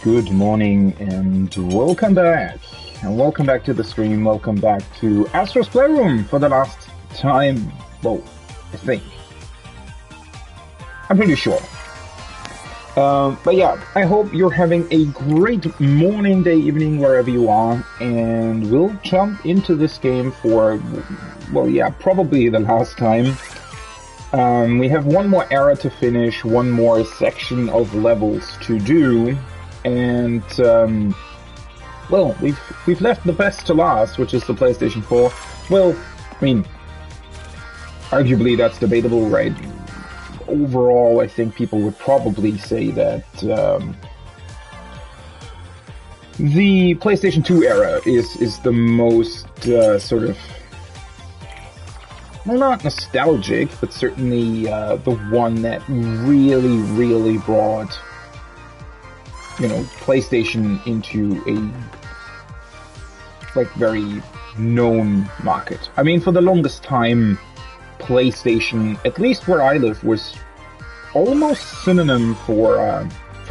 Good morning and welcome back. And welcome back to the stream. Welcome back to Astro's Playroom for the last time. Well, I think. I'm pretty sure. But yeah, I hope you're having a great morning, day, evening, wherever you are. And we'll jump into this game for, well, yeah, probably the last time. We have one more era to finish, one more section of levels to do. And, well, we've left the best to last, which is the PlayStation 4. Well, I mean, arguably that's debatable, right? Overall, I think people would probably say that the PlayStation 2 era is the most sort of, well, not nostalgic, but certainly the one that really brought, you know, PlayStation into a, like, very known market. I mean, for the longest time, PlayStation, at least where I live, was almost synonym for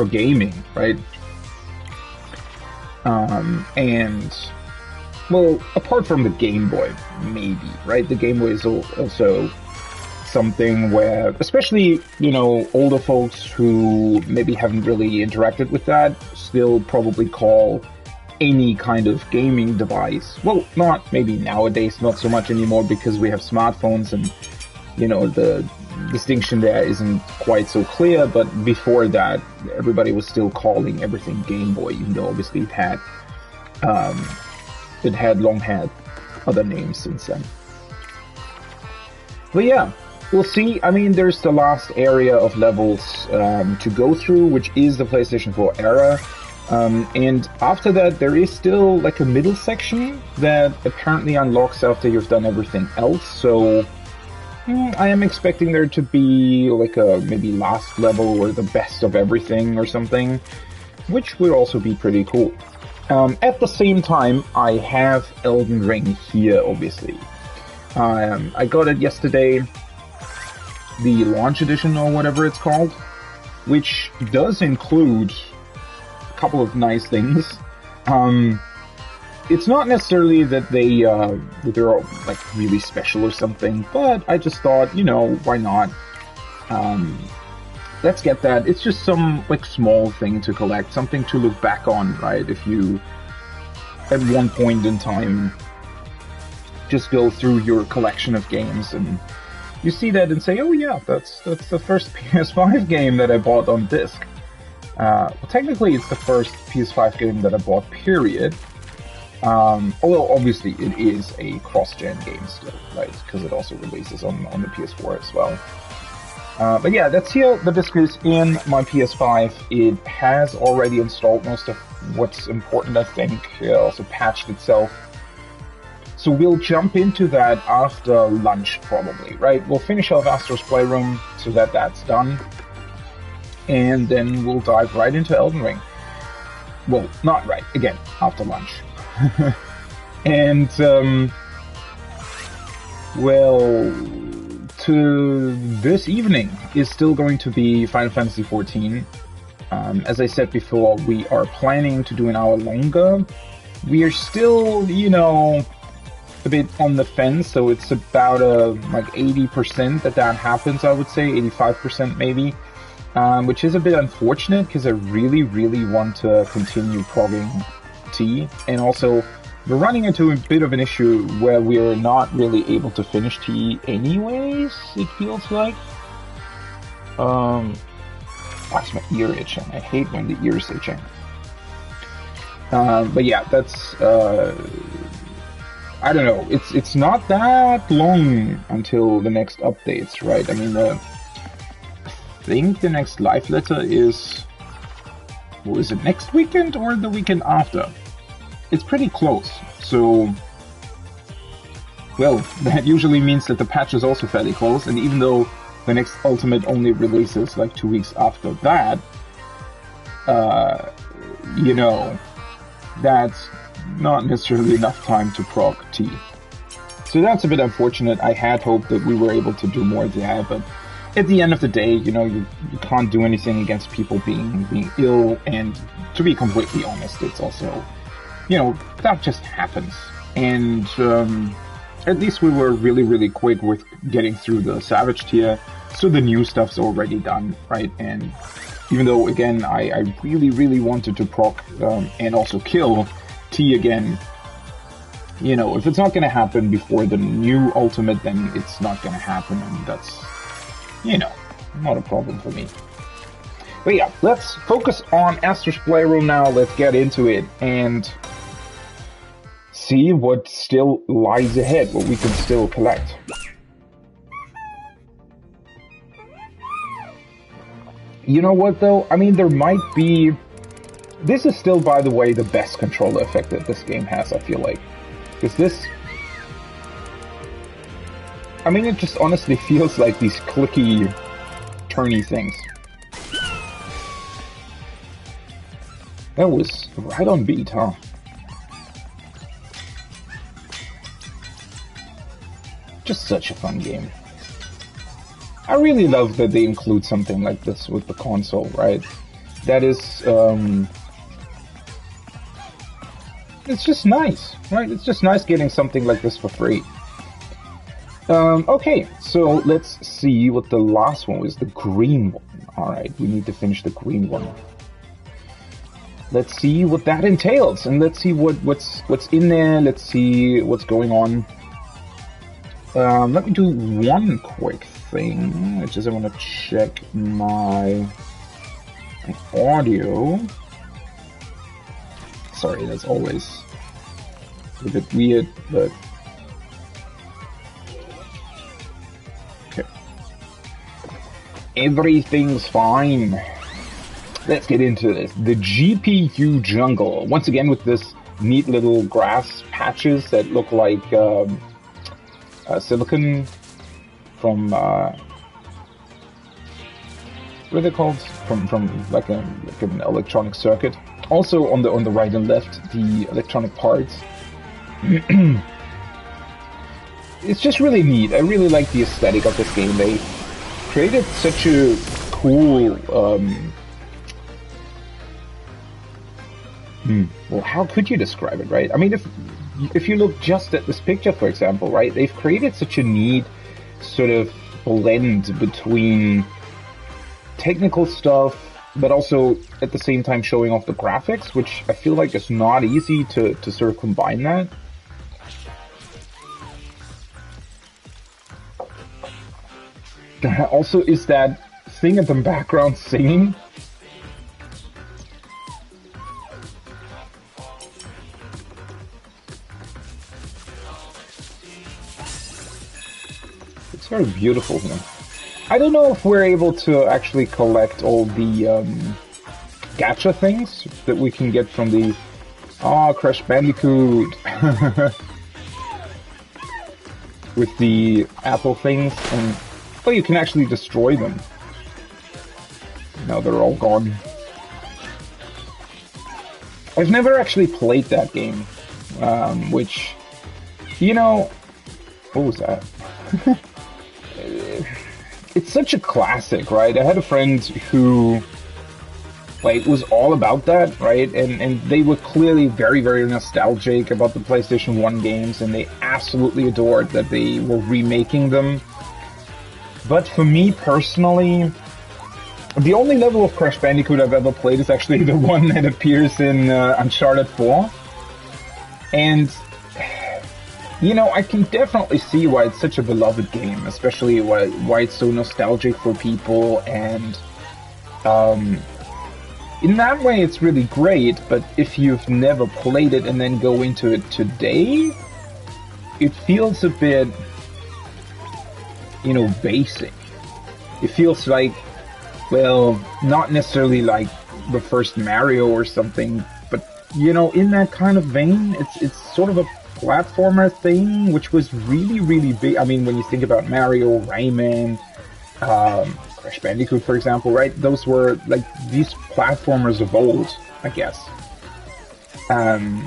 gaming, right? And, well, apart from the Game Boy, maybe, right? The Game Boy is also something where, especially, you know, older folks who maybe haven't really interacted with that, still probably call any kind of gaming device, well, not maybe nowadays, not so much anymore because we have smartphones and, you know, the distinction there isn't quite so clear, but before that, everybody was still calling everything Game Boy, even though obviously it had long had other names since then. But yeah, we'll see. I mean, there's the last area of levels to go through, which is the PlayStation 4 era. And after that, there is still like a middle section that apparently unlocks after you've done everything else. So I am expecting there to be like a maybe last level or the best of everything or something, which would also be pretty cool. At the same time, I have Elden Ring here, obviously. I got it yesterday, the launch edition or whatever it's called, which does include a couple of nice things. It's not necessarily that that they're all, like, really special or something, but I just thought, you know, why not? Let's get that. It's just some, like, small thing to collect, something to look back on, right? If you, at one point in time, just go through your collection of games and you see that and say, oh yeah, that's the first PS5 game that I bought on disc. Well, technically it's the first PS5 game that I bought, period. Although obviously it is a cross-gen game still, right? Because it also releases on the PS4 as well. But yeah, that's here. The disc is in my PS5. It has already installed most of what's important, I think. It also patched itself. So we'll jump into that after lunch, probably, right? We'll finish off Astro's Playroom so that that's done. And then we'll dive right into Elden Ring. Well, not right. Again, after lunch. And, well, to this evening is still going to be Final Fantasy XIV. As I said before, we are planning to do an hour longer. We are still, you know, a bit on the fence, so it's about like 80% that happens, I would say, 85% maybe, which is a bit unfortunate because I really want to continue progging T, and also we're running into a bit of an issue where we're not really able to finish T anyways, it feels like. Why's my ear itching? I hate when the ear's itching. But yeah, that's I don't know, it's not that long until the next updates, right? I mean, I think the next live letter is, well, is it next weekend or the weekend after? It's pretty close, so, well, that usually means that the patch is also fairly close, and even though the next Ultimate only releases like 2 weeks after that, you know, that's not necessarily enough time to prog T. So that's a bit unfortunate. I had hoped that we were able to do more there, but at the end of the day, you know, you can't do anything against people being ill, and to be completely honest, it's also, you know, that just happens. And at least we were really, really quick with getting through the Savage tier, so the new stuff's already done, right? And even though, again, I really, really wanted to proc and also kill T again, you know, if it's not going to happen before the new ultimate, then it's not going to happen, and that's, you know, not a problem for me. But yeah, let's focus on Astro's Playroom now. Let's get into it and see what still lies ahead, what we can still collect. You know what, though? I mean, there might be... This is still, by the way, the best controller effect that this game has, I feel like. Because this... I mean, it just honestly feels like these clicky, turny things. That was right on beat, huh? Just such a fun game. I really love that they include something like this with the console, right? That is, it's just nice, right? It's just nice getting something like this for free. Okay, so let's see what the last one was, the green one. Alright, we need to finish the green one. Let's see what that entails, and let's see what's in there, let's see what's going on. Let me do one quick thing, which is I want to check my audio. Sorry, that's always a bit weird, but... Okay. Everything's fine. Let's get into this. The GPU jungle. Once again with this neat little grass patches that look like silicon from what are they called? From like an electronic circuit. Also on the right and left, the electronic parts. It's just really neat. I really like the aesthetic of this game. They created such a cool well, how could you describe it, right? I mean, if you look just at this picture, for example, right, they've created such a neat sort of blend between technical stuff, but also at the same time showing off the graphics, which I feel like is not easy to sort of combine that. Also, is that thing in the background singing? Very beautiful here. I don't know if we're able to actually collect all the gacha things that we can get from the Crash Bandicoot with the apple things, and well, you can actually destroy them. Now they're all gone. I've never actually played that game, which, you know, what was that? It's such a classic, right? I had a friend who, like, was all about that, right? And they were clearly very, very nostalgic about the PlayStation 1 games, and they absolutely adored that they were remaking them. But for me personally, the only level of Crash Bandicoot I've ever played is actually the one that appears in Uncharted 4. And... you know, I can definitely see why it's such a beloved game, especially why it's so nostalgic for people, and in that way it's really great, but if you've never played it and then go into it today, it feels a bit, you know, basic. It feels like, well, not necessarily like the first Mario or something, but, you know, in that kind of vein, it's sort of a platformer thing, which was really, really big. I mean, when you think about Mario, Rayman, Crash Bandicoot, for example, right? Those were like these platformers of old, I guess. And,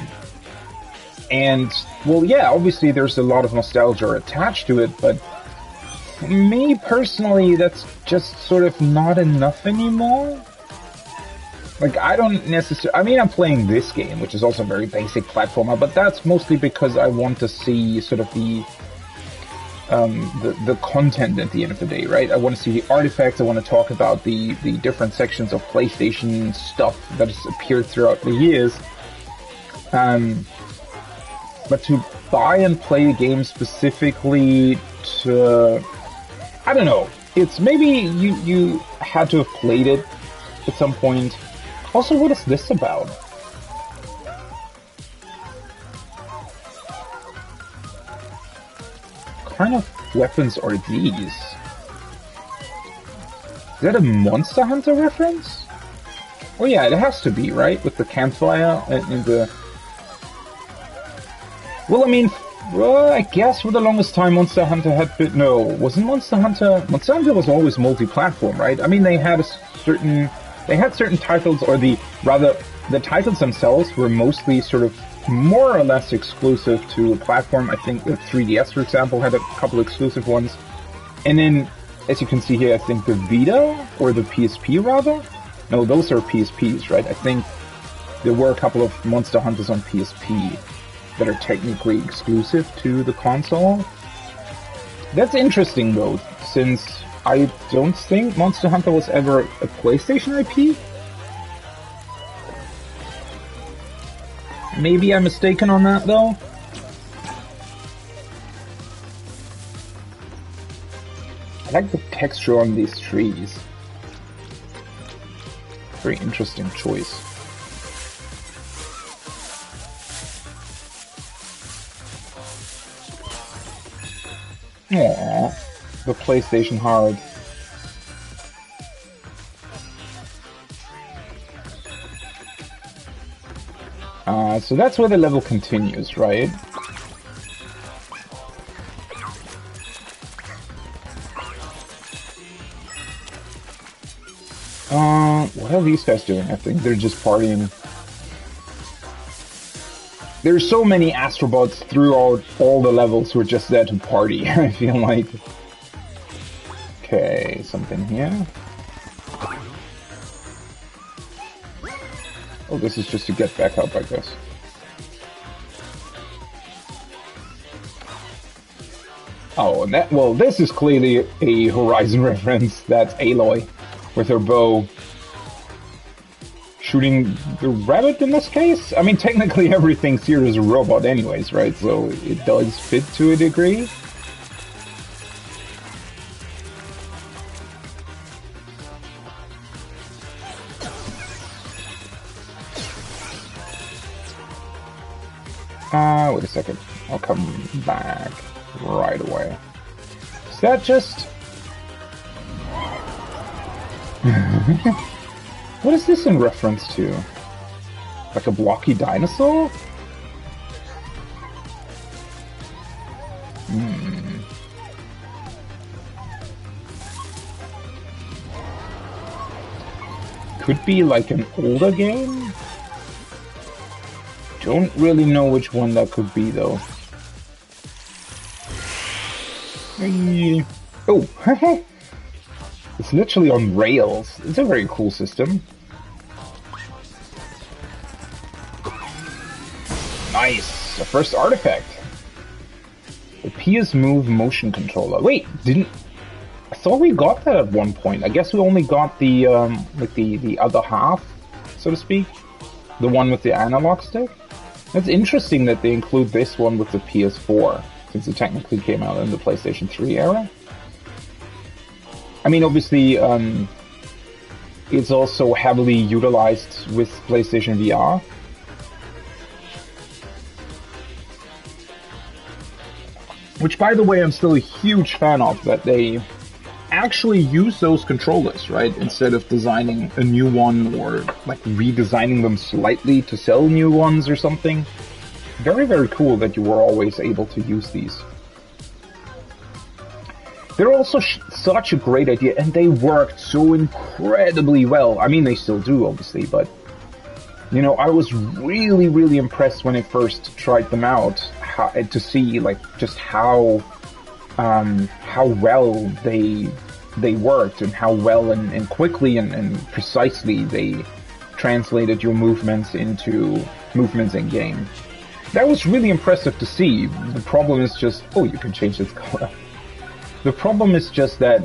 well, yeah, obviously there's a lot of nostalgia attached to it, but me personally, that's just sort of not enough anymore. Like, I don't necessarily... I mean, I'm playing this game, which is also a very basic platformer, but that's mostly because I want to see sort of the content at the end of the day, right? I want to see the artifacts, I want to talk about the different sections of PlayStation stuff that has appeared throughout the years. But to buy and play a game specifically to... I don't know. It's maybe you had to have played it at some point. Also, what is this about? What kind of weapons are these? Is that a Monster Hunter reference? Oh yeah, it has to be, right? With the campfire and the... Well, I mean, I guess for the longest time Monster Hunter had been... No, wasn't Monster Hunter... Monster Hunter was always multi-platform, right? I mean, they had certain titles, or the titles themselves were mostly sort of more or less exclusive to a platform. I think the 3DS, for example, had a couple exclusive ones. And then, as you can see here, I think the Vita, or the PSP rather? No, those are PSPs, right? I think there were a couple of Monster Hunters on PSP that are technically exclusive to the console. That's interesting though, since I don't think Monster Hunter was ever a PlayStation IP? Maybe I'm mistaken on that though? I like the texture on these trees. Very interesting choice. Aww, the PlayStation heart. So that's where the level continues, right? What are these guys doing? I think they're just partying. There's so many Astrobots throughout all the levels who are just there to party, I feel like. Okay, something here. Oh, this is just to get back up, I guess. Oh, and that, well, this is clearly a Horizon reference. That's Aloy with her bow. Shooting the rabbit in this case? I mean, technically everything here is a robot anyways, right? So it does fit to a degree. Wait a second. I'll come back right away. Is that just... What is this in reference to? Like a blocky dinosaur? Could be like an older game? Don't really know which one that could be though. Oh, it's literally on rails. It's a very cool system. Nice! The first artifact. The PS Move motion controller. Wait, I thought we got that at one point. I guess we only got the like the other half, so to speak. The one with the analog stick. It's interesting that they include this one with the PS4, since it technically came out in the PlayStation 3 era. I mean, obviously, it's also heavily utilized with PlayStation VR. Which, by the way, I'm still a huge fan of, that they actually use those controllers, right? Instead of designing a new one or like redesigning them slightly to sell new ones or something. Very, very cool that you were always able to use these. They're also such a great idea, and they worked so incredibly well. I mean, they still do, obviously, but you know, I was really, really impressed when I first tried them out to see like just how how well they worked, and how well and quickly and precisely they translated your movements into movements in game. That was really impressive to see. The problem is just, oh, you can change its color. The problem is just that,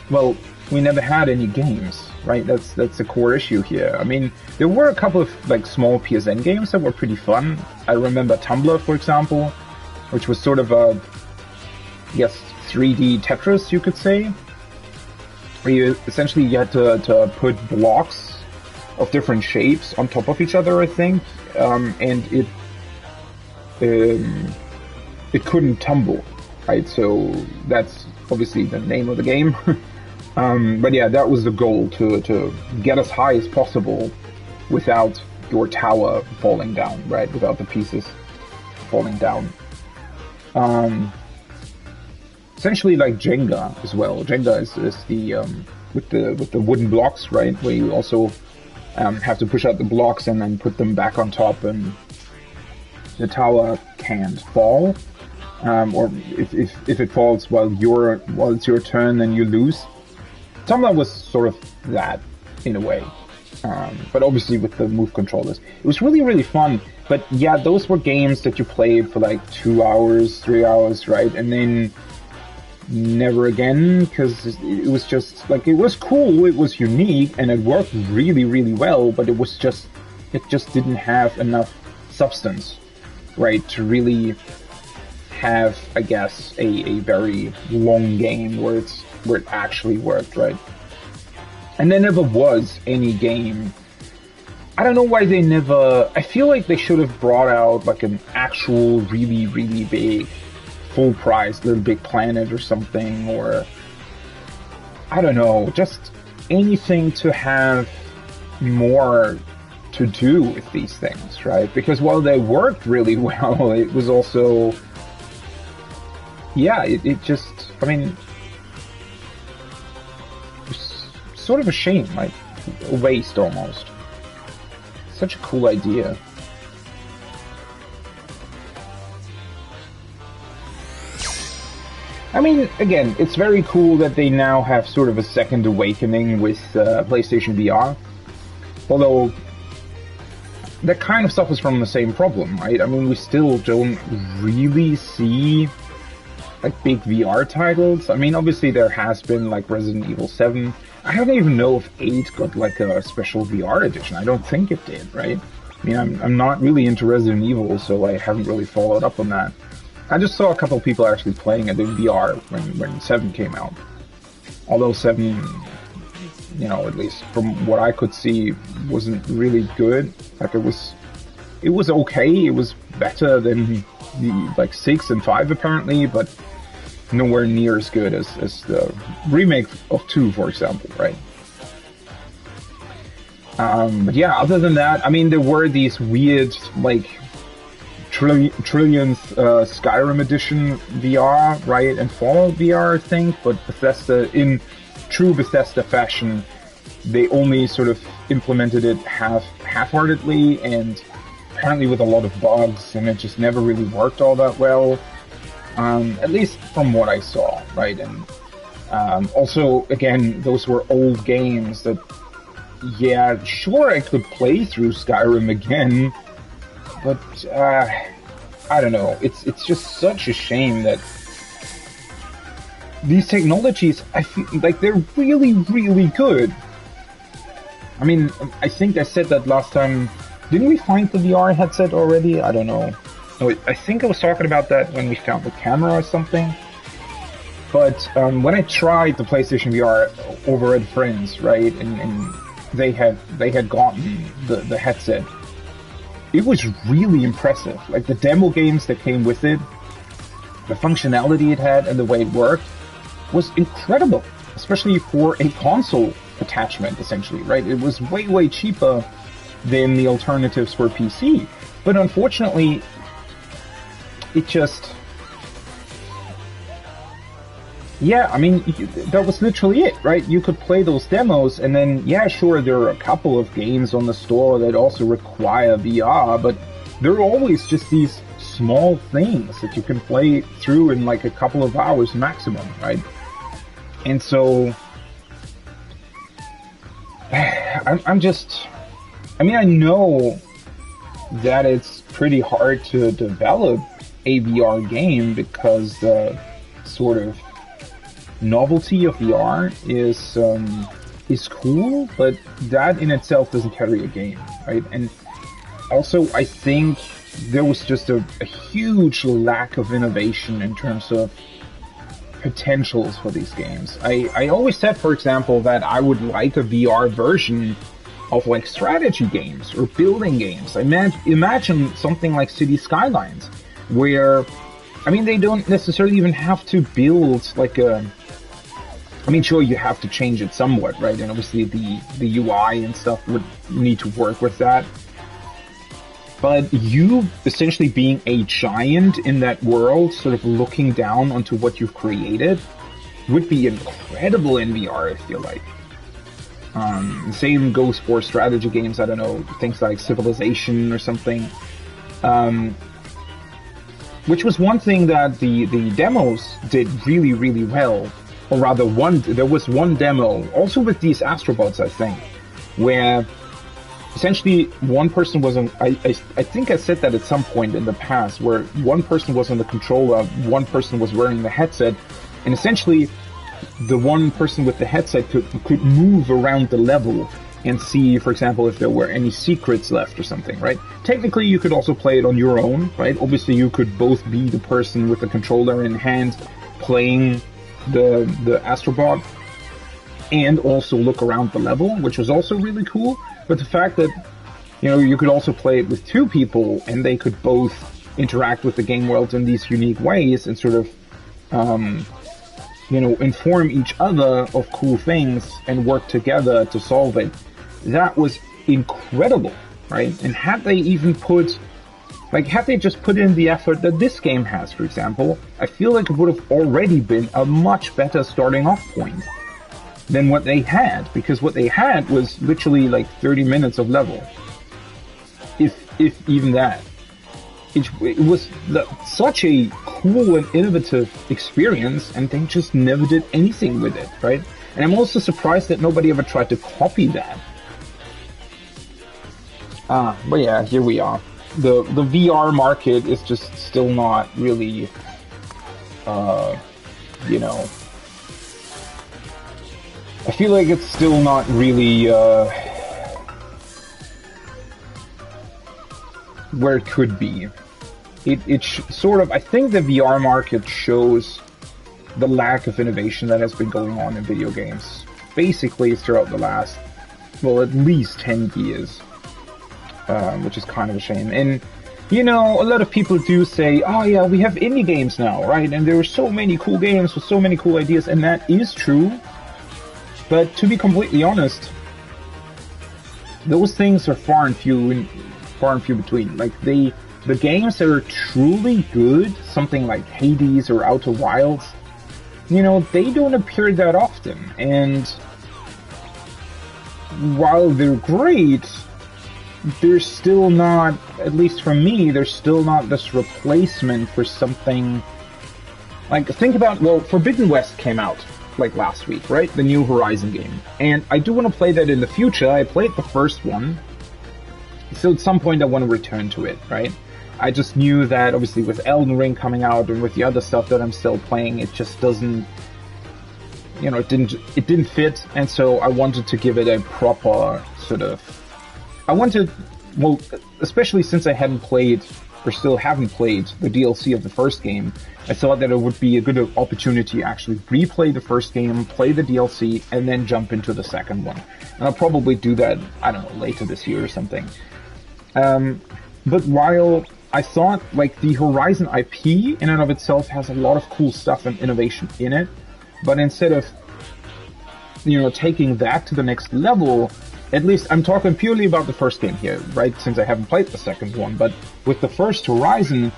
well, we never had any games, right? That's the core issue here. I mean, there were a couple of like small PSN games that were pretty fun. I remember Tumblr, for example, which was sort of a, I guess, 3D Tetris, you could say, where you essentially had to put blocks of different shapes on top of each other, I think, and it couldn't tumble, right? So that's obviously the name of the game. But yeah, that was the goal, to get as high as possible without your tower falling down, right? Without the pieces falling down. Essentially like Jenga as well. Jenga is the with the wooden blocks, right? Where you also have to push out the blocks and then put them back on top, and the tower can't fall. Or if it falls while it's your turn, then you lose. Tumblr was sort of that in a way, but obviously with the move controllers, it was really, really fun. But yeah, those were games that you played for like 2 hours, 3 hours, right? And then never again, because it was just like, it was cool, it was unique, and it worked really, really well. But it just didn't have enough substance, right, to really have, I guess, a very long game where it actually worked, right? And there never was any game. I don't know why they never... I feel like they should have brought out like an actual really, really big, full price Little Big Planet or something, or I don't know, just anything to have more to do with these things, right? Because while they worked really well, it was also... Yeah, it just... I mean... It's sort of a shame, like a waste almost. Such a cool idea. I mean, again, it's very cool that they now have sort of a second awakening with PlayStation VR. Although, that kind of suffers from the same problem, right? I mean, we still don't really see like big VR titles. I mean, obviously there has been like Resident Evil 7. I don't even know if 8 got like a special VR edition. I don't think it did, right? I mean, I'm not really into Resident Evil, so I haven't really followed up on that. I just saw a couple of people actually playing it in VR when 7 came out. Although 7, you know, at least from what I could see, wasn't really good. Like, it was okay. It was better than the like 6 and 5 apparently, but nowhere near as good as the remake of 2, for example, right? But yeah, other than that, I mean, there were these weird, like, trillionth Skyrim edition VR, right, and Fallout VR, I think, but Bethesda, in true Bethesda fashion, they only sort of implemented it half-heartedly, and apparently with a lot of bugs, and it just never really worked all that well. At least from what I saw, right? And also, again, those were old games that, yeah, sure, I could play through Skyrim again, but I don't know. It's just such a shame that these technologies, I feel like they're really, really good. I mean, I think I said that last time. Didn't we find the VR headset already? I don't know. No, I think I was talking about that when we found the camera or something. But when I tried the PlayStation VR over at friends, right, and they had gotten the headset, it was really impressive. Like, the demo games that came with it, the functionality it had, and the way it worked was incredible, especially for a console attachment, essentially, right? It was way, way cheaper than the alternatives for PC. But unfortunately, it just... Yeah, I mean, that was literally it, right? You could play those demos, and then, yeah, sure, there are a couple of games on the store that also require VR, but there are always just these small things that you can play through in like a couple of hours maximum, right? And so I'm just, I mean, I know that it's pretty hard to develop a VR game because the sort of novelty of VR is cool, but that in itself doesn't carry a game, right? And also, I think there was just a huge lack of innovation in terms of potentials for these games. I always said, for example, that I would like a VR version of like strategy games or building games. Imagine something like City Skylines, where, I mean, they don't necessarily even have to build like a, I mean, sure, you have to change it somewhat, right? And obviously the UI and stuff would need to work with that. But you essentially being a giant in that world, sort of looking down onto what you've created, would be incredible in VR, I feel like. Same goes for strategy games, I don't know, things like Civilization or something. Which was one thing that the demos did really, really well. Or rather, there was one demo, also with these Astrobots, I think, where essentially one person was on, I think I said that at some point in the past, where one person was on the controller, one person was wearing the headset, and essentially the one person with the headset could move around the level and see, for example, if there were any secrets left or something, right? Technically, you could also play it on your own, right? Obviously, you could both be the person with the controller in hand playing the Astrobot and also look around the level, which was also really cool. But the fact that, you know, you could also play it with two people and they could both interact with the game world in these unique ways and sort of, you know, inform each other of cool things and work together to solve it, that was incredible, right? And had they even had they just put in the effort that this game has, for example, I feel like it would have already been a much better starting off point than what they had, because what they had was literally like 30 minutes of level, if even that. It was such a cool and innovative experience, and they just never did anything with it, right? And I'm also surprised that nobody ever tried to copy that. But yeah, here we are. The VR market is just still not really, you know, I feel like it's still not really where it could be. Sort of, I think the VR market shows the lack of innovation that has been going on in video games, basically throughout the last, well, at least 10 years, which is kind of a shame. And, you know, a lot of people do say, oh yeah, we have indie games now, right? And there are so many cool games with so many cool ideas, and that is true. But to be completely honest, those things are far and few between. Like the games that are truly good, something like Hades or Outer Wilds, you know, they don't appear that often. And while they're great, they're still not, at least for me, they're still not this replacement for something. Like, think about, well, Forbidden West came out like last week, right? The new Horizon game. And I do want to play that in the future. I played the first one, so at some point I want to return to it, right? I just knew that obviously with Elden Ring coming out and with the other stuff that I'm still playing, it just doesn't, you know, it didn't fit, and so I wanted to give it a proper sort of, well, especially since I hadn't played, or still haven't played, the DLC of the first game, I thought that it would be a good opportunity to actually replay the first game, play the DLC, and then jump into the second one. And I'll probably do that, I don't know, later this year or something. But while I thought, like, the Horizon IP in and of itself has a lot of cool stuff and innovation in it, but instead of, you know, taking that to the next level, at least I'm talking purely about the first game here, right, since I haven't played the second one, but with the first Horizon,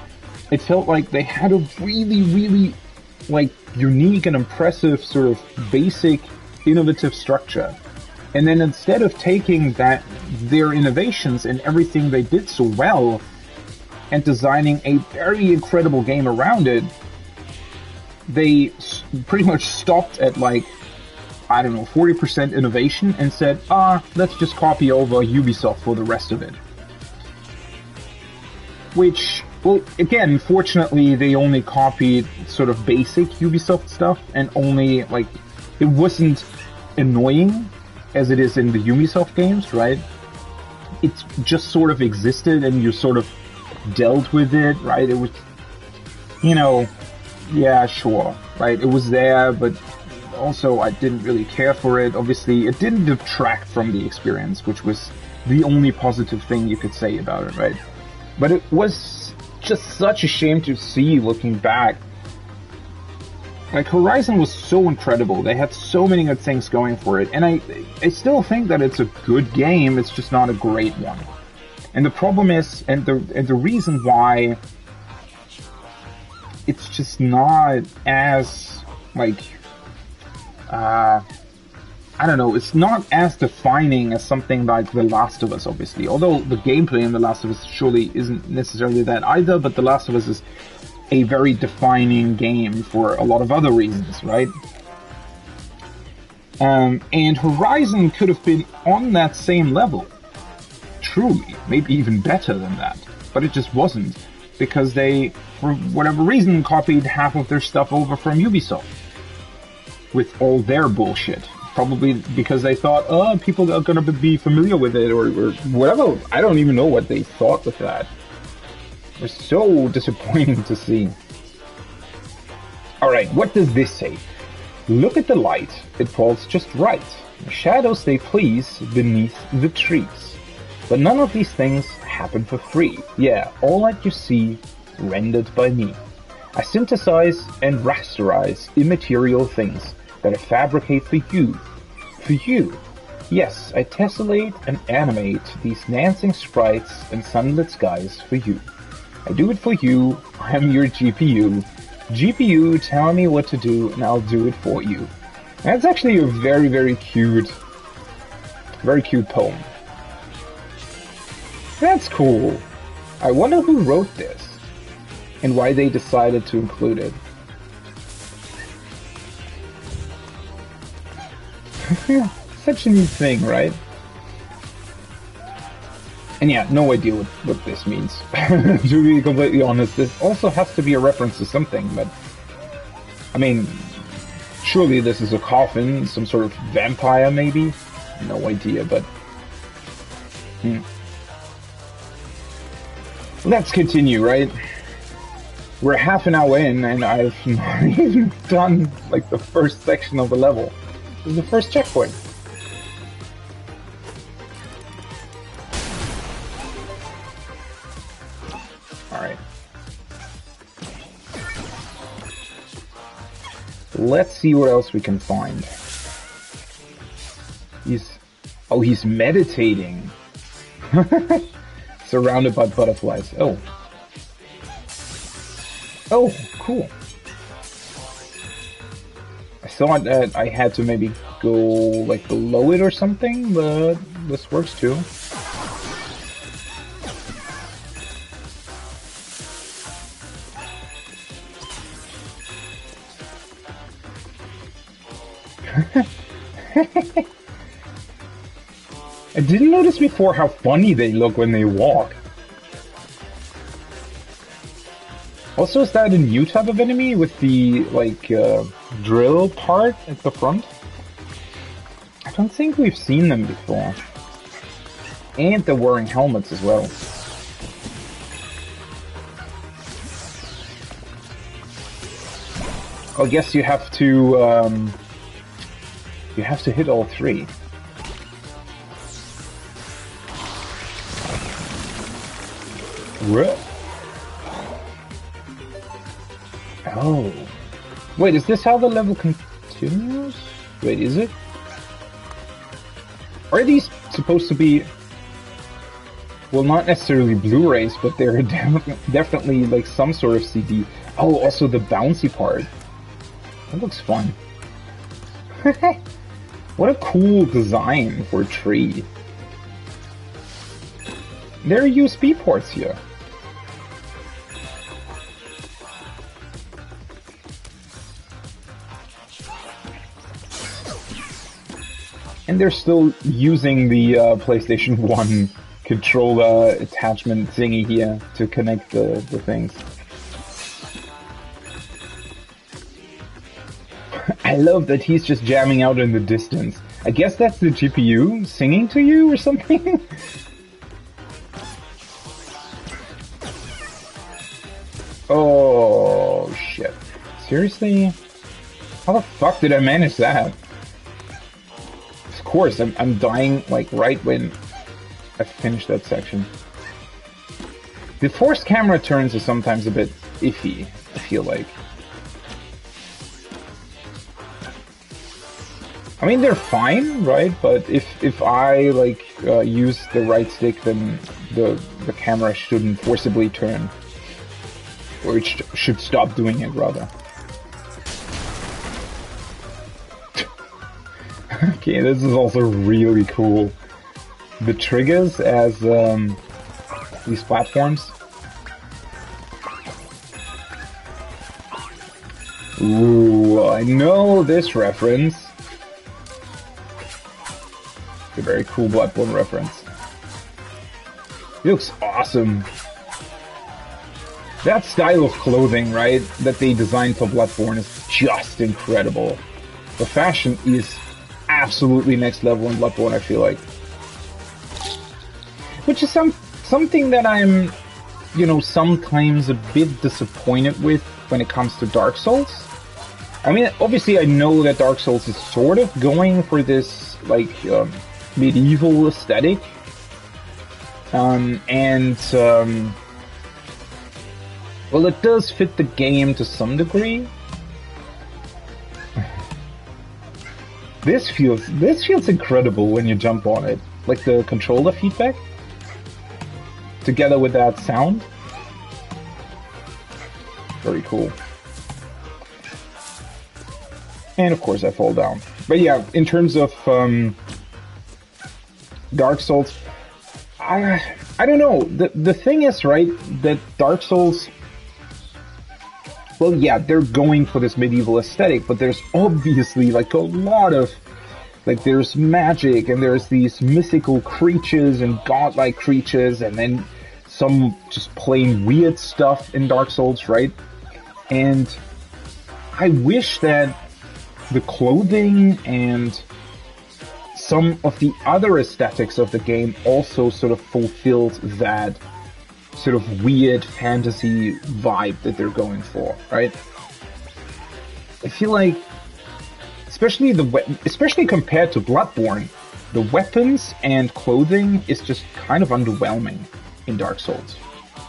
it felt like they had a really, really, like, unique and impressive sort of basic, innovative structure. And then instead of taking their innovations and everything they did so well, and designing a very incredible game around it, they pretty much stopped at like, I don't know, 40% innovation and said, let's just copy over Ubisoft for the rest of it. Which, well, again, fortunately, they only copied sort of basic Ubisoft stuff, and only, like, it wasn't annoying as it is in the Ubisoft games, right? It just sort of existed, and you sort of dealt with it, right? It was, you know, yeah, sure, right? It was there, but also I didn't really care for it. Obviously, it didn't detract from the experience, which was the only positive thing you could say about it, right? But it was just such a shame to see looking back. Like, Horizon was so incredible. They had so many good things going for it. And I still think that it's a good game. It's just not a great one. And the problem is, and the reason why it's just not as, like, I don't know, it's not as defining as something like The Last of Us, obviously. Although the gameplay in The Last of Us surely isn't necessarily that either, but The Last of Us is a very defining game for a lot of other reasons, right? And Horizon could have been on that same level. Truly. Maybe even better than that. But it just wasn't. Because they, for whatever reason, copied half of their stuff over from Ubisoft. With all their bullshit. Probably because they thought, people are going to be familiar with it, or whatever. I don't even know what they thought with that. It was so disappointing to see. Alright, what does this say? Look at the light, it falls just right. The shadows they please beneath the trees. But none of these things happen for free. Yeah, all that you see, rendered by me. I synthesize and rasterize immaterial things that I fabricate for you. For you. Yes, I tessellate and animate these dancing sprites and sunlit skies for you. I do it for you, I'm your GPU. GPU, tell me what to do and I'll do it for you. That's actually a very, very cute poem. That's cool. I wonder who wrote this and why they decided to include it. Such a neat thing, right? And yeah, no idea what this means. To be completely honest, this also has to be a reference to something, but I mean, surely this is a coffin, some sort of vampire maybe? No idea, but let's continue, right? We're half an hour in and I've not even done like the first section of the level. This is the first checkpoint. Alright. Let's see what else we can find. He's meditating. Surrounded by butterflies. Oh, cool. I thought that I had to maybe go like below it or something, but this works too. I didn't notice before how funny they look when they walk. Also, is that a new type of enemy with the, like, drill part at the front? I don't think we've seen them before. And they're wearing helmets as well. I guess you have to hit all three. What? Oh. Wait, is this how the level continues? Wait, is it? Are these supposed to be... Well, not necessarily Blu-rays, but they're definitely like some sort of CD. Oh, also the bouncy part. That looks fun. What a cool design for a tree. There are USB ports here. And they're still using the PlayStation 1 controller attachment thingy here to connect the things. I love that he's just jamming out in the distance. I guess that's the GPU singing to you or something? Oh, shit. Seriously? How the fuck did I manage that? Of course, I'm dying, like, right when I finish that section. The forced camera turns are sometimes a bit iffy, I feel like. I mean, they're fine, right? But if I, like, use the right stick, then the camera shouldn't forcibly turn. Or it should stop doing it, rather. Okay, this is also really cool. The triggers as these platforms. Ooh, I know this reference. A very cool Bloodborne reference. It looks awesome. That style of clothing, right, that they designed for Bloodborne is just incredible. The fashion is absolutely next level in Bloodborne, I feel like. Which is something that I'm, you know, sometimes a bit disappointed with when it comes to Dark Souls. I mean, obviously I know that Dark Souls is sort of going for this, like, medieval aesthetic. Well, it does fit the game to some degree. This feels incredible when you jump on it. Like the controller feedback, together with that sound. Very cool. And of course I fall down. But yeah, in terms of Dark Souls, I don't know. The thing is, right, that Dark Souls, well, yeah, they're going for this medieval aesthetic, but there's obviously like a lot of, like, there's magic and there's these mythical creatures and godlike creatures, and then some just plain weird stuff in Dark Souls, right? And I wish that the clothing and some of the other aesthetics of the game also sort of fulfilled that sort of weird fantasy vibe that they're going for, right? I feel like, especially compared to Bloodborne, the weapons and clothing is just kind of underwhelming in Dark Souls.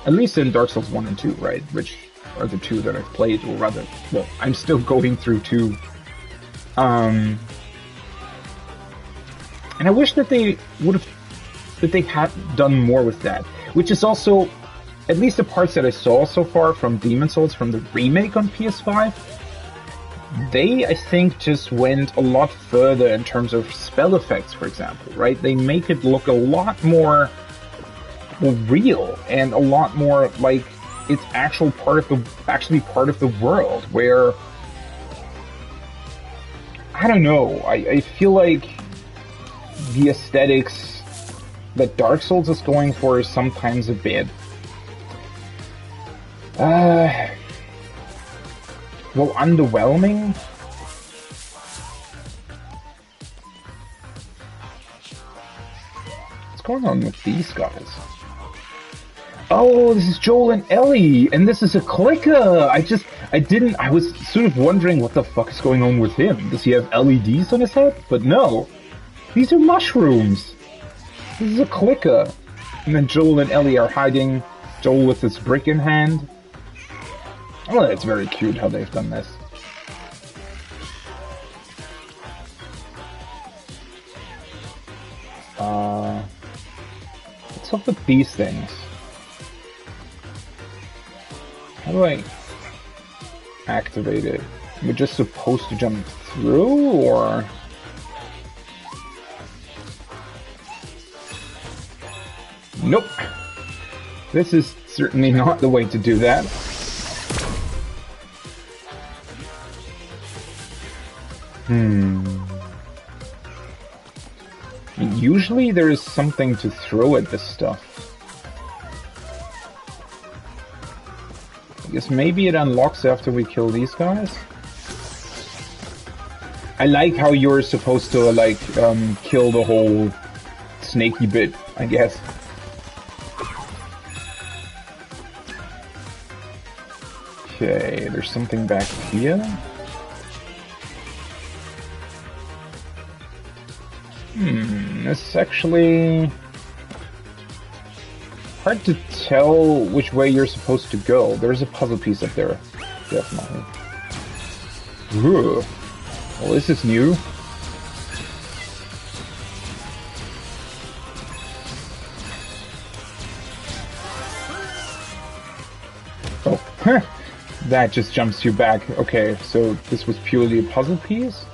At least in Dark Souls 1 and 2, right? Which are the two that I've played, or rather, well, I'm still going through 2. And I wish that they had done more with that. Which is also, at least the parts that I saw so far from Demon's Souls, from the remake on PS5, they, I think, just went a lot further in terms of spell effects, for example, right? They make it look a lot more real and a lot more like it's actually part of the world, where, I don't know, I feel like the aesthetics that Dark Souls is going for is sometimes a bit well, underwhelming. What's going on with these guys? Oh, this is Joel and Ellie, and this is a clicker. I was sort of wondering what the fuck is going on with him. Does he have LEDs on his head? But no, these are mushrooms. This is a clicker. And then Joel and Ellie are hiding. Joel with his brick in hand. Oh, that's very cute how they've done this. What's up with these things? How do I activate it? We're just supposed to jump through, or? Nope. This is certainly not the way to do that. usually there is something to throw at this stuff. I guess maybe it unlocks after we kill these guys. I like how you're supposed to, like, kill the whole snaky bit, I guess. Okay, there's something back here. This is actually hard to tell which way you're supposed to go. There's a puzzle piece up there, definitely. Ooh. Well, this is new. Oh, that just jumps you back. Okay, so this was purely a puzzle piece.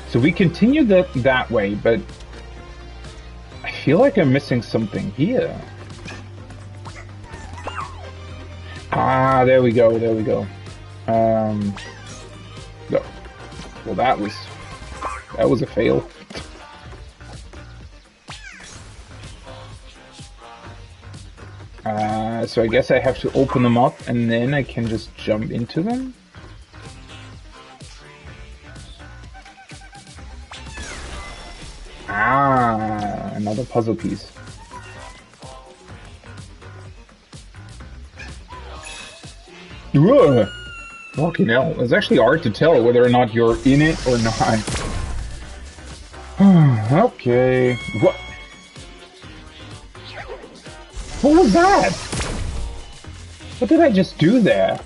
So we continue that way, but I feel like I'm missing something here. Ah, there we go, there we go. No. Well, that was a fail. So I guess I have to open them up and then I can just jump into them. Ah, another puzzle piece. Whoa! Fucking hell. It's actually hard to tell whether or not you're in it or not. Okay. What? What was that? What did I just do there?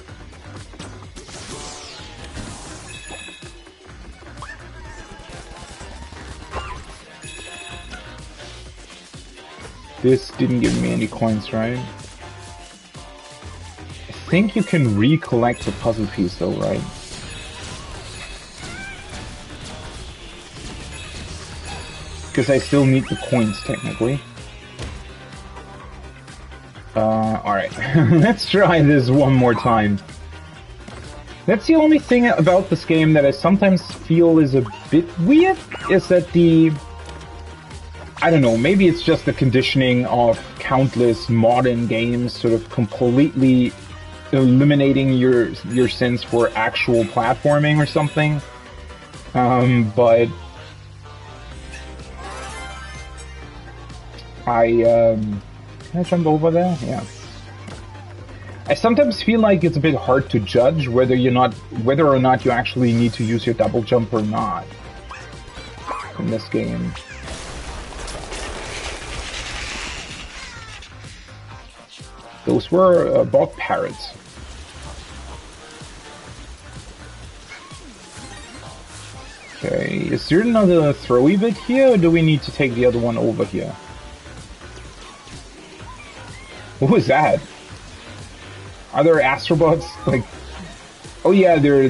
This didn't give me any coins, right? I think you can recollect the puzzle piece though, right? Because I still need the coins, technically. Alright. Let's try this one more time. That's the only thing about this game that I sometimes feel is a bit weird, is that I don't know, maybe it's just the conditioning of countless modern games sort of completely eliminating your sense for actual platforming or something. But can I jump over there? Yeah. I sometimes feel like it's a bit hard to judge whether or not you actually need to use your double jump or not in this game. Those were bot parrots. Okay, is there another throwy bit here, or do we need to take the other one over here? What was that? Are there astrobots? Like, oh yeah, they're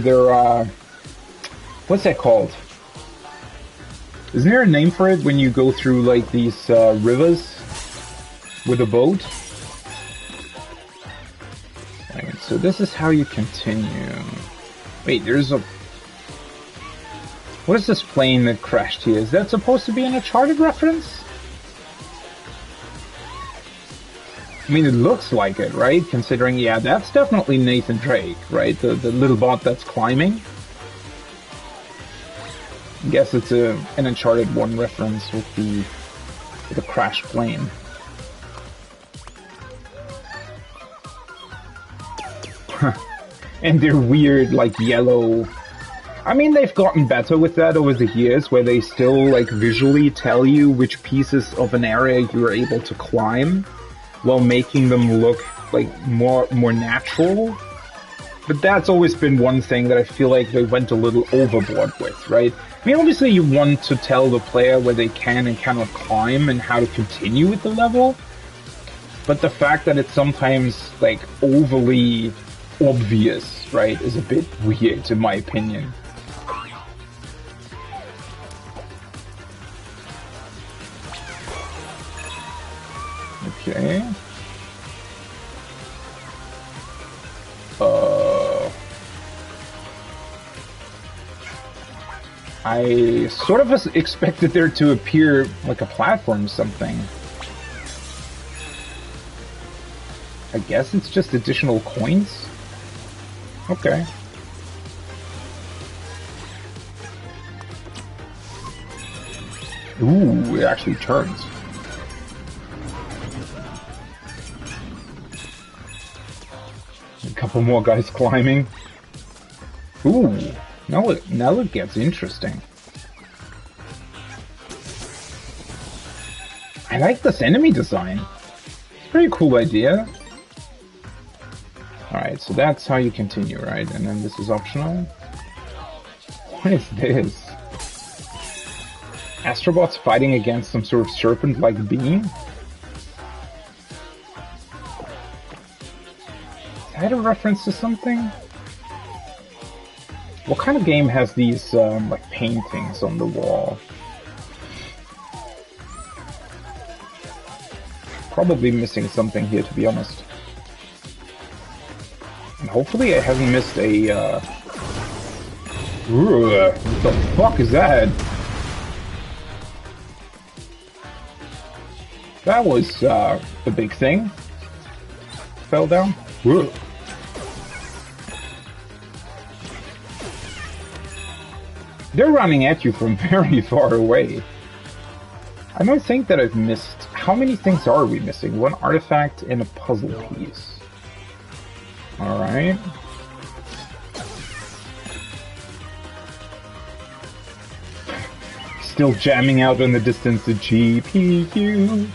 what's that called? Isn't there a name for it when you go through like these rivers with a boat? Right, so this is how you continue. Wait, there's a... What is this plane that crashed here? Is that supposed to be an Uncharted reference? I mean, it looks like it, right? Considering, yeah, that's definitely Nathan Drake, right? The little bot that's climbing. I guess it's an Uncharted 1 reference with the crashed plane. And they're weird, like, yellow... I mean, they've gotten better with that over the years, where they still, like, visually tell you which pieces of an area you're able to climb, while making them look, like, more natural. But that's always been one thing that I feel like they went a little overboard with, right? I mean, obviously you want to tell the player where they can and cannot climb and how to continue with the level, but the fact that it's sometimes, like, overly obvious, right, is a bit weird, in my opinion. Okay. I sort of expected there to appear like a platform or something. I guess it's just additional coins? Okay. Ooh, it actually turns. A couple more guys climbing. Ooh, now it gets interesting. I like this enemy design. Pretty cool idea. Alright, so that's how you continue, right? And then this is optional. What is this? Astrobots fighting against some sort of serpent-like being? Is that a reference to something? What kind of game has these, like, paintings on the wall? Probably missing something here, to be honest. And hopefully I haven't missed a, what the fuck is that? That was, a big thing. Fell down. Ugh. They're running at you from very far away. I don't think that I've missed... How many things are we missing? One artifact and a puzzle piece. Alright. Still jamming out in the distance the GPU.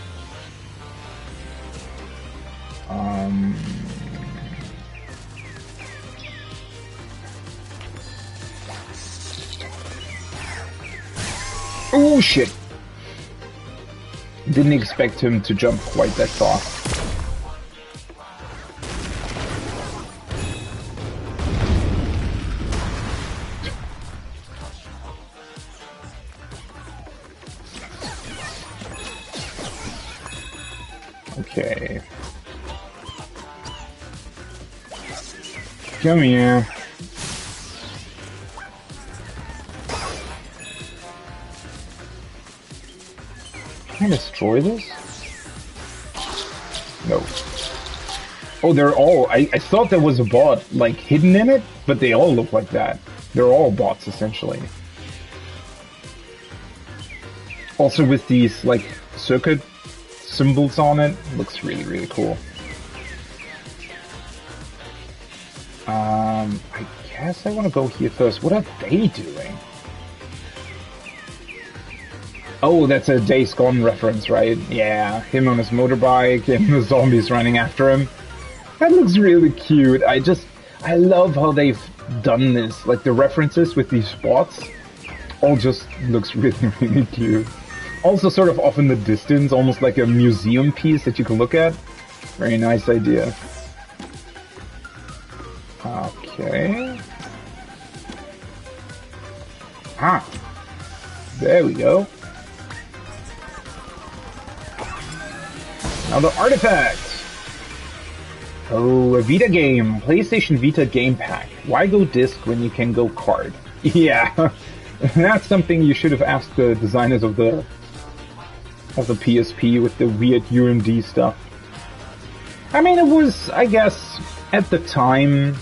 Oh shit! Didn't expect him to jump quite that far. Okay. Come here. Can I destroy this? No. Oh, they're all... I thought there was a bot, like, hidden in it, but they all look like that. They're all bots, essentially. Also with these, like, circuit symbols on it. Looks really, really cool. I guess I want to go here first. What are they doing? Oh, that's a Days Gone reference, right? Yeah, him on his motorbike and the zombies running after him. That looks really cute. I love how they've done this. Like, the references with these spots all just looks really, really cute. Also sort of off in the distance, almost like a museum piece that you can look at. Very nice idea. Okay. Ah. There we go. Another artifact! Oh, a Vita game. PlayStation Vita game pack. Why go disc when you can go card? Yeah, that's something you should have asked the designers of the PSP with the weird UMD stuff. I mean, it was, I guess, at the time,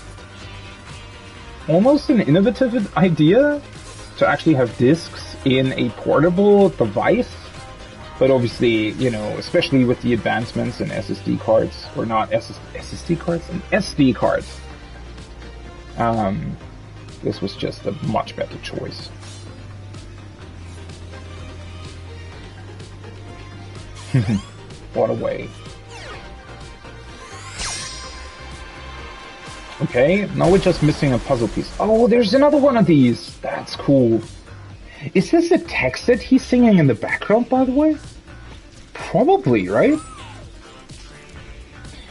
almost an innovative idea to actually have discs in a portable device. But obviously, you know, especially with the advancements in SSD cards, or not SSD cards, and SD cards, this was just a much better choice. What a way. Okay, now we're just missing a puzzle piece. Oh, there's another one of these! That's cool. Is this the text that he's singing in the background, by the way? Probably, right?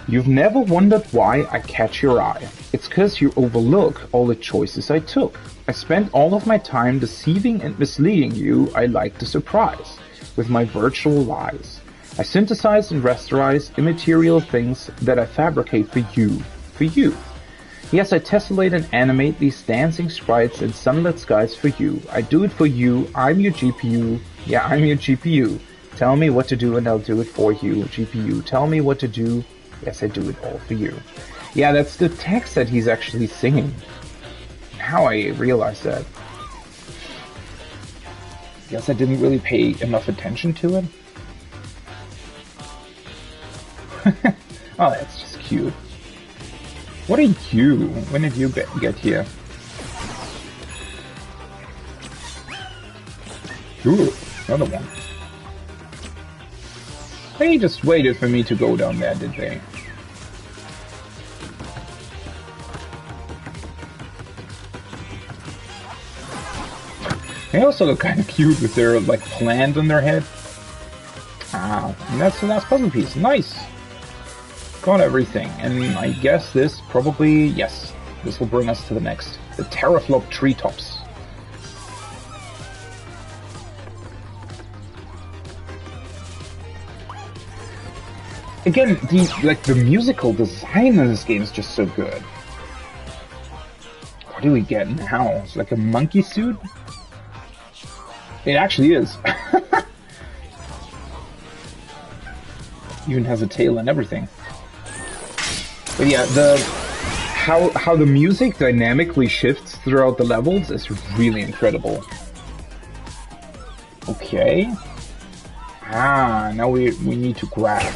You've never wondered why I catch your eye. It's 'cause you overlook all the choices I took. I spent all of my time deceiving and misleading you. I like to surprise with my virtual lies. I synthesize and rasterize immaterial things that I fabricate for you. For you. Yes, I tessellate and animate these dancing sprites in sunlit skies for you. I do it for you. I'm your GPU. Yeah, I'm your GPU. Tell me what to do and I'll do it for you. GPU, tell me what to do. Yes, I do it all for you. Yeah, that's the text that he's actually singing. How I realized that. Guess I didn't really pay enough attention to it. Oh, that's just cute. What are you? When did you get here? Ooh, another one. They just waited for me to go down there, did they? They also look kind of cute with their, like, plant on their head. Ah, and that's the last puzzle piece. Nice! Got everything. And I guess this probably... Yes, this will bring us to the next. The teraflop treetops. Again, the musical design in this game is just so good. What do we get now? It's like a monkey suit? It actually is. Even has a tail and everything. But yeah, how the music dynamically shifts throughout the levels is really incredible. Okay. Ah, now we need to grab.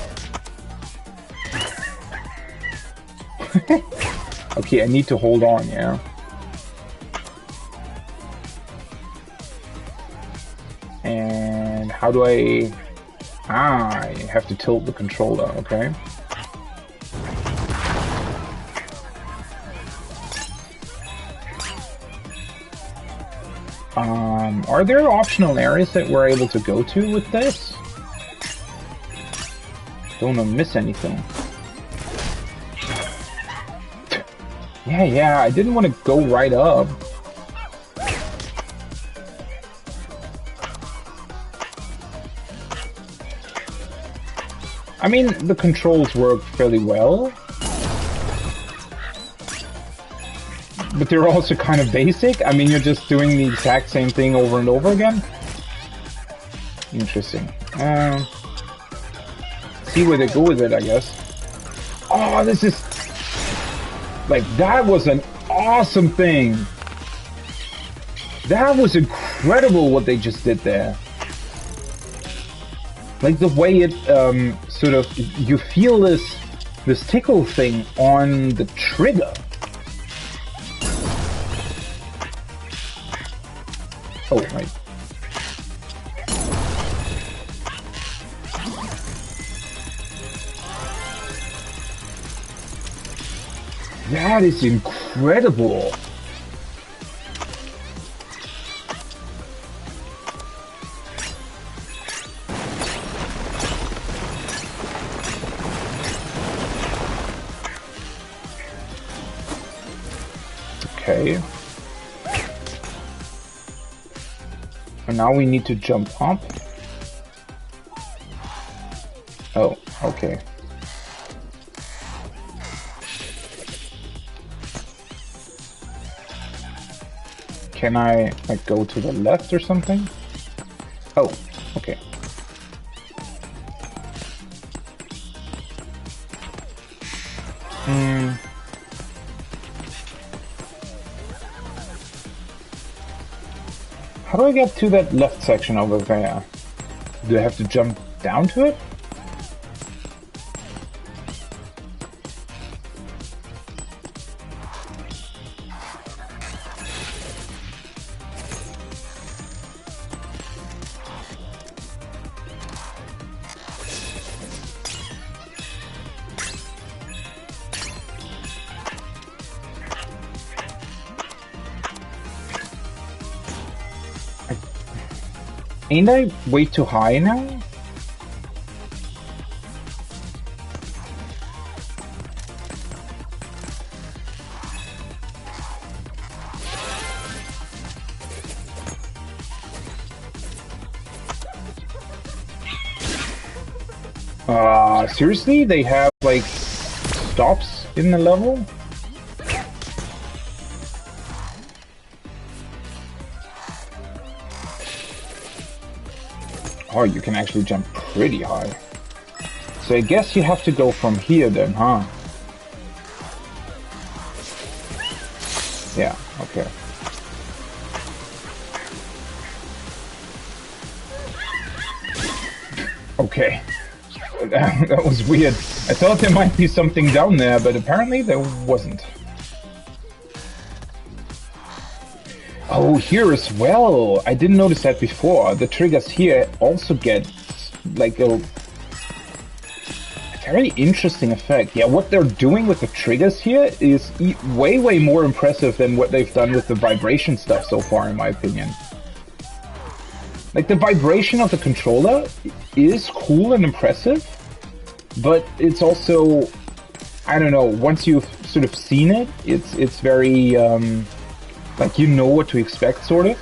Okay, I need to hold on, yeah. And how do I... Ah, I have to tilt the controller, okay. Are there optional areas that we're able to go to with this? Don't want to miss anything. Yeah, I didn't want to go right up. I mean, the controls work fairly well. But they're also kind of basic. I mean, you're just doing the exact same thing over and over again. Interesting. See where they go with it, I guess. Oh, this is... Like, that was an awesome thing. That was incredible what they just did there. Like, the way it, sort of... You feel this tickle thing on the trigger. Oh, right. That is incredible. Okay. And now we need to jump up. Oh, okay. Can I, like, go to the left or something? Oh, okay. How do I get to that left section over there? Do I have to jump down to it? Ain't I way too high now? Seriously? They have, like, stops in the level? Oh, you can actually jump pretty high. So I guess you have to go from here then, huh? Yeah, okay. Okay. That was weird. I thought there might be something down there, but apparently there wasn't. Oh, here as well. I didn't notice that before. The triggers here also get like a very interesting effect. Yeah, what they're doing with the triggers here is way more impressive than what they've done with the vibration stuff so far, in my opinion. Like, the vibration of the controller is cool and impressive, but it's also, I don't know, once you've sort of seen it, it's very, like, you know what to expect, sort of.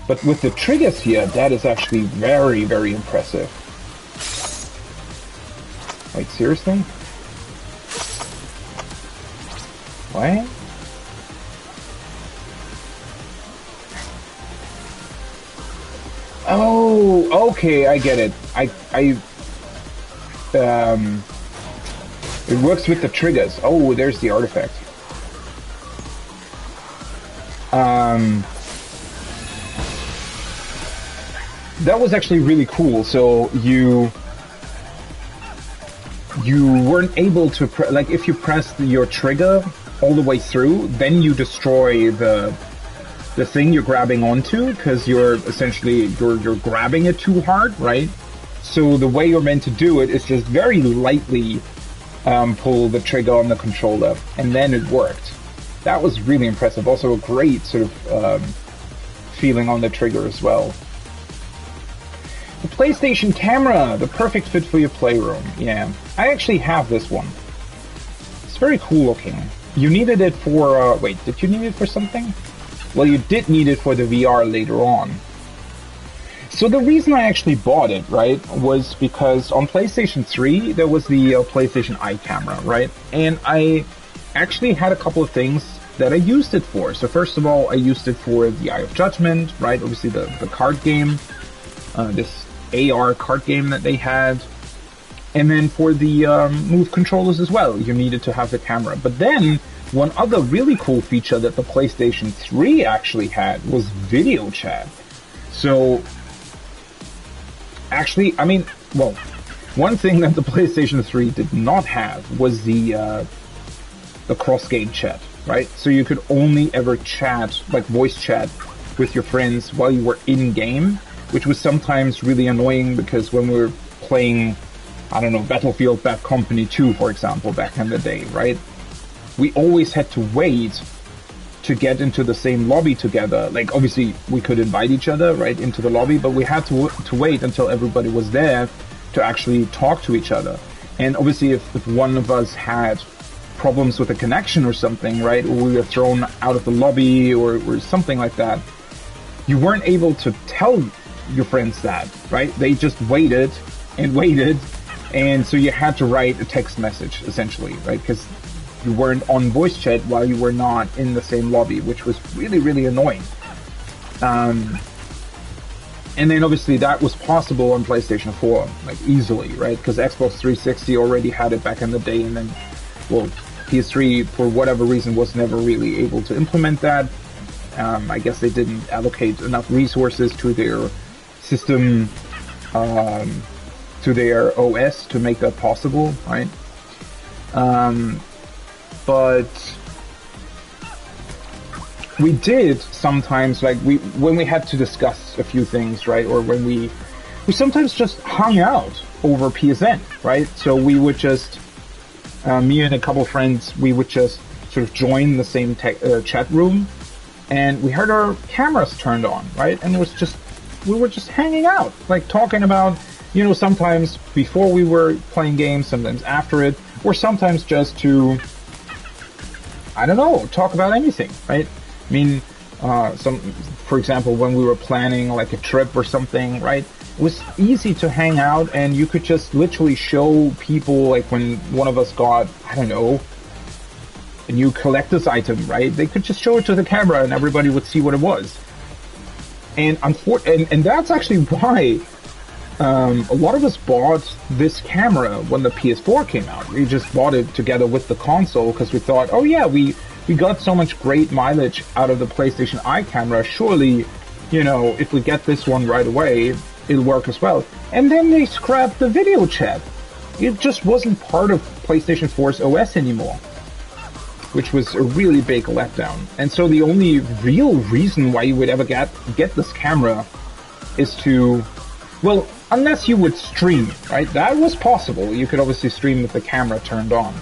But with the triggers here, that is actually very impressive. Like, seriously? What? Oh, okay, I get it. It works with the triggers. Oh, there's the artifact. That was actually really cool. So you weren't able to like, if you pressed your trigger all the way through, then you destroy the thing you're grabbing onto, because you're essentially you're grabbing it too hard, right? So the way you're meant to do it is just very lightly pull the trigger on the controller, and then it worked. That was really impressive. Also a great sort of feeling on the trigger as well. The PlayStation camera, the perfect fit for your Playroom. Yeah, I actually have this one. It's very cool looking. You needed it for, wait, did you need it for something? Well, you did need it for the VR later on. So the reason I actually bought it, right, was because on PlayStation 3, there was the PlayStation Eye camera, right? And I actually had a couple of things that I used it for. So first of all, I used it for the Eye of Judgment, right? Obviously the card game, this AR card game that they had. And then for the Move controllers as well, you needed to have the camera. But then, one other really cool feature that the PlayStation 3 actually had was video chat. So, actually, I mean, well, one thing that the PlayStation 3 did not have was the cross-game chat, right? So you could only ever chat, like voice chat, with your friends while you were in-game, which was sometimes really annoying because when we were playing, I don't know, Battlefield Bad Company 2, for example, back in the day, right? We always had to wait to get into the same lobby together. Like, obviously, we could invite each other, right, into the lobby, but we had to wait until everybody was there to actually talk to each other. And obviously, if one of us had problems with a connection or something, right, or we were thrown out of the lobby or something like that, you weren't able to tell your friends that, right? They just waited and waited, and so you had to write a text message, essentially, right? Because you weren't on voice chat while you were not in the same lobby, which was really annoying. And then obviously that was possible on PlayStation 4, like easily, right? Because Xbox 360 already had it back in the day, and then, well, PS3, for whatever reason, was never really able to implement that. I guess they didn't allocate enough resources to their system, to their OS to make that possible, right? But we did sometimes, like, when we had to discuss a few things, right? Or when we sometimes just hung out over PSN, right? So we would just, me and a couple friends, we would just sort of join the same chat room, and we heard our cameras turned on, right? And we were just hanging out, like talking about, you know, sometimes before we were playing games, sometimes after it, or sometimes just to, I don't know, talk about anything, right? I mean, for example, when we were planning like a trip or something, right? It was easy to hang out, and you could just literally show people, like when one of us got, I don't know, a new collector's item, right? They could just show it to the camera and everybody would see what it was. And that's actually why a lot of us bought this camera when the PS4 came out. We just bought it together with the console because we thought, oh yeah, we got so much great mileage out of the PlayStation Eye camera. Surely, you know, if we get this one right away, it'll work as well. And then they scrapped the video chat. It just wasn't part of PlayStation 4's OS anymore, which was a really big letdown. And so the only real reason why you would ever get this camera is to, well, unless you would stream, right? That was possible. You could obviously stream with the camera turned on.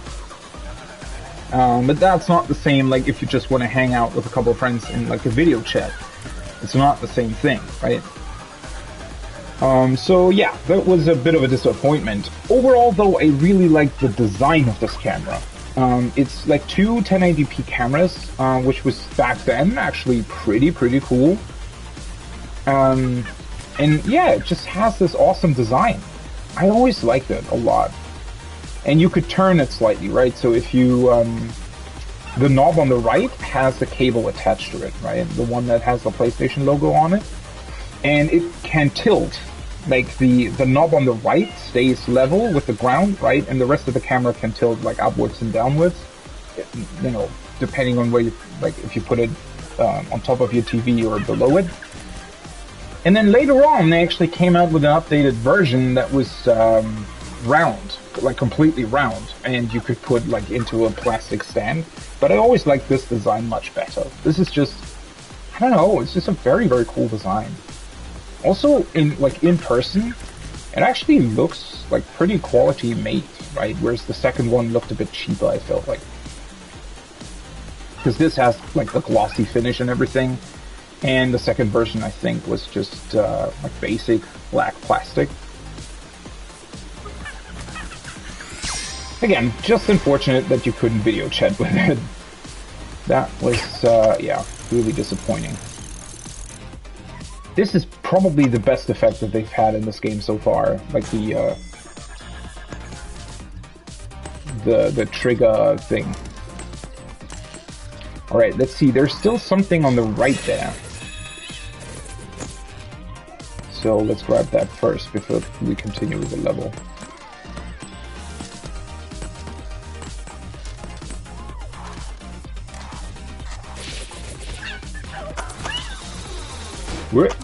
But that's not the same, like, if you just want to hang out with a couple of friends in, like, a video chat. It's not the same thing, right? So yeah, that was a bit of a disappointment. Overall, though, I really like the design of this camera. It's like two 1080p cameras, which was back then actually pretty cool. And yeah, it just has this awesome design. I always liked it a lot. And you could turn it slightly, right? So if you, the knob on the right has the cable attached to it, right? The one that has the PlayStation logo on it. And it can tilt. Like the knob on the right stays level with the ground, right? And the rest of the camera can tilt like upwards and downwards, you know, depending on where you, like if you put it on top of your TV or below it. And then later on, they actually came out with an updated version that was round, like completely round, and you could put like into a plastic stand. But I always liked this design much better. This is just, I don't know, it's just a very cool design. Also, in person, it actually looks like pretty quality made, right? Whereas the second one looked a bit cheaper, I felt like. Because this has like the glossy finish and everything, and the second version, I think, was just like basic black plastic. Again, just unfortunate that you couldn't video chat with it. That was, yeah, really disappointing. This is probably the best effect that they've had in this game so far, like the trigger thing. All right, let's see. There's still something on the right there, so let's grab that first before we continue with the level. What?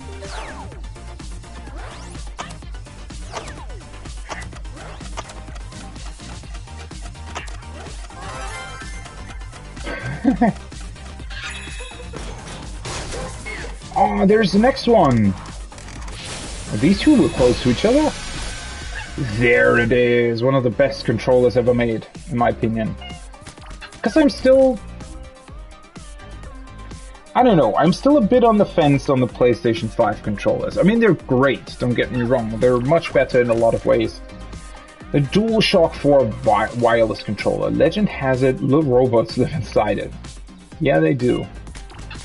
Oh, there's the next one. These two look close to each other. There it is. One of the best controllers ever made, in my opinion. Because I'm still... I don't know, I'm still a bit on the fence on the PlayStation 5 controllers. I mean, they're great, don't get me wrong. They're much better in a lot of ways. The DualShock 4 wireless controller. Legend has it, little robots live inside it. Yeah, they do.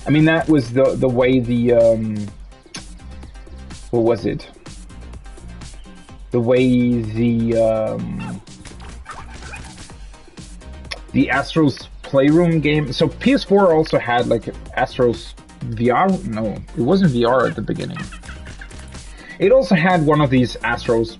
I mean, that was the way the, what was it? The way the Astro's Playroom game. So PS4 also had like Astro's VR. No, it wasn't VR at the beginning. It also had one of these Astro's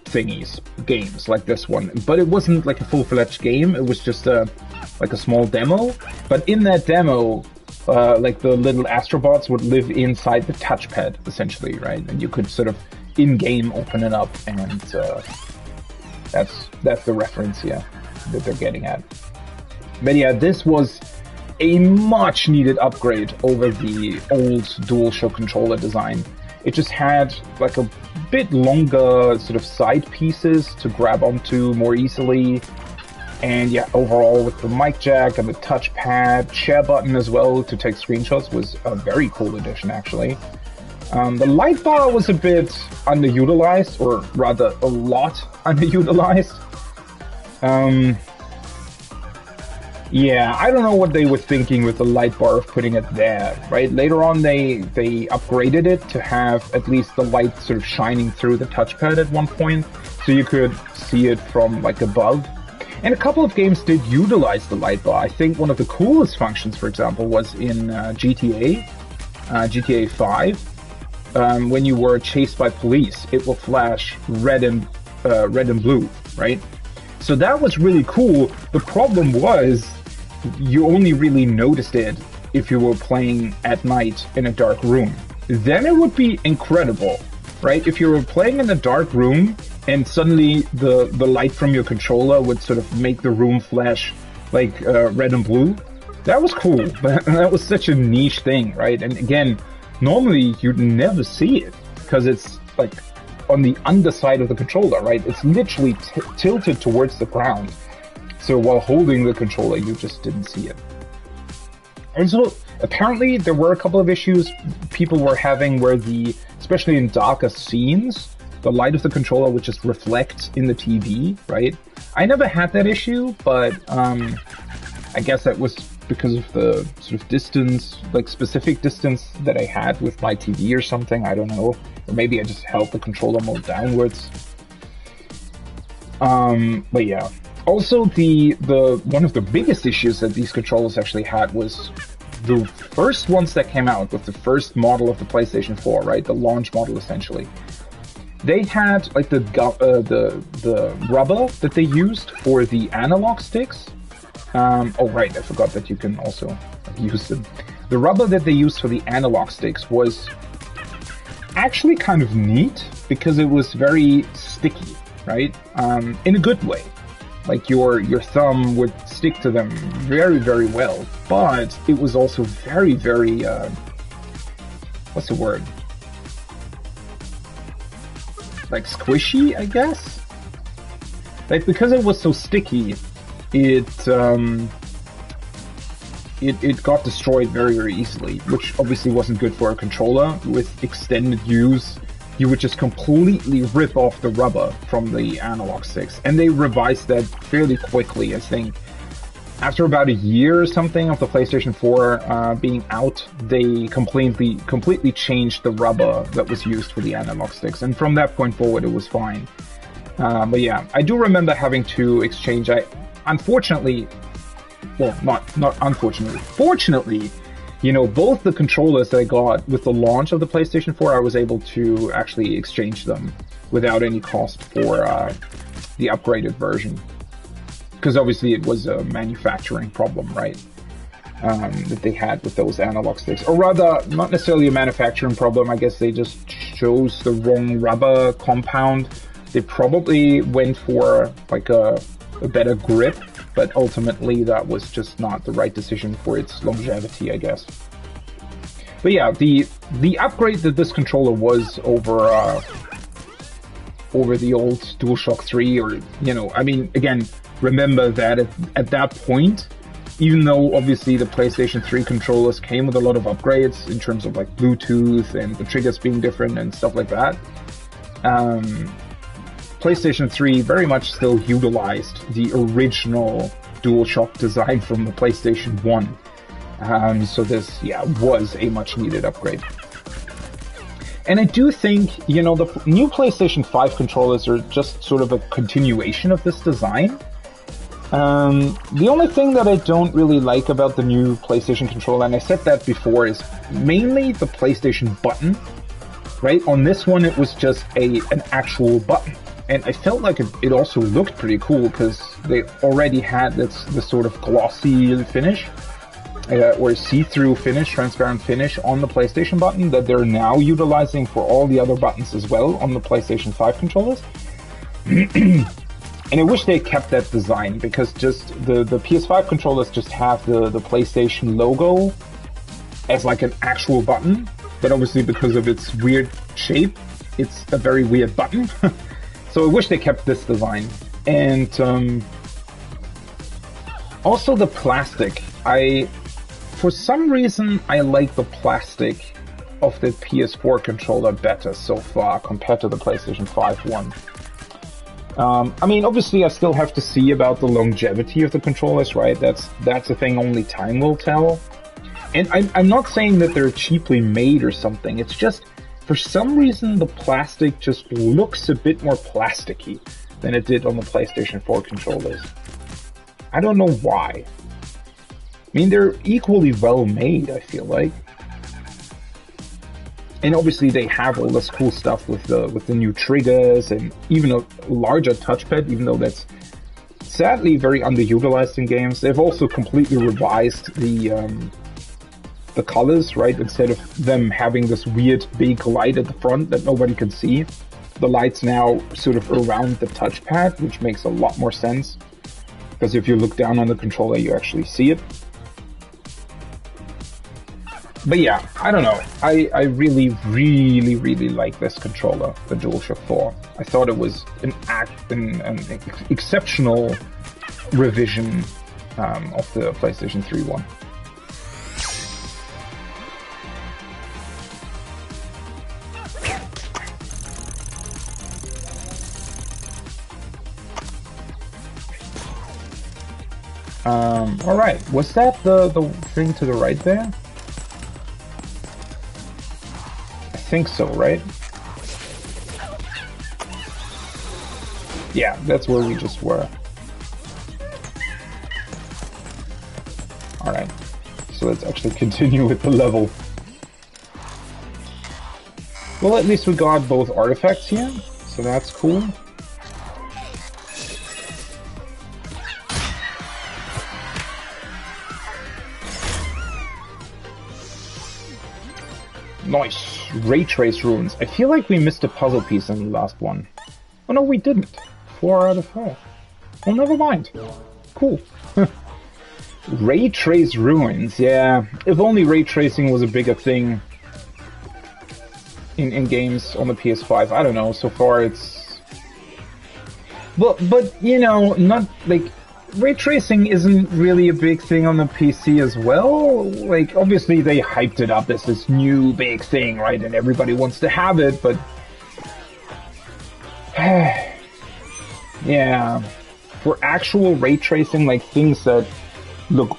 thingies, games like this one, but it wasn't like a full-fledged game. It was just like a small demo. But in that demo, like the little Astrobots would live inside the touchpad, essentially, right? And you could sort of in-game open it up, and that's the reference, yeah, that they're getting at. But yeah, this was a much needed upgrade over the old DualShock controller design. It just had like a bit longer sort of side pieces to grab onto more easily. And yeah, overall with the mic jack and the touchpad, share button as well to take screenshots was a very cool addition actually. The light bar was a bit underutilized, or rather a lot underutilized. Yeah, I don't know what they were thinking with the light bar of putting it there, right? Later on, they upgraded it to have at least the light sort of shining through the touchpad at one point, so you could see it from like above. And a couple of games did utilize the light bar. I think one of the coolest functions, for example, was in GTA 5. when you were chased by police, it will flash red and blue, right? So that was really cool. The problem was you only really noticed it if you were playing at night in a dark room. Then it would be incredible, right? If you were playing in a dark room and suddenly the light from your controller would sort of make the room flash like red and blue. That was cool, but that was such a niche thing, right? And again, normally you'd never see it because it's like on the underside of the controller, right? It's literally tilted towards the ground. So while holding the controller, you just didn't see it. Also, apparently there were a couple of issues people were having where especially in darker scenes, the light of the controller would just reflect in the TV, right? I never had that issue, but I guess that was because of the sort of distance, like specific distance that I had with my TV or something, I don't know. Or maybe I just held the controller more downwards. But yeah. Also, the one of the biggest issues that these controllers actually had was the first ones that came out with the first model of the PlayStation 4, right? The launch model, essentially. They had like the rubber that they used for the analog sticks. Oh right, I forgot that you can also use them. The rubber that they used for the analog sticks was actually kind of neat because it was very sticky, right? In a good way. Like your thumb would stick to them very, very well. But it was also very, very what's the word? Like squishy, I guess? Like because it was so sticky, it got destroyed very, very easily, which obviously wasn't good for a controller. With extended use, you would just completely rip off the rubber from the analog sticks. And they revised that fairly quickly, I think. After about a year or something of the PlayStation 4 being out, they completely changed the rubber that was used for the analog sticks. And from that point forward, it was fine. But yeah, I do remember having to exchange. Unfortunately, well, not unfortunately, fortunately, you know, both the controllers that I got with the launch of the PlayStation 4, I was able to actually exchange them without any cost for the upgraded version. Because obviously it was a manufacturing problem, right? That they had with those analog sticks. Or rather, not necessarily a manufacturing problem, I guess they just chose the wrong rubber compound. They probably went for like a better grip, but ultimately that was just not the right decision for its longevity, I guess. But yeah, the upgrade that this controller was over the old DualShock 3, or, you know, I mean, again, remember that at that point, even though obviously the PlayStation 3 controllers came with a lot of upgrades in terms of like Bluetooth and the triggers being different and stuff like that, PlayStation 3 very much still utilized the original DualShock design from the PlayStation 1. So this, yeah, was a much needed upgrade. And I do think, you know, the new PlayStation 5 controllers are just sort of a continuation of this design. The only thing that I don't really like about the new PlayStation controller, and I said that before, is mainly the PlayStation button. Right? On this one, it was just an actual button. And I felt like it also looked pretty cool because they already had this sort of glossy finish, or see-through finish, transparent finish on the PlayStation button that they're now utilizing for all the other buttons as well on the PlayStation 5 controllers. And I wish they kept that design because just the PS5 controllers just have the PlayStation logo as like an actual button, but obviously because of its weird shape, it's a very weird button. So I wish they kept this design. And also the plastic. For some reason, I like the plastic of the PS4 controller better so far compared to the PlayStation 5 one. I mean, obviously I still have to see about the longevity of the controllers, right? That's a thing only time will tell. And I'm not saying that they're cheaply made or something. It's just, for some reason, the plastic just looks a bit more plasticky than it did on the PlayStation 4 controllers. I don't know why. I mean, they're equally well made, I feel like. And obviously they have all this cool stuff with the new triggers and even a larger touchpad, even though that's sadly very underutilized in games. They've also completely revised the colors, right? Instead of them having this weird big light at the front that nobody can see, the light's now sort of around the touchpad, which makes a lot more sense. Because if you look down on the controller, you actually see it. But yeah, I don't know. I really, really, really like this controller, the DualShock 4. I thought it was an exceptional revision of the PlayStation 3 one. Alright, was that the thing to the right there? I think so, right? Yeah, that's where we just were. Alright, so let's actually continue with the level. Well, at least we got both artifacts here, so that's cool. Nice! Ray Trace ruins. I feel like we missed a puzzle piece in the last one. Oh no, we didn't. 4 out of 4. Well, never mind. Cool. Ray Trace ruins, yeah. If only ray tracing was a bigger thing in games on the PS5. I don't know, so far it's... But you know, not like... Ray tracing isn't really a big thing on the PC as well. Like, obviously they hyped it up as this new big thing, right? And everybody wants to have it, but... yeah. For actual ray tracing, like things that look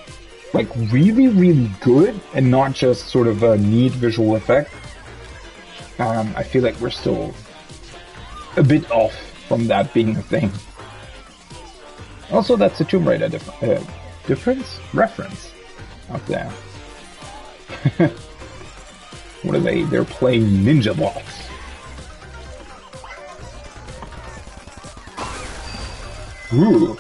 like really, really good and not just sort of a neat visual effect, I feel like we're still a bit off from that being a thing. Also, that's a Tomb Raider reference out there. What are they? They're playing Ninja Bots. Ooh.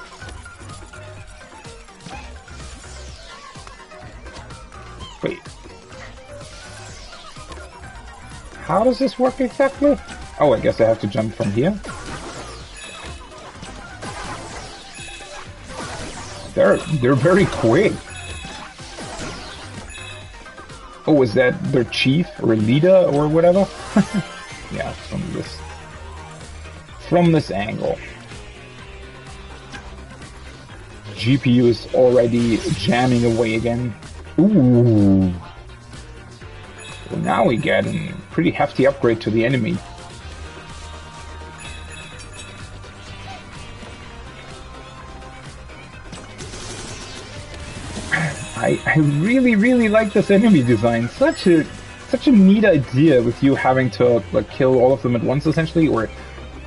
Wait. How does this work exactly? Oh, I guess I have to jump from here. They're very quick. Oh, is that their chief or leader or whatever? Yeah, from this angle. GPU is already jamming away again. Ooh. Well, now we get a pretty hefty upgrade to the enemy. I really, really like this enemy design. Such a neat idea with you having to like kill all of them at once, essentially, or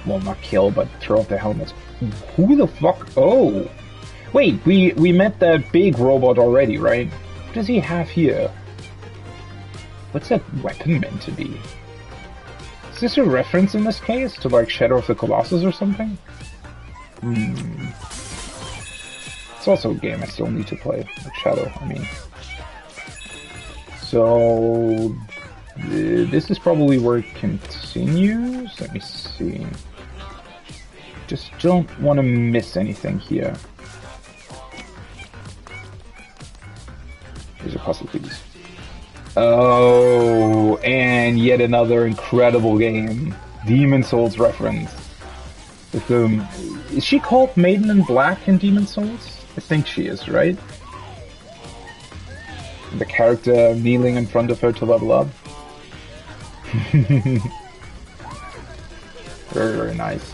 well, not kill, but throw off their helmets. Who the fuck? Oh, wait, we met that big robot already, right? What does he have here? What's that weapon meant to be? Is this a reference in this case to like Shadow of the Colossus or something? It's also a game I still need to play, like Shadow, I mean. So... this is probably where it continues? Let me see. Just don't want to miss anything here. Here's a puzzle piece. Oh, and yet another incredible game. Demon Souls reference. With is she called Maiden in Black in Demon Souls? I think she is, right? The character kneeling in front of her to level up. Very, very nice.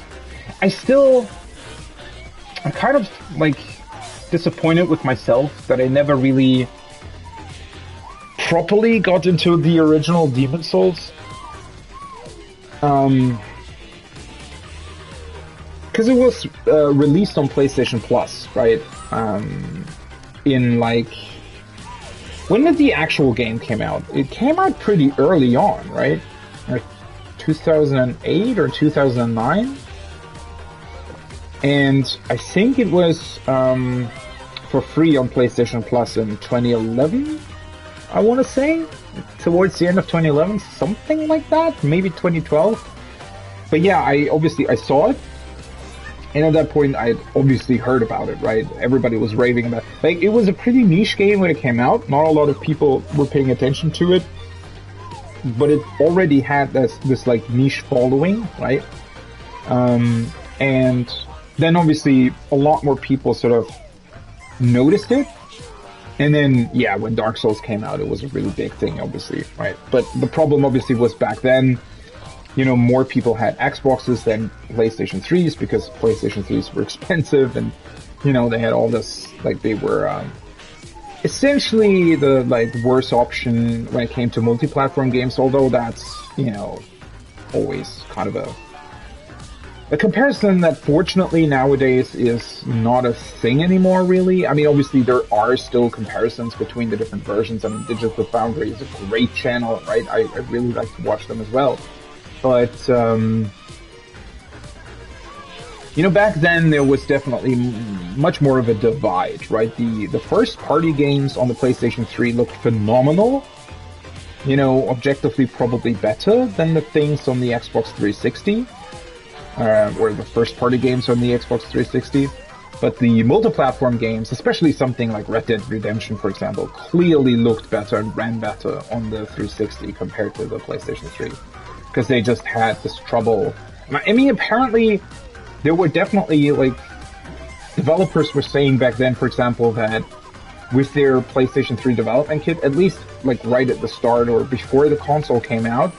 I'm kind of, like, disappointed with myself that I never really properly got into the original Demon Souls. Because it was released on PlayStation Plus, right? In like... When did the actual game came out? It came out pretty early on, right? like 2008 or 2009, and I think it was for free on PlayStation Plus in 2011. I want to say towards the end of 2011, something like that, maybe 2012. But yeah, I saw it. And at that point, I'd obviously heard about it, right? Everybody was raving about it. Like, it was a pretty niche game when it came out. Not a lot of people were paying attention to it. But it already had this like, niche following, right? And then, obviously, a lot more people sort of noticed it. And then, yeah, when Dark Souls came out, it was a really big thing, obviously, right? But the problem, obviously, was back then, you know, more people had Xboxes than PlayStation 3s because PlayStation 3s were expensive, and, you know, they had all this, like, they were essentially the, like, worst option when it came to multi-platform games, although that's, you know, always kind of a comparison that fortunately nowadays is not a thing anymore, really. I mean, obviously there are still comparisons between the different versions. I mean, Digital Foundry is a great channel, right? I really like to watch them as well. But, you know, back then there was definitely much more of a divide, right? The first party games on the PlayStation 3 looked phenomenal. You know, objectively probably better than the things on the Xbox 360. Or the first party games on the Xbox 360. But the multi-platform games, especially something like Red Dead Redemption, for example, clearly looked better and ran better on the 360 compared to the PlayStation 3. Because they just had this trouble. I mean, apparently, there were definitely, like, developers were saying back then, for example, that with their PlayStation 3 development kit, at least, like, right at the start or before the console came out,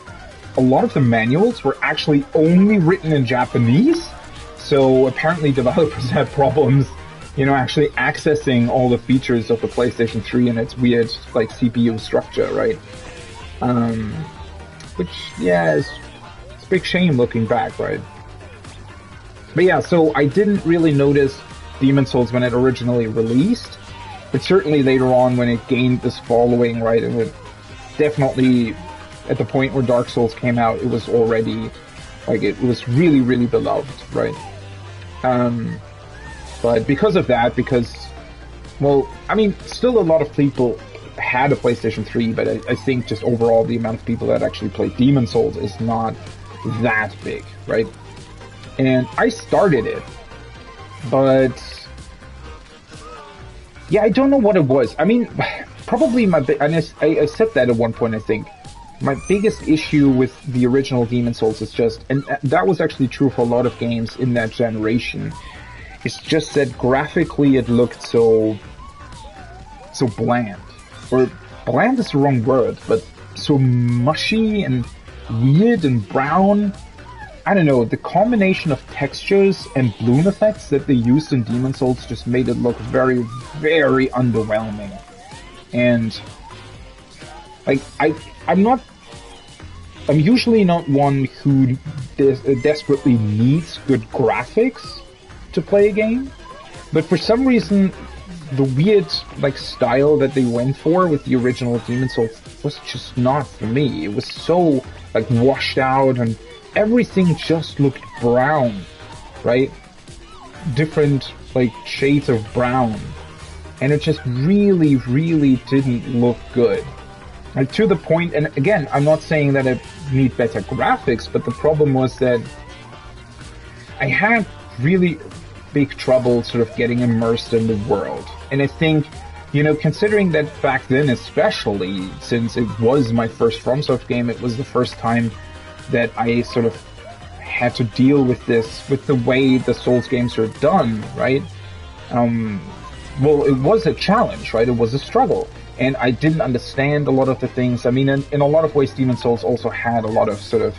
a lot of the manuals were actually only written in Japanese. So apparently developers had problems, you know, actually accessing all the features of the PlayStation 3 and its weird, like, CPU structure, right? Which, yeah, it's a big shame looking back, right? But yeah, so I didn't really notice Demon's Souls when it originally released, but certainly later on when it gained this following, right, it would definitely, at the point where Dark Souls came out, it was already, like, it was really, really beloved, right? But because of that, well, I mean, still a lot of people had a PlayStation 3, but I think just overall the amount of people that actually played Demon's Souls is not that big, right? And I started it, but yeah, I don't know what it was. I mean, probably and I said that at one point, I think. My biggest issue with the original Demon's Souls is just, and that was actually true for a lot of games in that generation, it's just that graphically it looked so bland. Or bland is the wrong word, but so mushy and weird and brown. I don't know, the combination of textures and bloom effects that they used in Demon's Souls just made it look very, very underwhelming. And, like, I'm usually not one who desperately needs good graphics to play a game, but for some reason, the weird, like, style that they went for with the original Demon's Souls was just not for me. It was so, like, washed out, and everything just looked brown, right? Different, like, shades of brown. And it just really, really didn't look good. And to the point, and again, I'm not saying that it need better graphics, but the problem was that I had really big trouble sort of getting immersed in the world. And I think, you know, considering that back then, especially since it was my first FromSoft game, it was the first time that I sort of had to deal with this, with the way the Souls games are done, right? Well, it was a challenge, right? It was a struggle. And I didn't understand a lot of the things. I mean, in a lot of ways, Demon's Souls also had a lot of sort of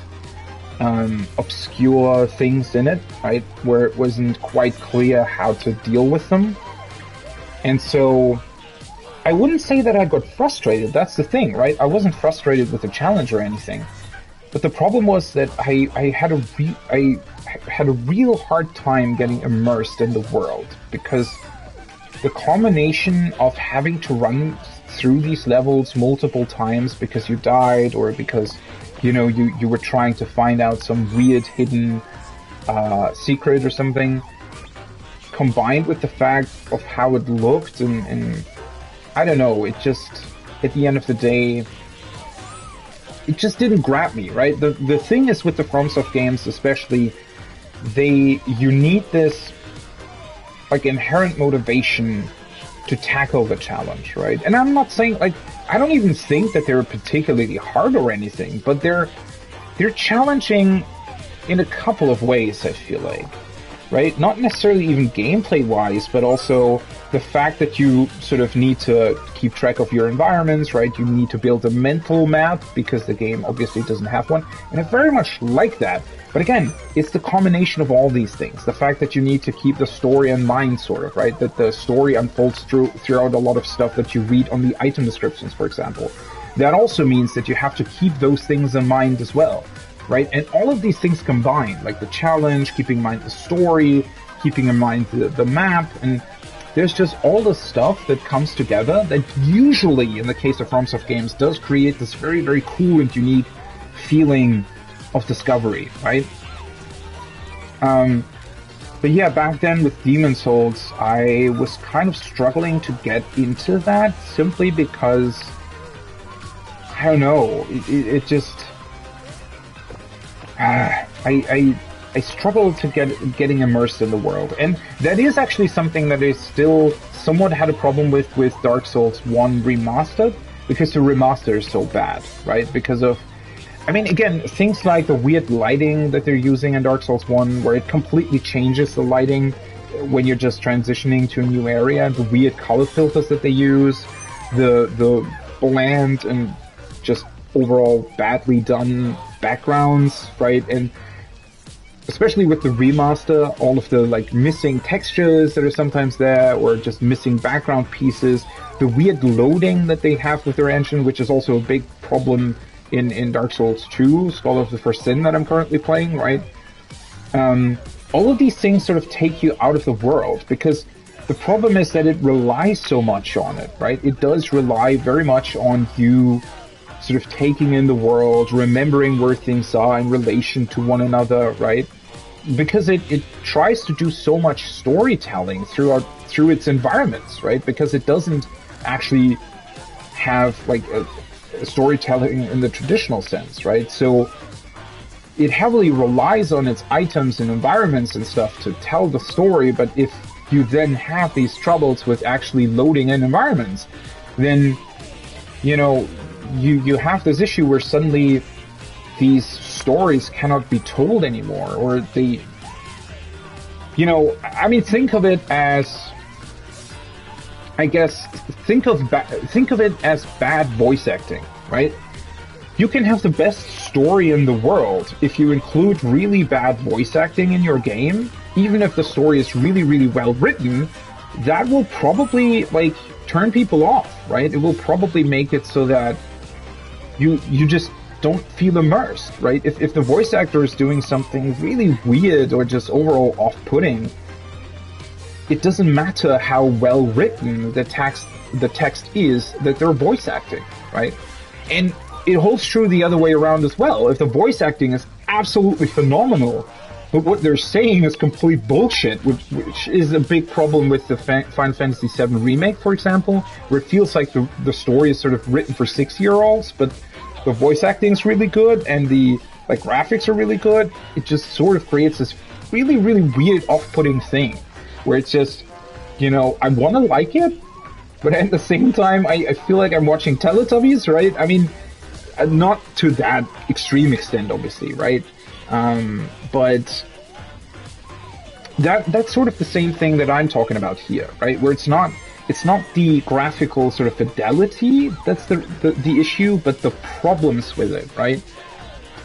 obscure things in it, right? Where it wasn't quite clear how to deal with them. And so, I wouldn't say that I got frustrated. That's the thing, right? I wasn't frustrated with the challenge or anything. But the problem was that I had a real hard time getting immersed in the world. Because the combination of having to run through these levels multiple times because you died, or because, you know, you were trying to find out some weird hidden secret or something, combined with the fact of how it looked, and I don't know, it just, at the end of the day, it just didn't grab me, right? The thing is with the FromSoft games especially, you need this like inherent motivation to tackle the challenge, right? And I'm not saying, like, I don't even think that they're particularly hard or anything, but they're challenging in a couple of ways, I feel like, right? Not necessarily even gameplay-wise, but also the fact that you sort of need to keep track of your environments, right? You need to build a mental map, because the game obviously doesn't have one, and I very much like that. But again, it's the combination of all these things. The fact that you need to keep the story in mind, sort of, right? That the story unfolds throughout a lot of stuff that you read on the item descriptions, for example. That also means that you have to keep those things in mind as well, right? And all of these things combined, like the challenge, keeping in mind the story, keeping in mind the map, and there's just all the stuff that comes together that usually, in the case of FromSoft games, does create this very, very cool and unique feeling of discovery, right? But yeah, back then with Demon's Souls, I was kind of struggling to get into that simply because, I don't know, it just, I struggled to getting immersed in the world, and that is actually something that I still somewhat had a problem with Dark Souls 1 Remastered, because the remaster is so bad, right? Because of, I mean, again, things like the weird lighting that they're using in Dark Souls 1, where it completely changes the lighting when you're just transitioning to a new area, the weird color filters that they use, the bland and just overall badly done backgrounds, right? And especially with the remaster, all of the like missing textures that are sometimes there, or just missing background pieces, the weird loading that they have with their engine, which is also a big problem in Dark Souls 2, Skull of the First Sin, that I'm currently playing, right? All of these things sort of take you out of the world, because the problem is that it relies so much on it, right? It does rely very much on you sort of taking in the world, remembering where things are in relation to one another, right? Because it tries to do so much storytelling through its environments, right? Because it doesn't actually have like a storytelling in the traditional sense, right? So it heavily relies on its items and environments and stuff to tell the story, but if you then have these troubles with actually loading in environments, then, you know, you have this issue where suddenly these stories cannot be told anymore, or they, you know, I mean, think of it as, I guess, think of it as bad voice acting, right? You can have the best story in the world if you include really bad voice acting in your game. Even if the story is really, really well written, that will probably, like, turn people off, right? It will probably make it so that you just don't feel immersed, right? If the voice actor is doing something really weird or just overall off-putting, it doesn't matter how well written the text is that they're voice acting, right? And it holds true the other way around as well. If the voice acting is absolutely phenomenal, but what they're saying is complete bullshit, which is a big problem with the Final Fantasy VII Remake, for example, where it feels like the story is sort of written for 6-year-olds, but the voice acting is really good and the like graphics are really good. It just sort of creates this really, really weird off-putting thing, where it's just, you know, I want to like it, but at the same time, I feel like I'm watching Teletubbies, right? I mean, not to that extreme extent, obviously, right? But that's sort of the same thing that I'm talking about here, right? Where it's not the graphical sort of fidelity that's the issue, but the problems with it, right?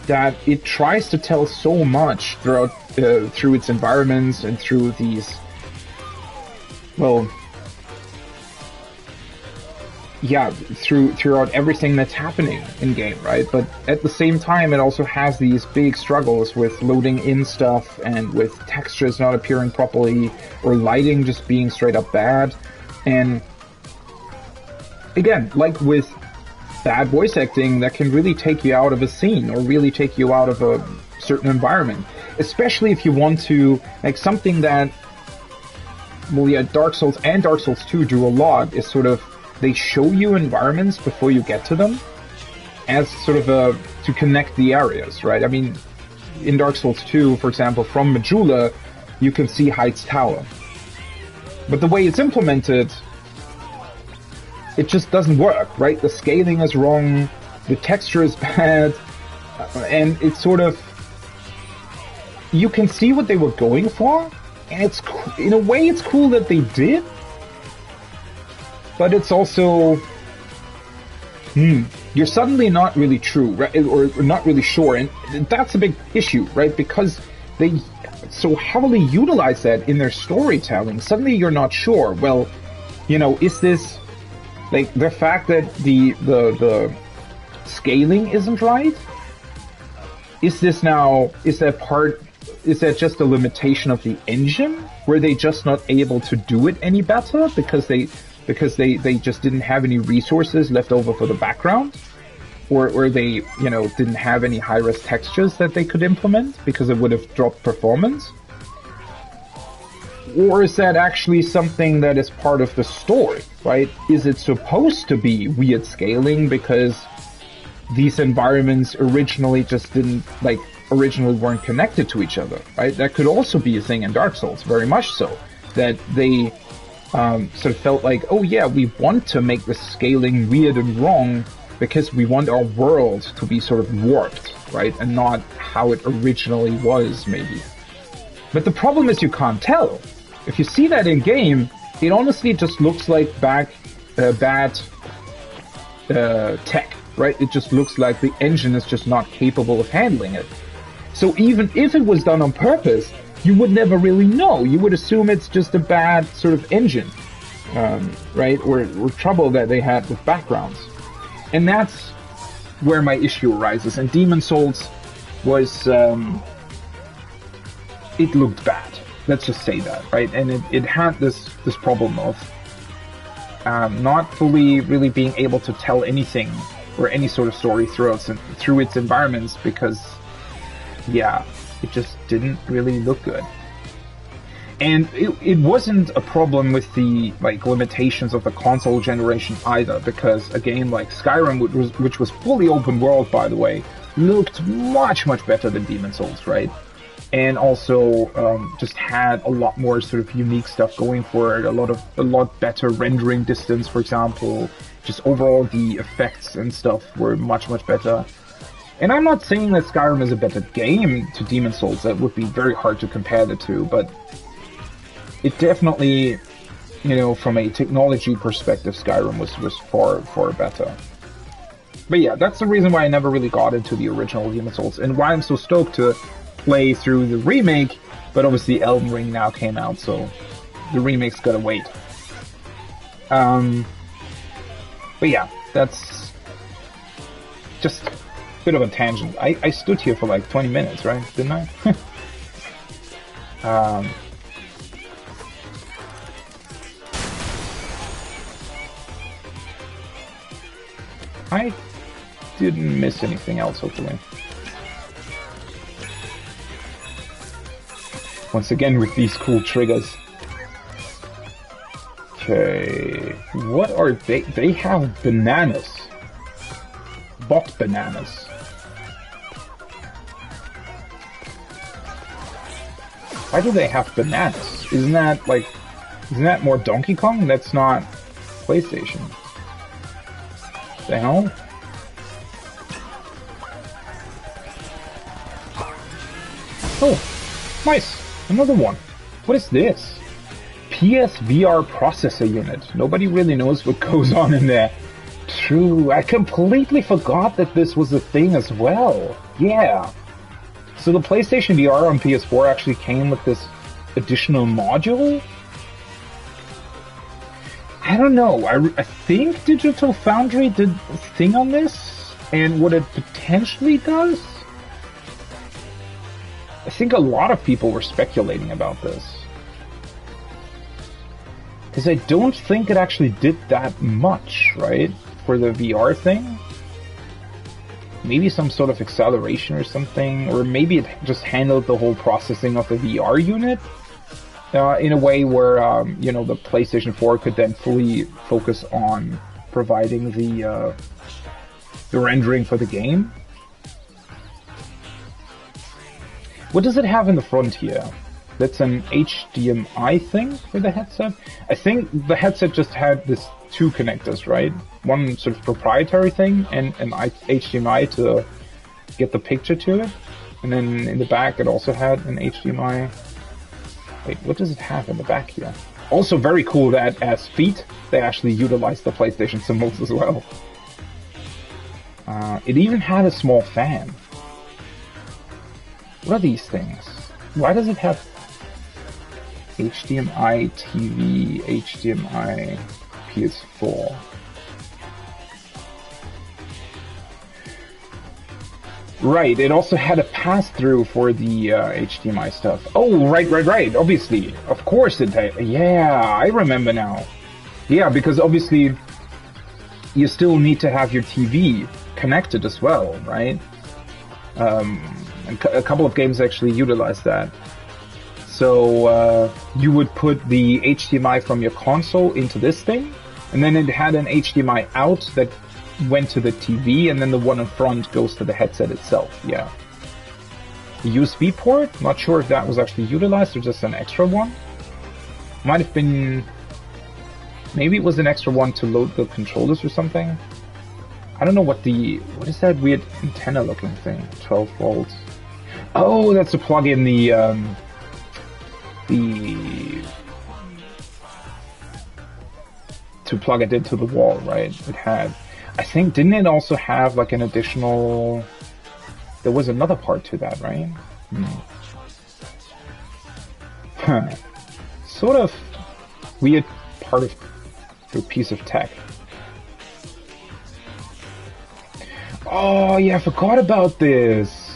That it tries to tell so much through its environments and through these, well, yeah, throughout everything that's happening in game, right? But at the same time, it also has these big struggles with loading in stuff and with textures not appearing properly, or lighting just being straight up bad. And again, like with bad voice acting, that can really take you out of a scene or really take you out of a certain environment. Especially if you want to, like, something that, well, yeah, Dark Souls and Dark Souls 2 do a lot is sort of, they show you environments before you get to them as sort of to connect the areas, right? I mean, in Dark Souls 2, for example, from Majula, you can see Height's Tower. But the way it's implemented, it just doesn't work, right? The scaling is wrong, the texture is bad, and it's sort of, you can see what they were going for, and it's, in a way, it's cool that they did, but it's also, you're suddenly not really true, right? Or not really sure, and that's a big issue, right? Because they so heavily utilize that in their storytelling. Suddenly you're not sure, well, you know, is this, like, the fact that the scaling isn't right? Is this now, is that just a limitation of the engine? Were they just not able to do it any better because they just didn't have any resources left over for the background? Or they, you know, didn't have any high-res textures that they could implement because it would have dropped performance? Or is that actually something that is part of the story, right? Is it supposed to be weird scaling because these environments originally just didn't, like, originally weren't connected to each other, right? That could also be a thing in Dark Souls, very much so. That they sort of felt like, oh yeah, we want to make the scaling weird and wrong because we want our world to be sort of warped, right? And not how it originally was, maybe. But the problem is you can't tell. If you see that in game, it honestly just looks like bad tech, right? It just looks like the engine is just not capable of handling it. So even if it was done on purpose, you would never really know. You would assume it's just a bad sort of engine, right? Or trouble that they had with backgrounds. And that's where my issue arises. And Demon Souls was, it looked bad. Let's just say that, right? And it had this problem of not fully really being able to tell anything or any sort of story through its environments because, yeah, it just didn't really look good. And it wasn't a problem with the, like, limitations of the console generation either, because a game like Skyrim, which was fully open world, by the way, looked much, much better than Demon Souls, right? And also just had a lot more sort of unique stuff going for it, a lot better rendering distance, for example. Just overall the effects and stuff were much, much better. And I'm not saying that Skyrim is a better game to Demon Souls. That would be very hard to compare the two, but it definitely, you know, from a technology perspective, Skyrim was far, far better. But yeah, that's the reason why I never really got into the original Demon Souls, and why I'm so stoked to play through the remake, but obviously Elden Ring now came out, so the remake's gotta wait. But yeah, that's just a bit of a tangent. I stood here for like 20 minutes, right? Didn't I? I didn't miss anything else, hopefully. Once again with these cool triggers. Okay, what are they? They have bananas. Bot bananas. Why do they have bananas? Isn't that more Donkey Kong? That's not PlayStation. The hell? Oh, nice. Another one. What is this? PSVR processor unit. Nobody really knows what goes on in there. True, I completely forgot that this was a thing as well. Yeah. So the PlayStation VR on PS4 actually came with this additional module? I don't know. I think Digital Foundry did a thing on this, and what it potentially does? I think a lot of people were speculating about this. Because I don't think it actually did that much, right? For the VR thing. Maybe some sort of acceleration or something, or maybe it just handled the whole processing of the VR unit in a way where, you know, the PlayStation 4 could then fully focus on providing the rendering for the game. What does it have in the front here? That's an HDMI thing for the headset? I think the headset just had this two connectors, right? One sort of proprietary thing and an HDMI to get the picture to it. And then in the back it also had an HDMI. Wait, what does it have in the back here? Also very cool that as feet, they actually utilize the PlayStation symbols as well. It even had a small fan. What are these things? Why does it have HDMI TV, HDMI PS4? Right, it also had a pass-through for the HDMI stuff. Oh, right. Obviously. Of course it had. Yeah, I remember now. Yeah, because obviously you still need to have your TV connected as well, right? A couple of games actually utilize that. So you would put the HDMI from your console into this thing, and then it had an HDMI out that went to the TV, and then the one in front goes to the headset itself. Yeah. The USB port, not sure if that was actually utilized or just an extra one. Might have been... Maybe it was an extra one to load the controllers or something. I don't know what is that weird antenna looking thing? 12 volts. Oh, that's to plug in to plug it into the wall, right? It had, I think, didn't it also have like an additional, there was another part to that, right? Sort of weird part of the piece of tech. Oh yeah, I forgot about this.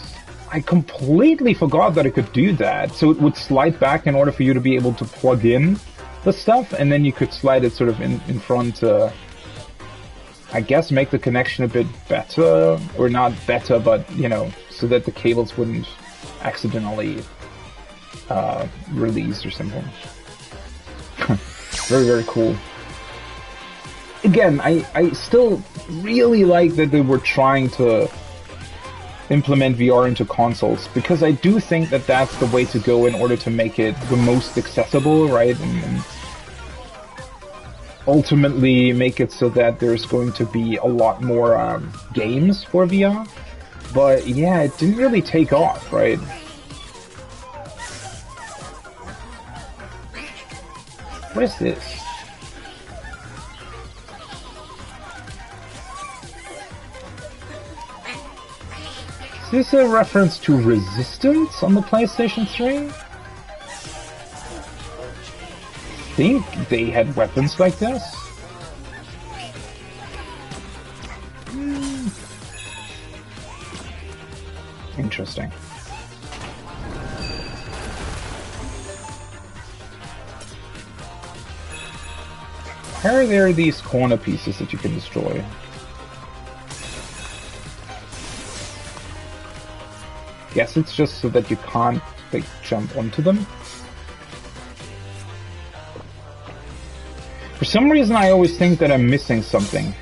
I completely forgot that it could do that. So it would slide back in order for you to be able to plug in the stuff, and then you could slide it sort of in front to, I guess, make the connection a bit better, or not better, but, you know, so that the cables wouldn't accidentally release or something. Very cool. Again, I still really like that they were trying to implement VR into consoles, because I do think that that's the way to go in order to make it the most accessible, right? And ultimately make it so that there's going to be a lot more games for VR. But yeah, it didn't really take off, right? What is this? Is this a reference to Resistance on the PlayStation 3? I think they had weapons like this. Interesting. Why are there these corner pieces that you can destroy? Guess it's just so that you can't, like, jump onto them. For some reason I always think that I'm missing something.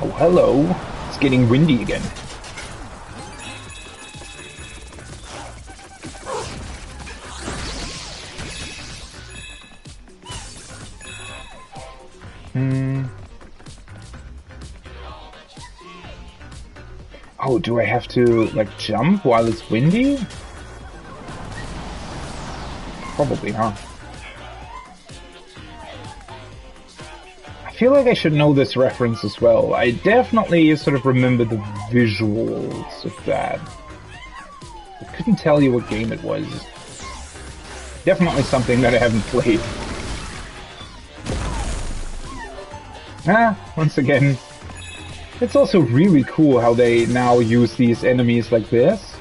Oh, hello. It's getting windy again. Oh, do I have to, like, jump while it's windy? Probably, huh? I feel like I should know this reference as well. I definitely sort of remember the visuals of that. I couldn't tell you what game it was. Definitely something that I haven't played. Once again, it's also really cool how they now use these enemies like this.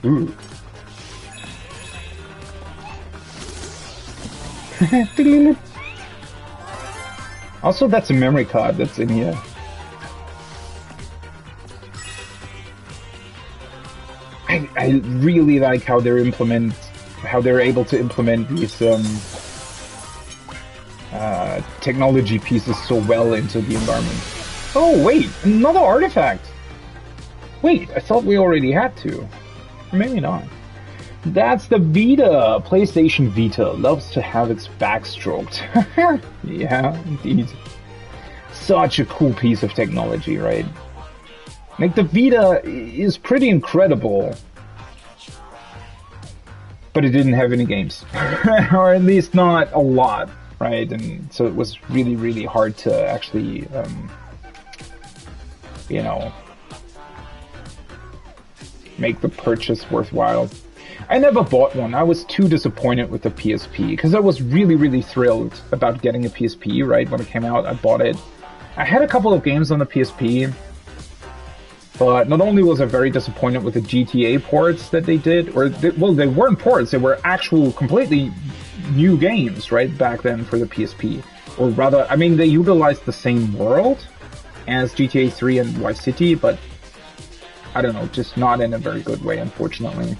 Ooh. Also, that's a memory card that's in here. I really like how they're able to implement these technology pieces so well into the environment. Oh wait, another artifact. Wait, I thought we already had two. Maybe not. That's the Vita. PlayStation Vita loves to have its back stroked. Yeah, indeed. Such a cool piece of technology, right? Like, the Vita is pretty incredible, but it didn't have any games. Or at least not a lot, right? And so it was really, really hard to actually, you know, make the purchase worthwhile. I never bought one. I was too disappointed with the PSP, because I was really, really thrilled about getting a PSP, right? When it came out, I bought it. I had a couple of games on the PSP, but not only was I very disappointed with the GTA ports that they did, well, they weren't ports, they were actual, completely new games, right, back then for the PSP. Or rather, I mean, they utilized the same world as GTA 3 and Vice City, but I don't know, just not in a very good way, unfortunately.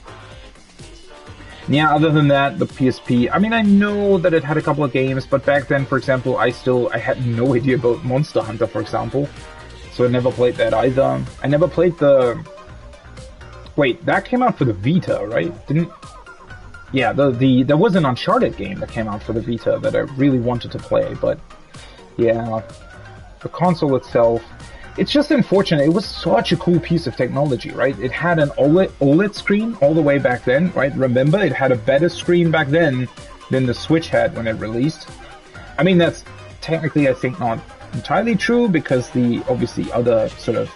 Yeah, other than that, the PSP, I mean, I know that it had a couple of games, but back then, for example, I had no idea about Monster Hunter, for example. So I never played that either. I never played the... Wait, that came out for the Vita, right? Yeah, there was an Uncharted game that came out for the Vita that I really wanted to play, but... Yeah, the console itself... It's just unfortunate. It was such a cool piece of technology, right? It had an OLED screen all the way back then, right? Remember, it had a better screen back then than the Switch had when it released. I mean, that's technically, I think, not entirely true, because the, obviously, other sort of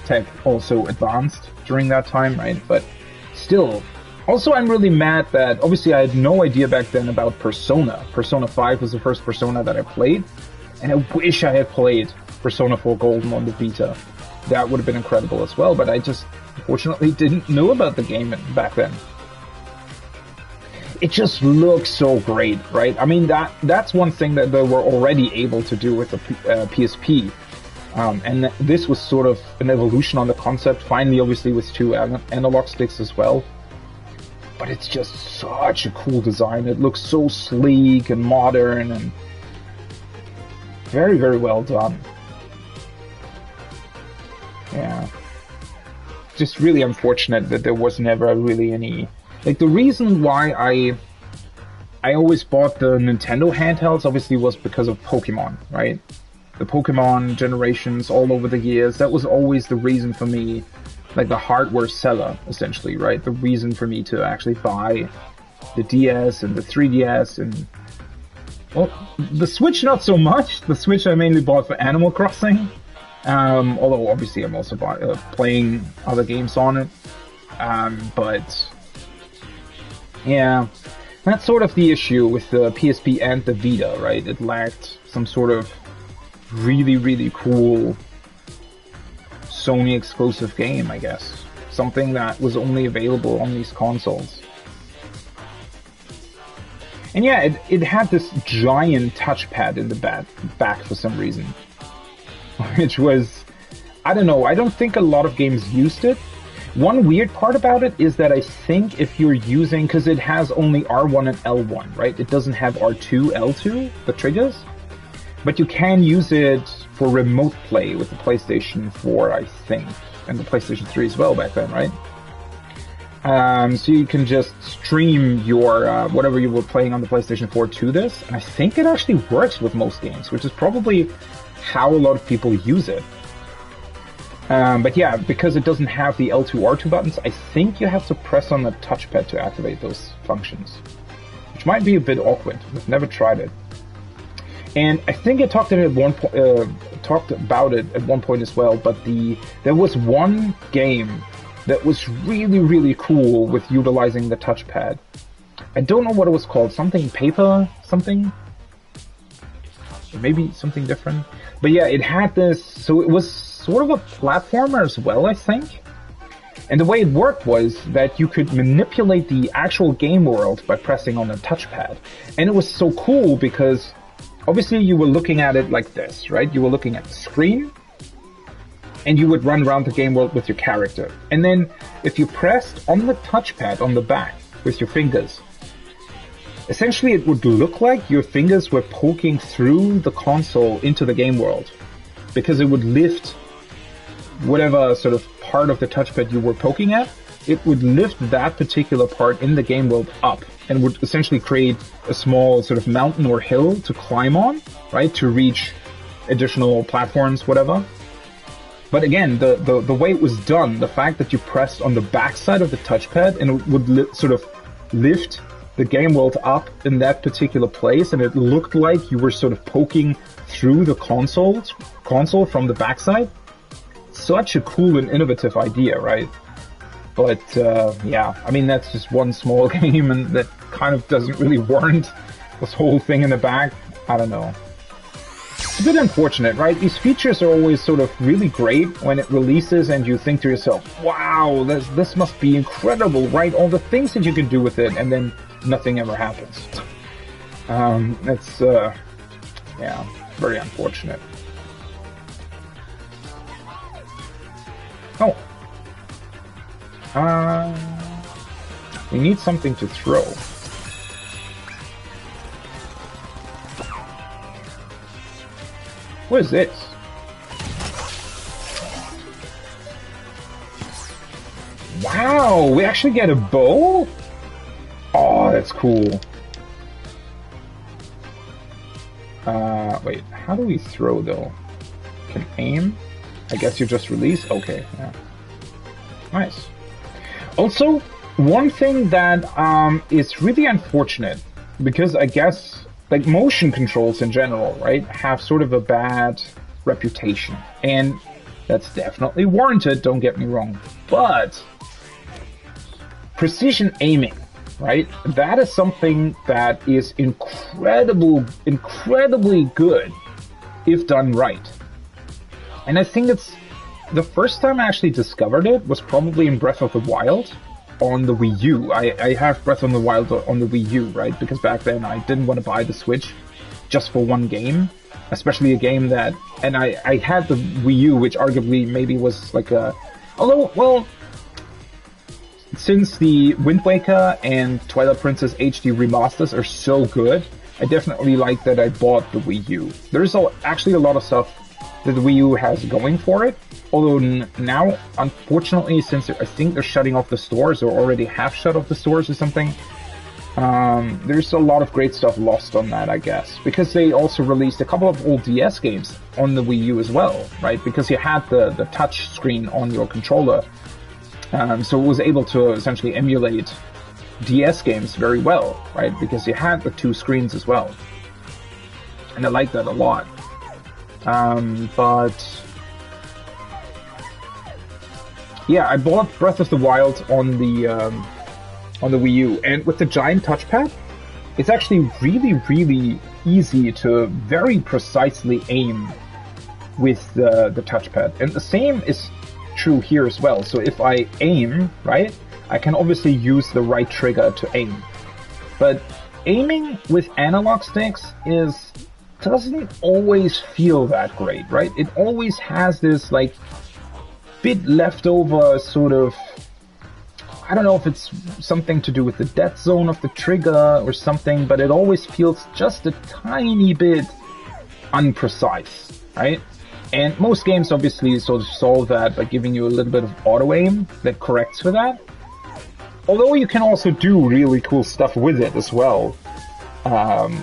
tech also advanced during that time, right? But still. Also, I'm really mad that, obviously, I had no idea back then about Persona. Persona 5 was the first Persona that I played, and I wish I had played Persona 4 Golden on the Vita. That would have been incredible as well, but I just unfortunately didn't know about the game back then. It just looks so great, right? I mean, that's one thing that they were already able to do with the PSP. And this was sort of an evolution on the concept, finally obviously with two analog sticks as well. But it's just such a cool design. It looks so sleek and modern and very, very well done. Yeah. Just really unfortunate that there was never really any... Like, the reason why I always bought the Nintendo handhelds, obviously, was because of Pokemon, right? The Pokemon generations all over the years, that was always the reason for me, like the hardware seller, essentially, right? The reason for me to actually buy the DS and the 3DS and... Well, the Switch not so much. The Switch I mainly bought for Animal Crossing. Although obviously I'm also playing other games on it. But yeah, that's sort of the issue with the PSP and the Vita, right? It lacked some sort of really, really cool Sony exclusive game, I guess. Something that was only available on these consoles. And yeah, it had this giant touchpad in the back for some reason. Which was, I don't know, I don't think a lot of games used it. One weird part about it is that I think if you're using, because it has only R1 and L1, right? It doesn't have R2, L2, the triggers. But you can use it for remote play with the PlayStation 4, I think. And the PlayStation 3 as well back then, right? So you can just stream your, whatever you were playing on the PlayStation 4 to this. And I think it actually works with most games, which is probably how a lot of people use it. But yeah, because it doesn't have the L2, R2 buttons, I think you have to press on the touchpad to activate those functions. Which might be a bit awkward. I've never tried it. And I think I talked about it at one point as well. But there was one game that was really, really cool with utilizing the touchpad. I don't know what it was called. Something paper, something. Maybe something different. But yeah, it had this. So it was sort of a platformer as well, I think. And the way it worked was that you could manipulate the actual game world by pressing on the touchpad. And it was so cool because obviously you were looking at it like this, right? You were looking at the screen and you would run around the game world with your character. And then if you pressed on the touchpad on the back with your fingers, essentially it would look like your fingers were poking through the console into the game world, because it would lift whatever sort of part of the touchpad you were poking at, it would lift that particular part in the game world up and would essentially create a small sort of mountain or hill to climb on, right, to reach additional platforms, whatever. But again, the way it was done, the fact that you pressed on the backside of the touchpad and it would sort of lift the game world up in that particular place, and it looked like you were sort of poking through the console from the backside. Such a cool and innovative idea, right? But yeah, I mean, that's just one small game, and that kind of doesn't really warrant this whole thing in the back. I don't know. It's a bit unfortunate, right? These features are always sort of really great when it releases and you think to yourself, wow, this must be incredible, right? All the things that you can do with it, and then nothing ever happens. It's, yeah, very unfortunate. Oh. We need something to throw. What is this? Wow, we actually get a bow? Oh, that's cool. Wait, how do we throw though? Can aim? I guess you just release? Okay, yeah. Nice. Also, one thing that is really unfortunate, because I guess like motion controls in general, right, have sort of a bad reputation. And that's definitely warranted, don't get me wrong. But precision aiming, right, that is something that is incredibly good if done right. And I think it's the first time I actually discovered it was probably in Breath of the Wild on the Wii U. I have Breath of the Wild on the Wii U, right? Because back then I didn't want to buy the Switch just for one game, especially a game that, and I had the Wii U, which arguably maybe was like a, although, well, since the Wind Waker and Twilight Princess HD remasters are so good, I definitely like that I bought the Wii U. There's actually a lot of stuff that the Wii U has going for it. Although now, unfortunately, since I think they're shutting off the stores, or already have shut off the stores or something, there's a lot of great stuff lost on that, I guess. Because they also released a couple of old DS games on the Wii U as well, right? Because you had the touch screen on your controller. So it was able to essentially emulate DS games very well, right? Because you had the two screens as well. And I like that a lot. But yeah, I bought Breath of the Wild on the Wii U, and with the giant touchpad, it's actually really easy to very precisely aim with the touchpad. And the same is true here as well. So if I aim, right, I can obviously use the right trigger to aim. But aiming with analog sticks doesn't always feel that great, right? It always has this like bit leftover sort of, I don't know if it's something to do with the dead zone of the trigger or something, but it always feels just a tiny bit unprecise, right? And most games obviously sort of solve that by giving you a little bit of auto aim that corrects for that. Although you can also do really cool stuff with it as well,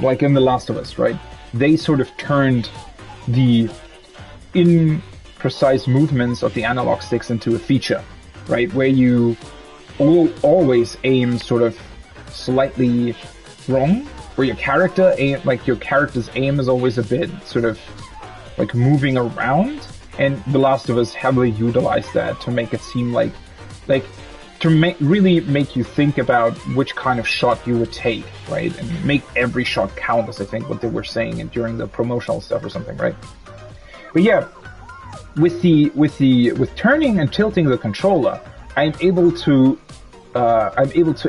like in The Last of Us, right? They sort of turned the imprecise movements of the analog sticks into a feature, right? Where you always aim sort of slightly wrong, where your character aim, like your character's aim is always a bit sort of like moving around, and The Last of Us heavily utilized that to make it seem like to really make you think about which kind of shot you would take, right? And make every shot count, as I think what they were saying during the promotional stuff or something, right? But yeah, with turning and tilting the controller, I'm able to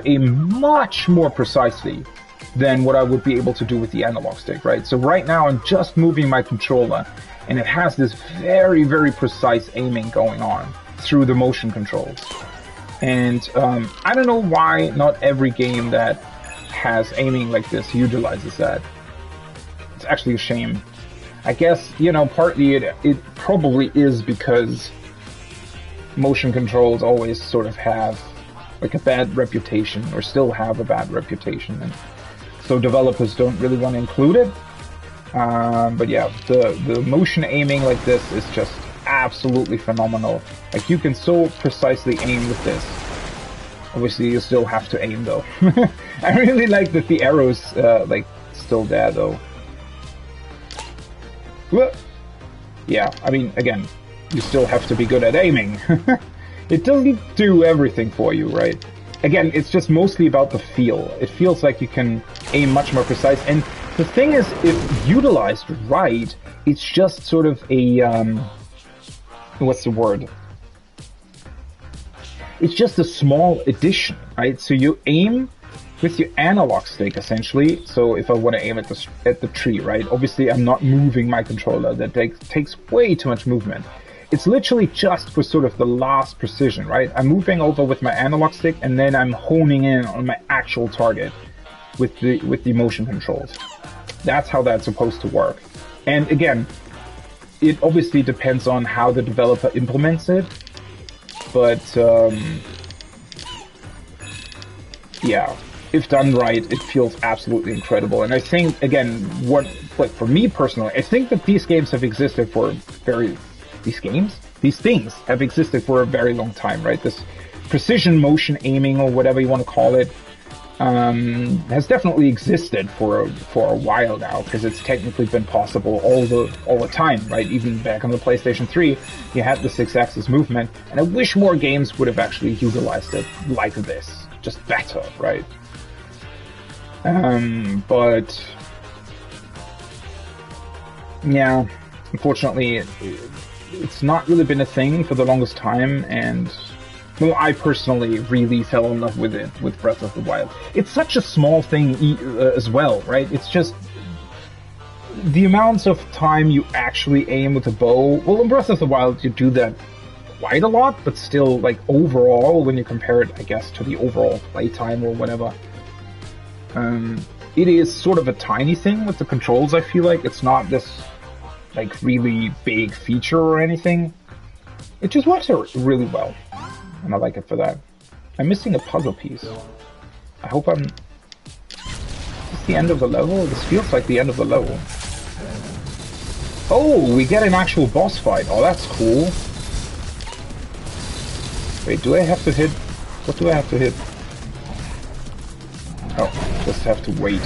aim much more precisely than what I would be able to do with the analog stick, right? So right now I'm just moving my controller, and it has this very, very precise aiming going on through the motion controls. And I don't know why not every game that has aiming like this utilizes that. It's actually a shame. I guess, you know, partly it probably is because motion controls always sort of have like a bad reputation, or still have a bad reputation, and so developers don't really want to include it. But yeah, the motion aiming like this is just absolutely phenomenal. Like, you can so precisely aim with this. Obviously, you still have to aim though. I really like that the arrow's like still there though. Yeah, I mean, again, you still have to be good at aiming. It doesn't do everything for you, right? Again, it's just mostly about the feel. It feels like you can aim much more precise. And the thing is, if utilized right, it's just sort of a, what's the word? It's just a small addition, right? So you aim with your analog stick, essentially. So if I want to aim at the tree, right? Obviously, I'm not moving my controller. That takes way too much movement. It's literally just for sort of the last precision, right? I'm moving over with my analog stick, and then I'm honing in on my actual target with the motion controls. That's how that's supposed to work. And again, it obviously depends on how the developer implements it, but yeah, if done right, it feels absolutely incredible. And I think, again, like for me personally, I think that these games have existed for these things have existed for a very long time, right? This precision motion aiming, or whatever you want to call it, has definitely existed for a while now, because it's technically been possible all the time, right? Even back on the PlayStation 3, you had the 6-axis movement, and I wish more games would have actually utilized it like this, just better, right? But yeah, unfortunately, it's not really been a thing for the longest time, and well, I personally really fell in love with it with Breath of the Wild. It's such a small thing as well, right? It's just the amounts of time you actually aim with a bow. Well, in Breath of the Wild, you do that quite a lot, but still, like, overall, when you compare it, I guess, to the overall playtime or whatever, it is sort of a tiny thing with the controls, I feel like. It's not this, like, really big feature or anything. It just works really well, and I like it for that. I'm missing a puzzle piece. I hope I'm... Is this the end of the level? This feels like the end of the level. Oh, we get an actual boss fight. Oh, that's cool. Wait, do I have to hit... What do I have to hit? Oh, just have to wait.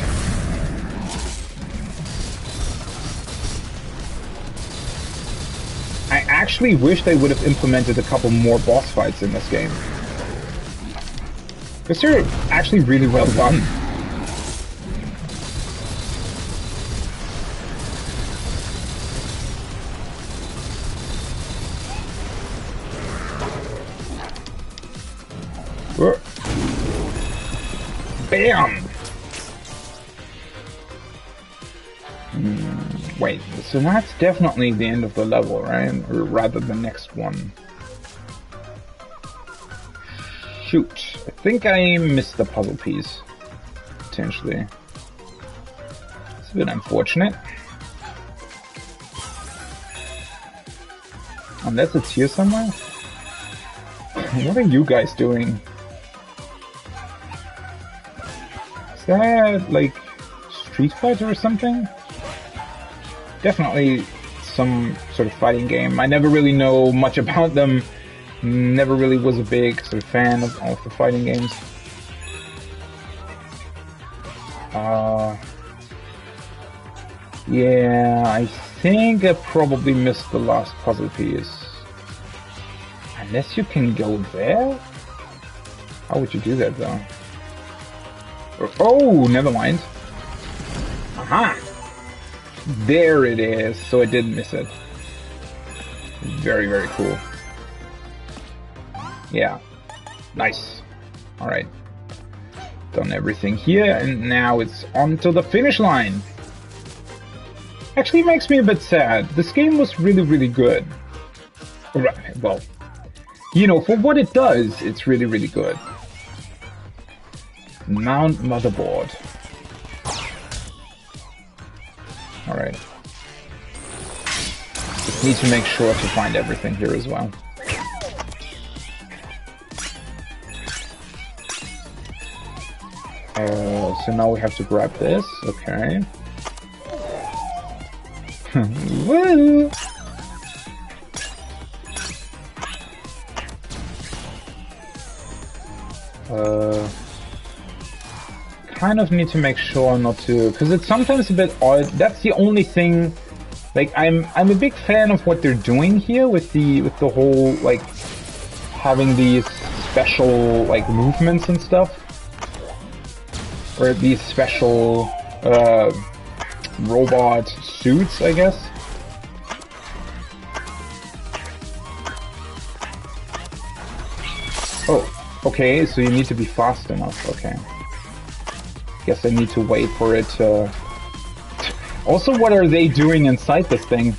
I actually wish they would have implemented a couple more boss fights in this game. Because they're actually really well done. Bam! Wait, so that's definitely the end of the level, right? Or rather, the next one. Shoot, I think I missed the puzzle piece, potentially. It's a bit unfortunate. Unless it's here somewhere? What are you guys doing? Is that, like, Street Fighter or something? Definitely some sort of fighting game. I never really know much about them. Never really was a big sort of fan of the fighting games. Yeah, I think I probably missed the last puzzle piece. Unless you can go there? How would you do that, though? Oh, never mind. Aha! There it is, so I didn't miss it. Very, very cool. Yeah. Nice. Alright. Done everything here, and now it's on to the finish line. Actually, it makes me a bit sad. This game was really, really good. Well, you know, for what it does, it's really, really good. Mount motherboard. Alright. Just need to make sure to find everything here as well. So now we have to grab this. Okay. Woo! Kind of need to make sure not to, because it's sometimes a bit odd. That's the only thing. Like, I'm a big fan of what they're doing here with the whole, like, having these special, like, movements and stuff, or these special robot suits, I guess. Oh, okay, so you need to be fast enough. Okay. Guess I need to wait for it to... Also, what are they doing inside this thing?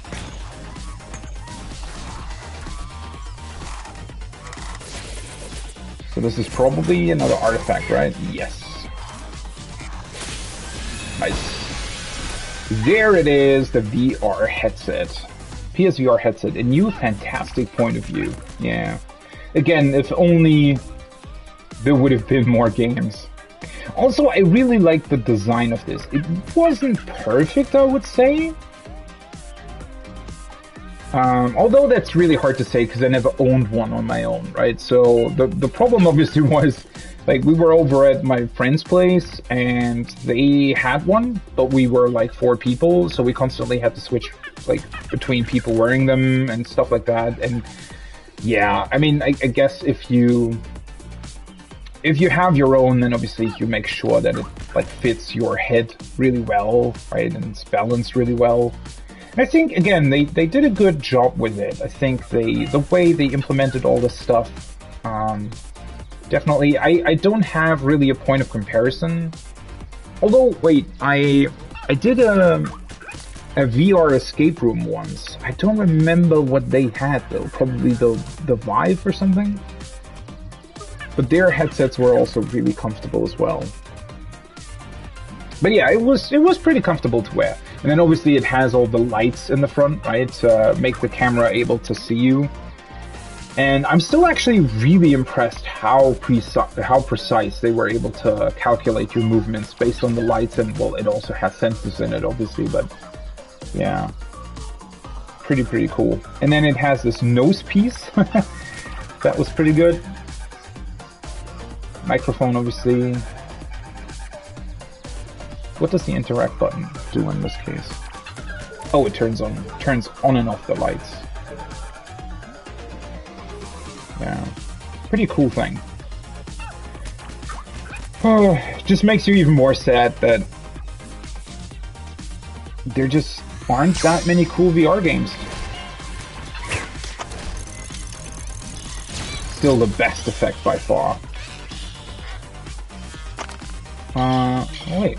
So this is probably another artifact, right? Yes. Nice. There it is, the VR headset. PSVR headset, a new fantastic point of view. Yeah. Again, if only there would have been more games. Also, I really like the design of this. It wasn't perfect, I would say. Although that's really hard to say because I never owned one on my own, right? So the problem obviously was, like, we were over at my friend's place and they had one, but we were like 4 people, so we constantly had to switch, like, between people wearing them and stuff like that. And yeah, I mean, I guess if you have your own, then obviously you make sure that it, like, fits your head really well, right? And it's balanced really well. And I think, again, they did a good job with it. I think the way they implemented all this stuff, definitely, I don't have really a point of comparison. Although, wait, I did a VR escape room once. I don't remember what they had, though. Probably the Vive or something? But their headsets were also really comfortable as well. But yeah, it was pretty comfortable to wear. And then obviously it has all the lights in the front, right, to make the camera able to see you. And I'm still actually really impressed how precise they were able to calculate your movements based on the lights. And, well, it also has sensors in it, obviously, but yeah, pretty cool. And then it has this nose piece. That was pretty good. Microphone, obviously. What does the interact button do in this case? Oh, it turns on and off the lights. Yeah, pretty cool thing. Oh, just makes you even more sad that there just aren't that many cool VR games. Still the best effect by far. Wait,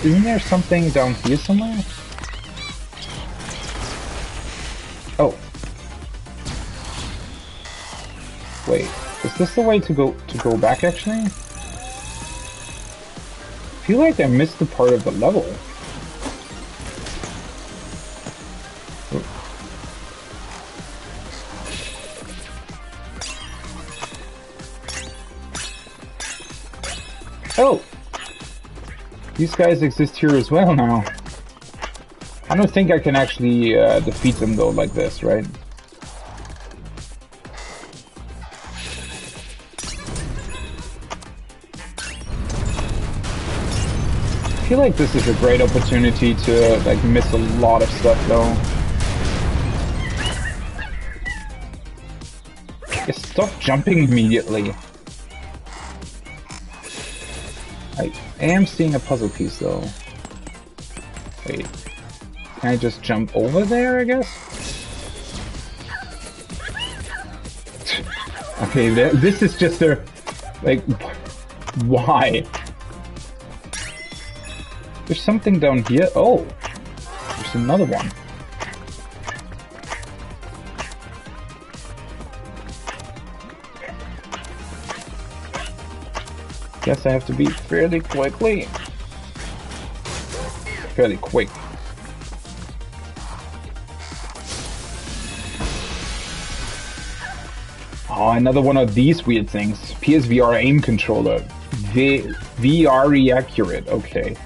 isn't there something down here somewhere? Oh. Wait, is this the way to go back, actually? I feel like I missed the part of the level. Oh! These guys exist here as well now. I don't think I can actually defeat them though like this, right? feel like this is a great opportunity to like miss a lot of stuff though. Just stop jumping immediately. I am seeing a puzzle piece though. Wait. Can I just jump over there, I guess? Okay, this is just a... like... why? There's something down here. Oh! There's another one. Guess I have to beat fairly quickly. Fairly quick. Oh, another one of these weird things. PSVR aim controller. VR accurate. Okay.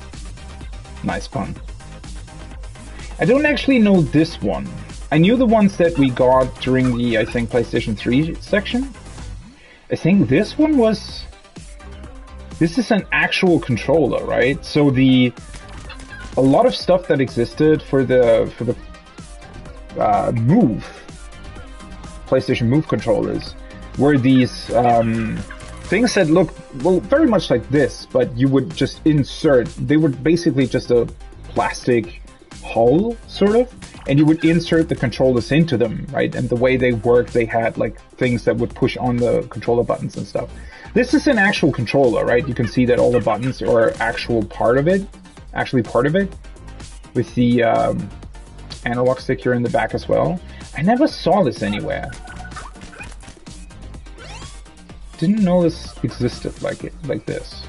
Nice pun. I don't actually know this one. I knew the ones that we got during the, I think, PlayStation 3 section. I think this one was... This is an actual controller, right? So a lot of stuff that existed for the Move, PlayStation Move controllers, were these things that look, well, very much like this, but you would just insert, they were basically just a plastic hull, sort of, and you would insert the controllers into them, right? And the way they worked, they had like things that would push on the controller buttons and stuff. This is an actual controller, right? You can see that all the buttons are actually part of it, with the analog stick here in the back as well. I never saw this anywhere. Didn't know this existed like this.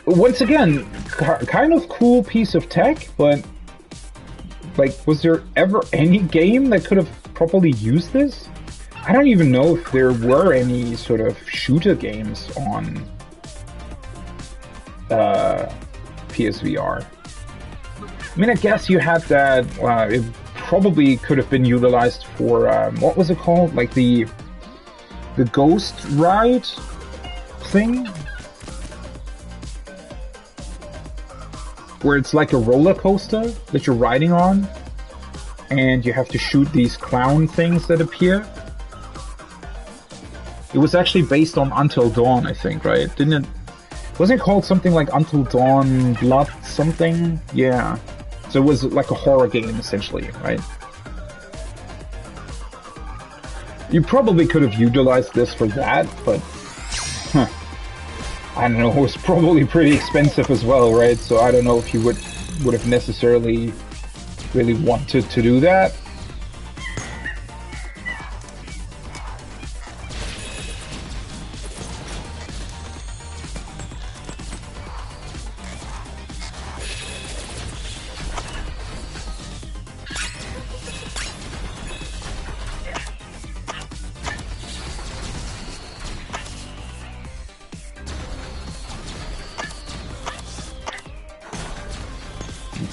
Once again, kind of cool piece of tech, but like, was there ever any game that could have properly used this? I don't even know if there were any sort of shooter games on PSVR. I mean, I guess you had that, it probably could have been utilized for, what was it called? Like the Ghost Ride thing? Where it's like a roller coaster that you're riding on, and you have to shoot these clown things that appear. It was actually based on Until Dawn, I think, right? Didn't it? Wasn't it called something like Until Dawn Blood something? Yeah. So it was like a horror game, essentially, right? You probably could have utilized this for that, but... Huh. I don't know, it was probably pretty expensive as well, right? So I don't know if you would have necessarily really wanted to do that.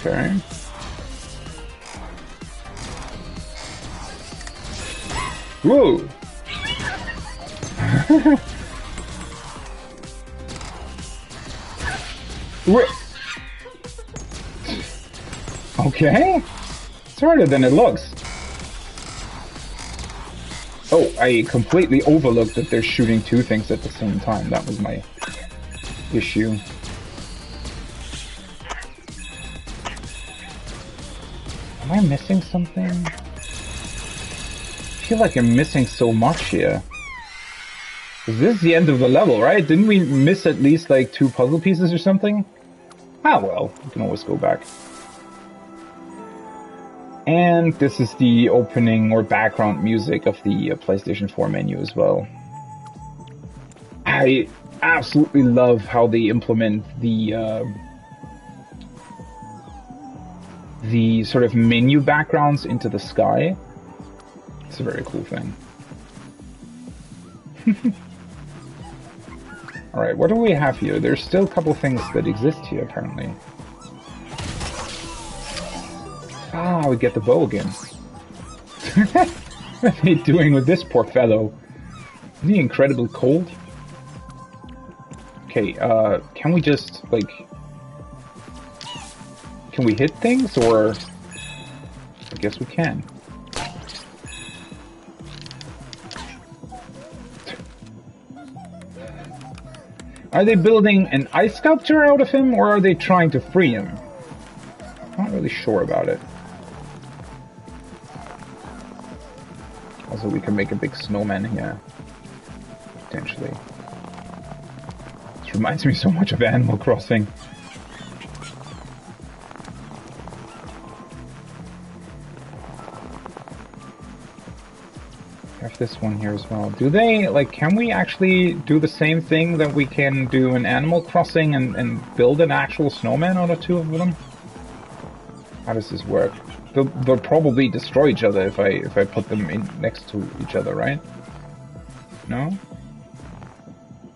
Okay. Whoa! Okay. It's harder than it looks. Oh, I completely overlooked that they're shooting two things at the same time. That was my issue. Am I missing something? I feel like I'm missing so much here. Is this the end of the level, right? Didn't we miss at least like 2 puzzle pieces or something? Ah well, we can always go back. And this is the opening or background music of the PlayStation 4 menu as well. I absolutely love how they implement the sort of menu backgrounds into the sky. It's a very cool thing. Alright, what do we have here? There's still a couple things that exist here, apparently. Ah, we get the bow again. What are they doing with this poor fellow? Isn't he incredibly cold? Okay, can we just, like... Can we hit things, or... I guess we can. Are they building an ice sculpture out of him, or are they trying to free him? I'm not really sure about it. Also, we can make a big snowman here. Potentially. This reminds me so much of Animal Crossing. Have this one here as well. Do they, like, can we actually do the same thing that we can do in Animal Crossing and build an actual snowman out of two of them? How does this work? They'll probably destroy each other if I put them in next to each other, right? No?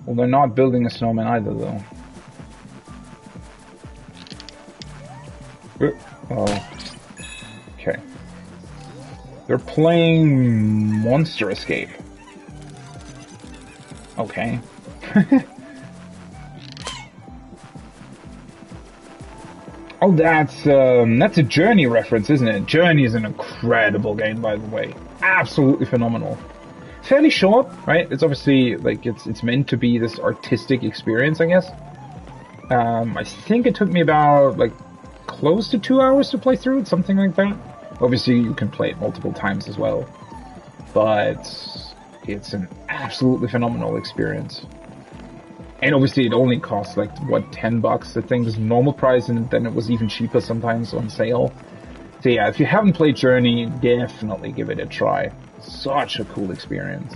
Well, they're not building a snowman either, though. Oh. Okay. They're playing Monster Escape. Okay. Oh, that's a Journey reference, isn't it? Journey is an incredible game, by the way. Absolutely phenomenal. Fairly short, right? It's obviously, like, it's meant to be this artistic experience, I guess. I think it took me about, like, close to 2 hours to play through it, something like that. Obviously, you can play it multiple times as well. But it's an absolutely phenomenal experience. And obviously it only costs, like, what, $10? I think is normal price, and then it was even cheaper sometimes on sale. So yeah, if you haven't played Journey, definitely give it a try. Such a cool experience.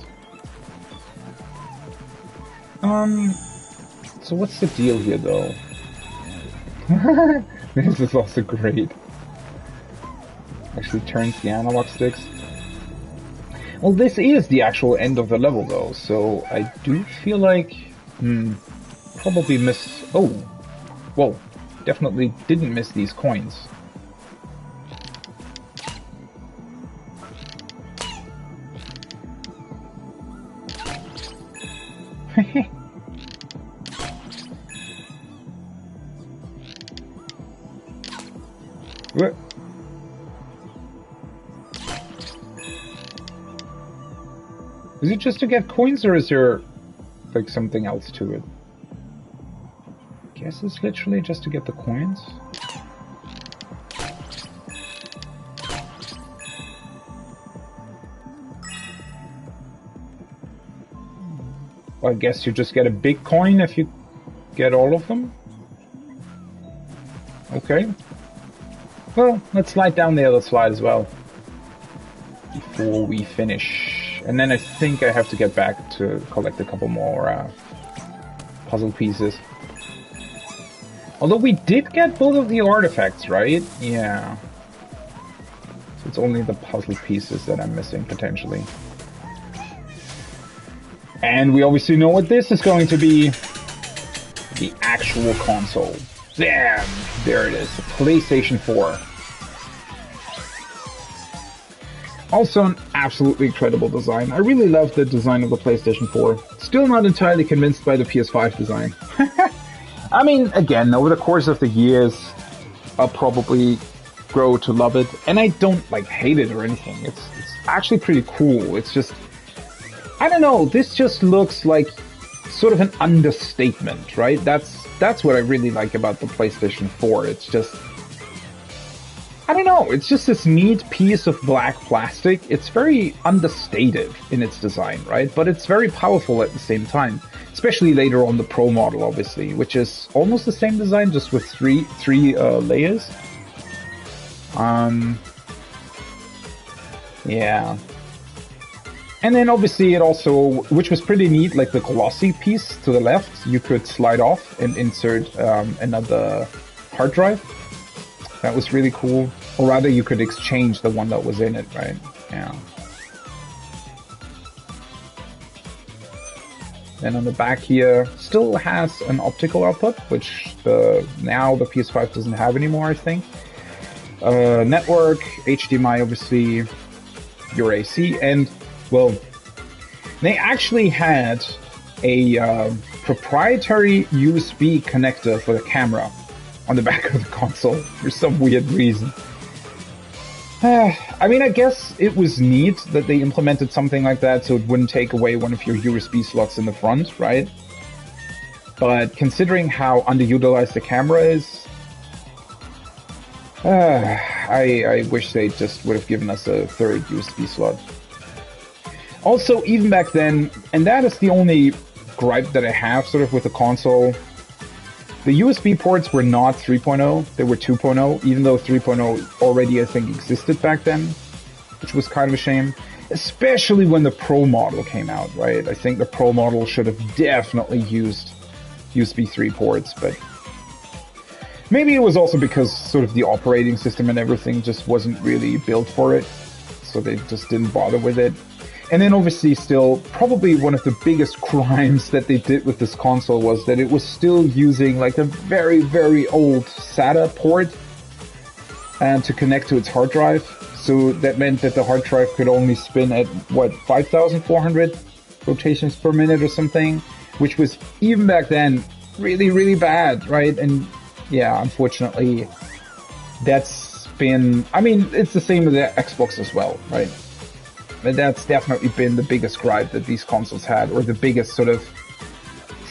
So what's the deal here, though? This is also great. Actually turns the analog sticks. Well, this is the actual end of the level, though, so I do feel like... probably missed... Oh! Whoa. Definitely didn't miss these coins. What? Is it just to get coins, or is there... like something else to it? Guess it's literally just to get the coins. Well, I guess you just get a big coin if you get all of them. Okay. Well, let's slide down the other slide as well before we finish. And then I think I have to get back to collect a couple more puzzle pieces. Although we did get both of the artifacts, right? Yeah. So it's only the puzzle pieces that I'm missing, potentially. And we obviously know what this is going to be. The actual console. Damn! There it is. The PlayStation 4. Also an absolutely incredible design. I really love the design of the PlayStation 4. Still not entirely convinced by the PS5 design. I mean, again, over the course of the years, I'll probably grow to love it. And I don't, like, hate it or anything. It's actually pretty cool. It's just... I don't know, this just looks like sort of an understatement, right? That's what I really like about the PlayStation 4. It's just... I don't know, it's just this neat piece of black plastic. It's very understated in its design, right? But it's very powerful at the same time. Especially later on the Pro model, obviously, which is almost the same design, just with three layers. Yeah. And then obviously it also, which was pretty neat, like the glossy piece to the left, you could slide off and insert another hard drive. That was really cool. Or rather, you could exchange the one that was in it, right? Yeah. Then on the back here, still has an optical output, which now the PS5 doesn't have anymore, I think. Network, HDMI, obviously, your AC, and, well, they actually had a proprietary USB connector for the camera on the back of the console for some weird reason. I mean, I guess it was neat that they implemented something like that so it wouldn't take away one of your USB slots in the front, right? But considering how underutilized the camera is, I wish they just would have given us a third USB slot. Also, even back then, and that is the only gripe that I have sort of with the console, the USB ports were not 3.0, they were 2.0, even though 3.0 already, I think, existed back then, which was kind of a shame. Especially when the Pro model came out, right? I think the Pro model should have definitely used USB 3 ports, but maybe it was also because sort of the operating system and everything just wasn't really built for it, so they just didn't bother with it. And then obviously still, probably one of the biggest crimes that they did with this console was that it was still using like a very, very old SATA port to connect to its hard drive. So that meant that the hard drive could only spin at, what, 5,400 rotations per minute or something, which was, even back then, really, really bad, right? And yeah, unfortunately, that's been, I mean, it's the same with the Xbox as well, right? But that's definitely been the biggest gripe that these consoles had, or the biggest sort of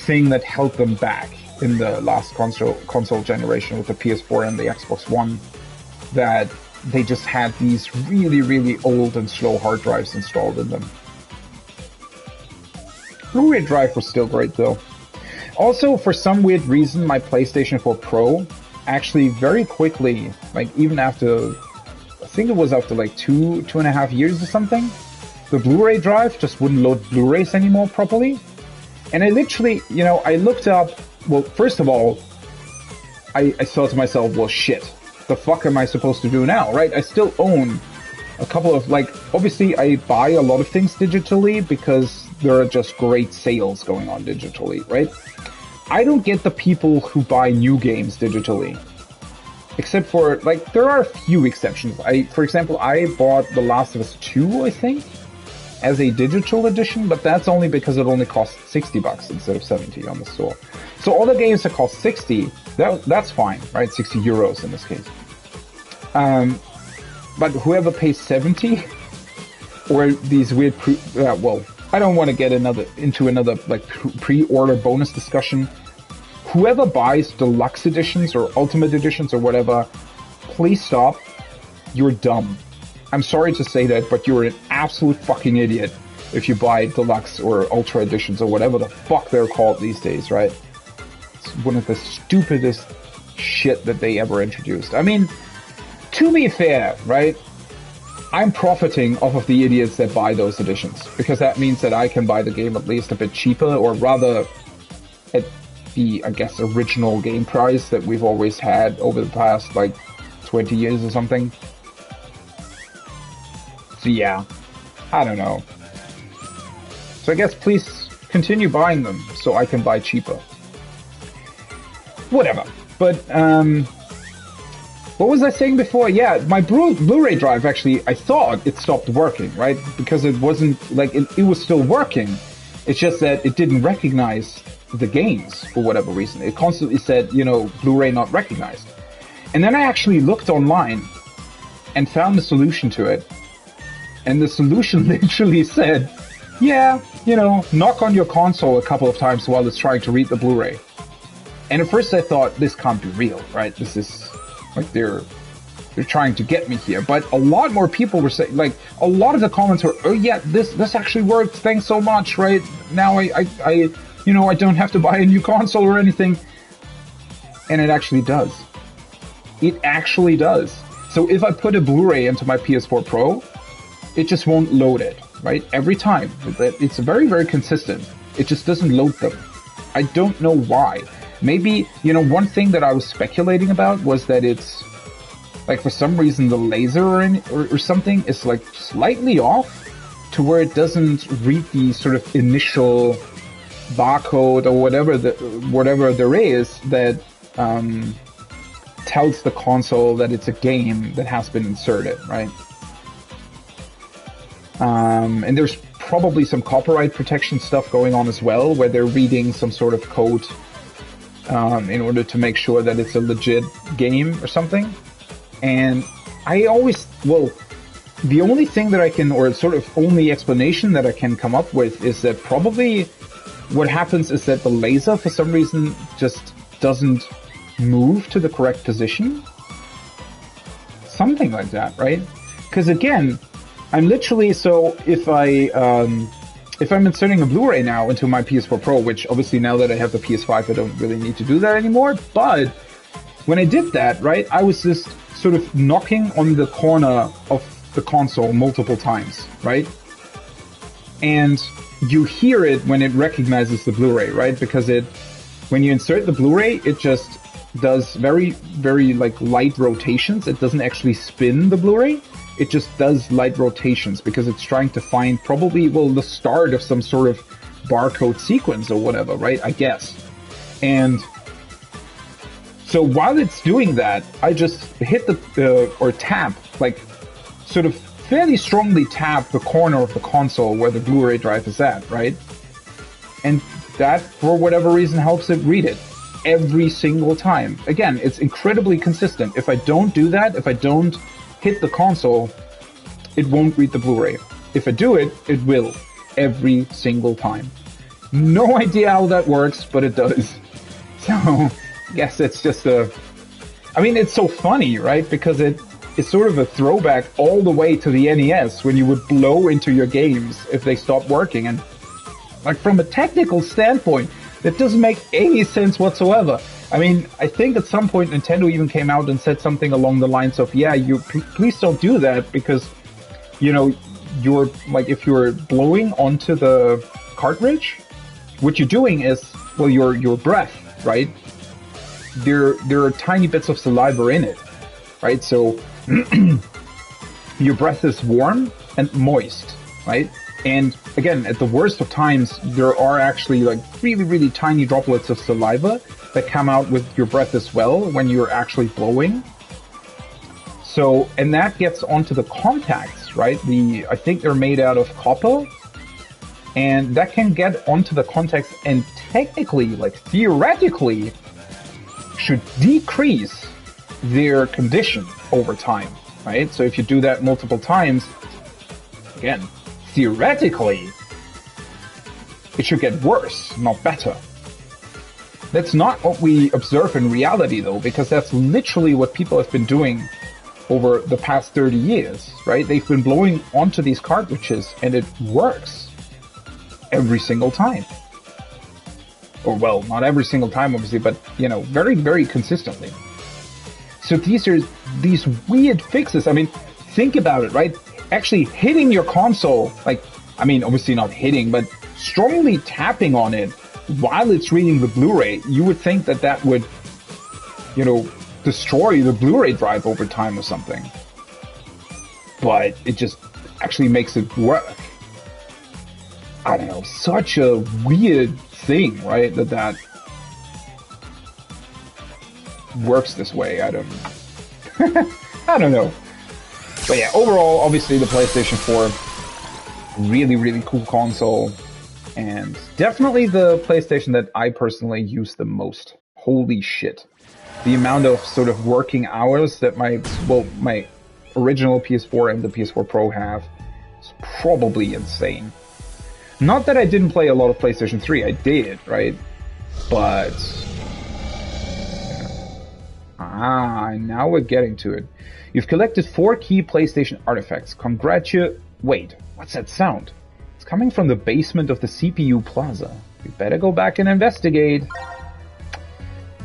thing that held them back in the last console generation with the PS4 and the Xbox One, that they just had these really, really old and slow hard drives installed in them. Blu-ray drive was still great though. Also, for some weird reason, my PlayStation 4 Pro actually very quickly, like even after, I think it was after like two and a half years or something, the Blu-ray drive just wouldn't load Blu-rays anymore properly. And I literally, you know, I looked up, well, first of all, I thought to myself, well, shit, the fuck am I supposed to do now, right? I still own a couple of, like, obviously I buy a lot of things digitally because there are just great sales going on digitally, right? I don't get the people who buy new games digitally. Except for, like, there are a few exceptions. For example, I bought The Last of Us 2, I think, as a digital edition, but that's only because it only costs $60 instead of 70 on the store. So all the games that cost 60, that's fine, right? 60 euros in this case. But whoever pays 70, or these weird, well, I don't want to get into another like pre-order bonus discussion. Whoever buys deluxe editions or ultimate editions or whatever, please stop. You're dumb. I'm sorry to say that, but you're an absolute fucking idiot if you buy deluxe or ultra editions or whatever the fuck they're called these days, right? It's one of the stupidest shit that they ever introduced. I mean, to be fair, right? I'm profiting off of the idiots that buy those editions, because that means that I can buy the game at least a bit cheaper, or rather at the, I guess, original game price that we've always had over the past, like, 20 years or something. So yeah, I don't know. So I guess please continue buying them so I can buy cheaper. Whatever. But, what was I saying before? Yeah, my Blu-ray drive actually, I thought it stopped working, right? Because it wasn't, like, it was still working. It's just that it didn't recognize the games for whatever reason. It constantly said, you know, Blu-ray not recognized. And then I actually looked online and found a solution to it. And the solution literally said, yeah, you know, knock on your console a couple of times while it's trying to read the Blu-ray. And at first I thought, this can't be real, right? This is, like, they're trying to get me here. But a lot more people were saying, like, a lot of the comments were, oh yeah, this actually worked, thanks so much, right? Now I you know, I don't have to buy a new console or anything. And it actually does. It actually does. So if I put a Blu-ray into my PS4 Pro, it just won't load it, right? Every time. It's very, very consistent. It just doesn't load them. I don't know why. Maybe, you know, one thing that I was speculating about was that it's, like, for some reason the laser or something is, like, slightly off to where it doesn't read the sort of initial barcode or whatever there is that tells the console that it's a game that has been inserted, right? And there's probably some copyright protection stuff going on as well, where they're reading some sort of code in order to make sure that it's a legit game or something. And I always, well, the only thing that I can, or sort of only explanation that I can come up with is that probably what happens is that the laser, for some reason, just doesn't move to the correct position. Something like that, right? Because again, I'm literally, so if I'm inserting a Blu-ray now into my PS4 Pro, which obviously now that I have the PS5, I don't really need to do that anymore, but when I did that, right, I was just sort of knocking on the corner of the console multiple times, right? And you hear it when it recognizes the Blu-ray, right? Because when you insert the Blu-ray, it just does very, very like light rotations. It doesn't actually spin the Blu-ray. It just does light rotations because it's trying to find probably, well, the start of some sort of barcode sequence or whatever, right? I guess. And so while it's doing that, I just hit or tap, like sort of fairly strongly tap the corner of the console where the Blu-ray drive is at, right? And that, for whatever reason, helps it read it every single time. Again, it's incredibly consistent. If I don't do that, if I don't hit the console, it won't read the Blu-ray. If I do it, it will. Every single time. No idea how that works, but it does. So, I guess it's just I mean, it's so funny, right? Because it's sort of a throwback all the way to the NES when you would blow into your games if they stopped working. And, like, from a technical standpoint, that doesn't make any sense whatsoever. I mean, I think at some point Nintendo even came out and said something along the lines of, yeah, please don't do that because, you know, you're, like, if you're blowing onto the cartridge, what you're doing is, well, your breath, right? There are tiny bits of saliva in it, right? So your breath is warm and moist, right? And again, at the worst of times, there are actually like really, really tiny droplets of saliva that come out with your breath as well when you're actually blowing. So, and that gets onto the contacts, right? I think they're made out of copper, and that can get onto the contacts and technically, like theoretically, should decrease their condition over time, right? So if you do that multiple times, again, theoretically, it should get worse, not better. That's not what we observe in reality, though, because that's literally what people have been doing over the past 30 years, right? They've been blowing onto these cartridges, and it works every single time. Or, well, not every single time, obviously, but, you know, very, very consistently. So these are these weird fixes. I mean, think about it, right? Actually hitting your console, like, I mean, obviously not hitting, but strongly tapping on it while it's reading the Blu-ray, you would think that that would, you know, destroy the Blu-ray drive over time or something. But it just actually makes it work. I don't know, such a weird thing, right? That works this way. I don't know. But yeah, overall, obviously the PlayStation 4, really, really cool console. And definitely the PlayStation that I personally use the most. Holy shit. The amount of sort of working hours that my original PS4 and the PS4 Pro have is probably insane. Not that I didn't play a lot of PlayStation 3, I did, right? But... now we're getting to it. You've collected 4 key PlayStation artifacts. Wait, what's that sound? It's coming from the basement of the CPU Plaza. We better go back and investigate.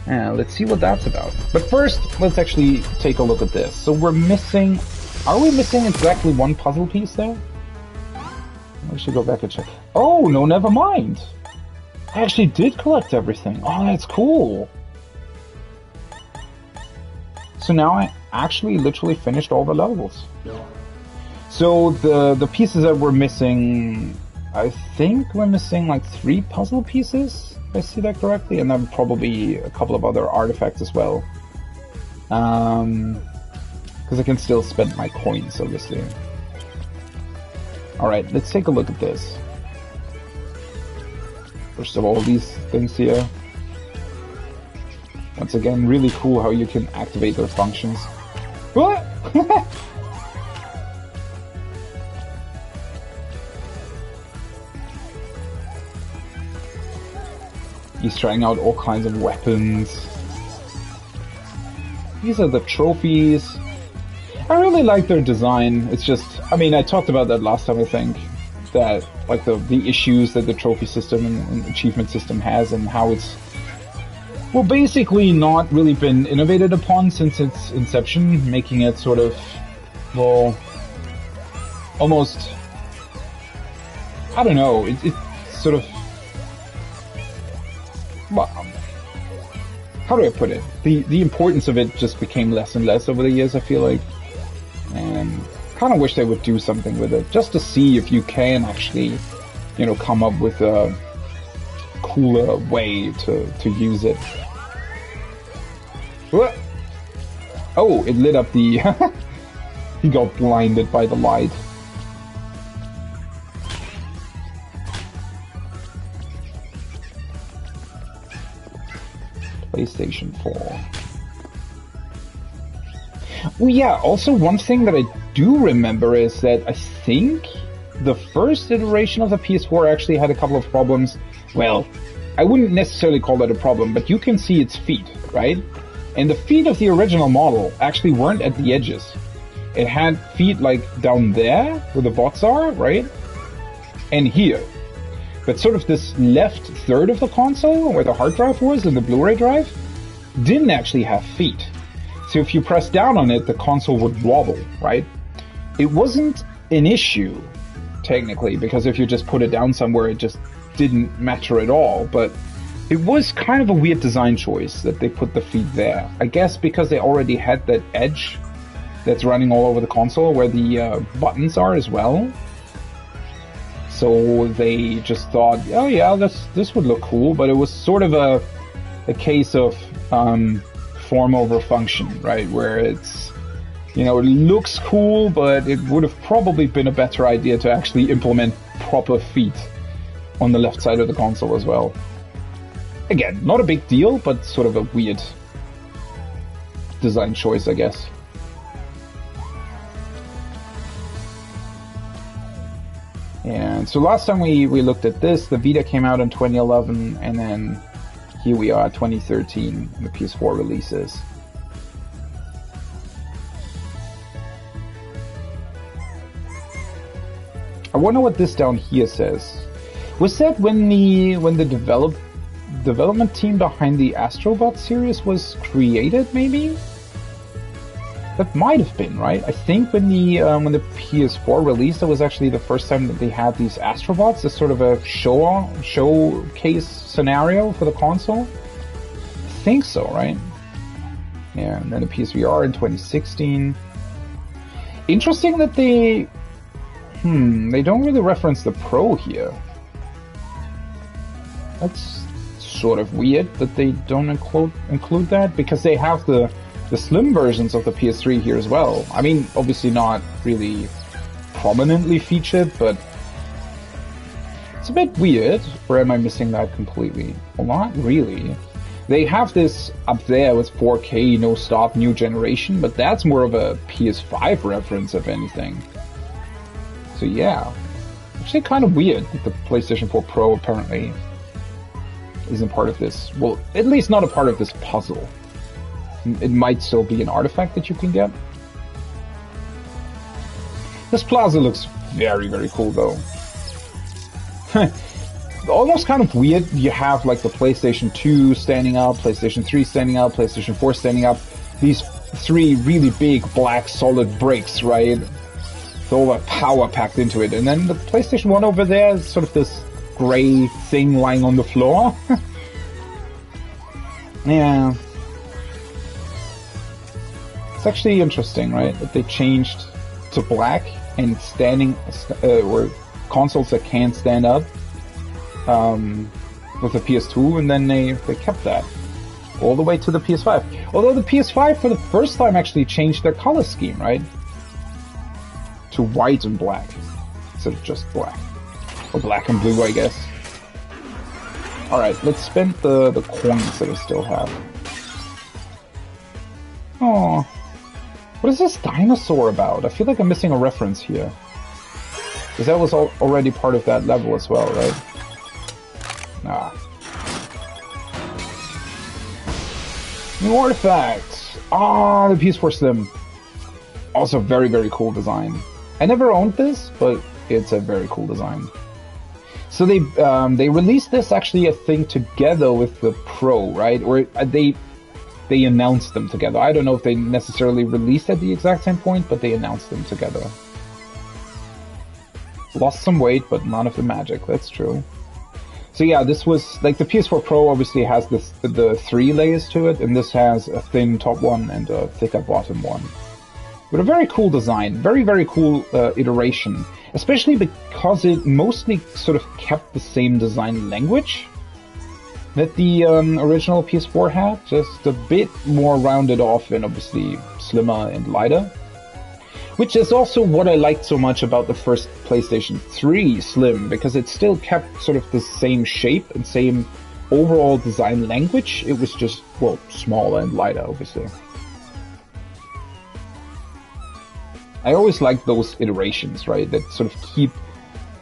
Let's see what that's about. But first, let's actually take a look at this. So we're missing... Are we missing exactly one puzzle piece there? I should go back and check. Oh, no, never mind. I actually did collect everything. Oh, that's cool. So now I actually literally finished all the levels. So the pieces that we're missing, I think we're missing like 3 puzzle pieces, if I see that correctly, and then probably a couple of other artifacts as well. Because I can still spend my coins, obviously. Alright, let's take a look at this. First of all, these things here. Once again, really cool how you can activate their functions. What? He's trying out all kinds of weapons. These are the trophies. I really like their design. It's just, I mean, I talked about that last time, I think. That, like, the issues that the trophy system and achievement system has, and how it's, well, basically not really been innovated upon since its inception, making it sort of, well, almost, I don't know, it's sort of, well, how do I put it? The importance of it just became less and less over the years, I feel like. And kind of wish they would do something with it, just to see if you can actually, you know, come up with a cooler way to use it. What? Oh, it lit up the... He got blinded by the light. PlayStation 4. Well, yeah, also one thing that I do remember is that I think the first iteration of the PS4 actually had a couple of problems. Well, I wouldn't necessarily call that a problem, but you can see its feet, right? And the feet of the original model actually weren't at the edges. It had feet like down there, where the bots are, right? And here. But sort of this left third of the console, where the hard drive was and the Blu-ray drive, didn't actually have feet. So if you press down on it, the console would wobble, right? It wasn't an issue, technically, because if you just put it down somewhere, it just didn't matter at all. But it was kind of a weird design choice that they put the feet there. I guess because they already had that edge that's running all over the console where the buttons are as well. So they just thought, oh yeah, this would look cool, but it was sort of a case of form over function, right? Where it's, you know, it looks cool, but it would have probably been a better idea to actually implement proper feet on the left side of the console as well. Again, not a big deal, but sort of a weird design choice, I guess. And so last time we looked at this, the Vita came out in 2011, and then here we are, 2013, the PS4 releases. I wonder what this down here says. Was that when the development team behind the Astro series was created, maybe? That might have been, right? I think when the PS4 released, it was actually the first time that they had these Astrobots as sort of a showcase scenario for the console. I think so, right? Yeah, and then the PSVR in 2016. Interesting that they don't really reference the Pro here. That's sort of weird that they don't include that, because they have the slim versions of the PS3 here as well. I mean, obviously not really prominently featured, but it's a bit weird. Or am I missing that completely? Well, not really. They have this up there with 4K, no stop, new generation, but that's more of a PS5 reference, if anything. So yeah, actually kind of weird that the PlayStation 4 Pro apparently isn't part of this. Well, at least not a part of this puzzle. It might still be an artifact that you can get. This plaza looks very, very cool, though. Almost kind of weird. You have like the PlayStation 2 standing up, PlayStation 3 standing up, PlayStation 4 standing up. These three really big black solid bricks, right? With all that power packed into it. And then the PlayStation 1 over there is sort of this gray thing lying on the floor. Yeah. It's actually interesting, right? That they changed to black and standing, or consoles that can't stand up with the PS2, and then they kept that all the way to the PS5. Although the PS5 for the first time actually changed their color scheme, right? To white and black. instead of just black. Or black and blue, I guess. Alright, let's spend the coins that I still have. Oh, what is this dinosaur about? I feel like I'm missing a reference here. Because that was already part of that level as well, right? Nah. New artifacts! Ah, the PS4 Slim. Also very, very cool design. I never owned this, but it's a very cool design. So they released this actually, I think, together with the Pro, right? Or they announced them together. I don't know if they necessarily released at the exact same point, but they announced them together. Lost some weight, but none of the magic. That's true. So yeah, this was like the PS4 Pro obviously has the 3 layers to it, and this has a thin top one and a thicker bottom one. But a very cool design, very, very cool iteration, especially because it mostly sort of kept the same design language that the original PS4 had, just a bit more rounded off and obviously slimmer and lighter. Which is also what I liked so much about the first PlayStation 3 Slim, because it still kept sort of the same shape and same overall design language. It was just, well, smaller and lighter, obviously. I always like those iterations, right, that sort of keep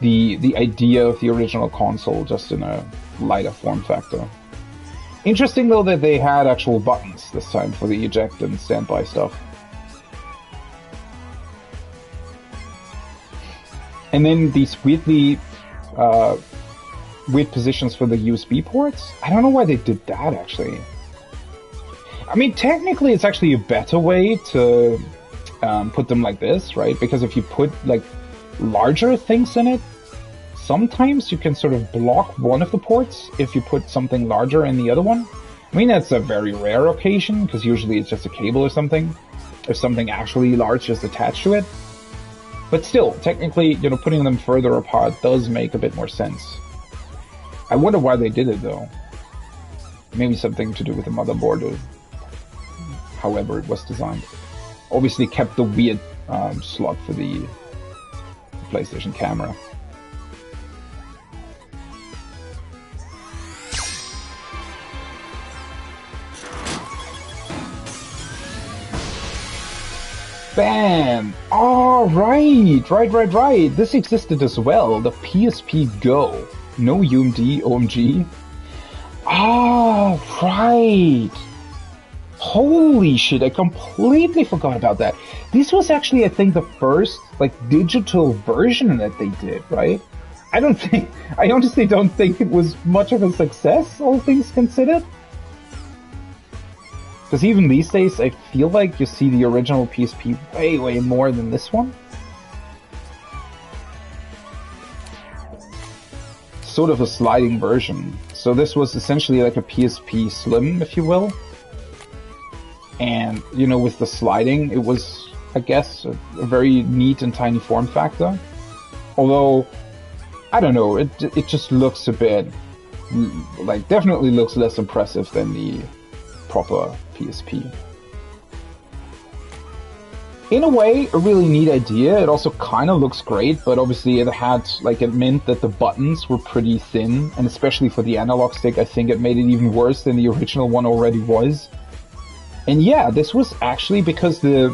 the idea of the original console just in a lighter form factor. Interesting, though, that they had actual buttons this time for the eject and standby stuff. And then these weird positions for the USB ports. I don't know why they did that, actually. I mean, technically, it's actually a better way to put them like this, right? Because if you put, like, larger things in it, sometimes you can sort of block one of the ports if you put something larger in the other one. I mean, that's a very rare occasion, because usually it's just a cable or something. If something actually large is attached to it. But still, technically, you know, putting them further apart does make a bit more sense. I wonder why they did it, though. Maybe something to do with the motherboard or however it was designed. Obviously kept the weird slot for the PlayStation camera. Bam! Oh, right. This existed as well. The PSP Go. No UMD, OMG. Ah, right. Holy shit, I completely forgot about that. This was actually, I think, the first, like, digital version that they did, right? I honestly don't think it was much of a success, all things considered. Because even these days, I feel like you see the original PSP way, way more than this one. Sort of a sliding version. So this was essentially like a PSP Slim, if you will. And, you know, with the sliding, it was, I guess, a very neat and tiny form factor. Although, I don't know, it just looks a bit, like, definitely looks less impressive than the proper PSP. In a way, a really neat idea. It also kind of looks great, but obviously it meant that the buttons were pretty thin, and especially for the analog stick, I think it made it even worse than the original one already was. And yeah, this was actually because the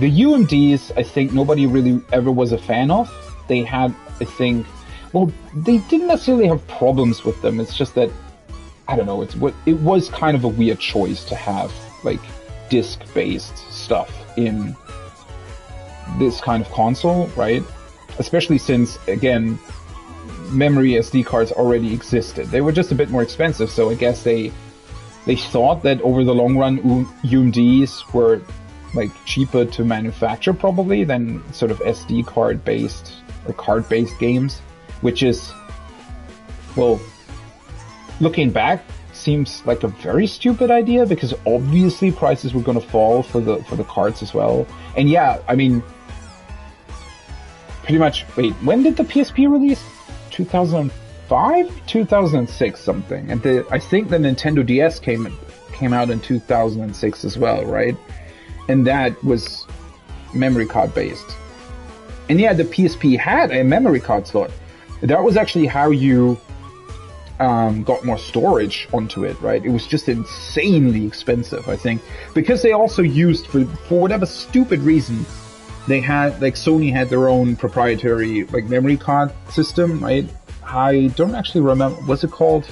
UMDs, I think nobody really ever was a fan of. They had, I think, well, they didn't necessarily have problems with them. It's just that, I don't know, it was kind of a weird choice to have, like, disc-based stuff in this kind of console, right? Especially since, again, memory SD cards already existed. They were just a bit more expensive, so I guess they thought that over the long run, UMDs were, like, cheaper to manufacture probably than sort of SD card-based or card-based games, which is, well, looking back, seems like a very stupid idea because obviously prices were going to fall for the cards as well. And yeah, I mean, pretty much. Wait, when did the PSP release? 2005, 2006 something. And I think the Nintendo DS came out in 2006 as well, right? And that was memory card based. And yeah, the PSP had a memory card slot. That was actually how you got more storage onto it, right? It was just insanely expensive, I think, because they also used, for whatever stupid reason, they had, like, Sony had their own proprietary, like, memory card system, right? I don't actually remember, what's it called?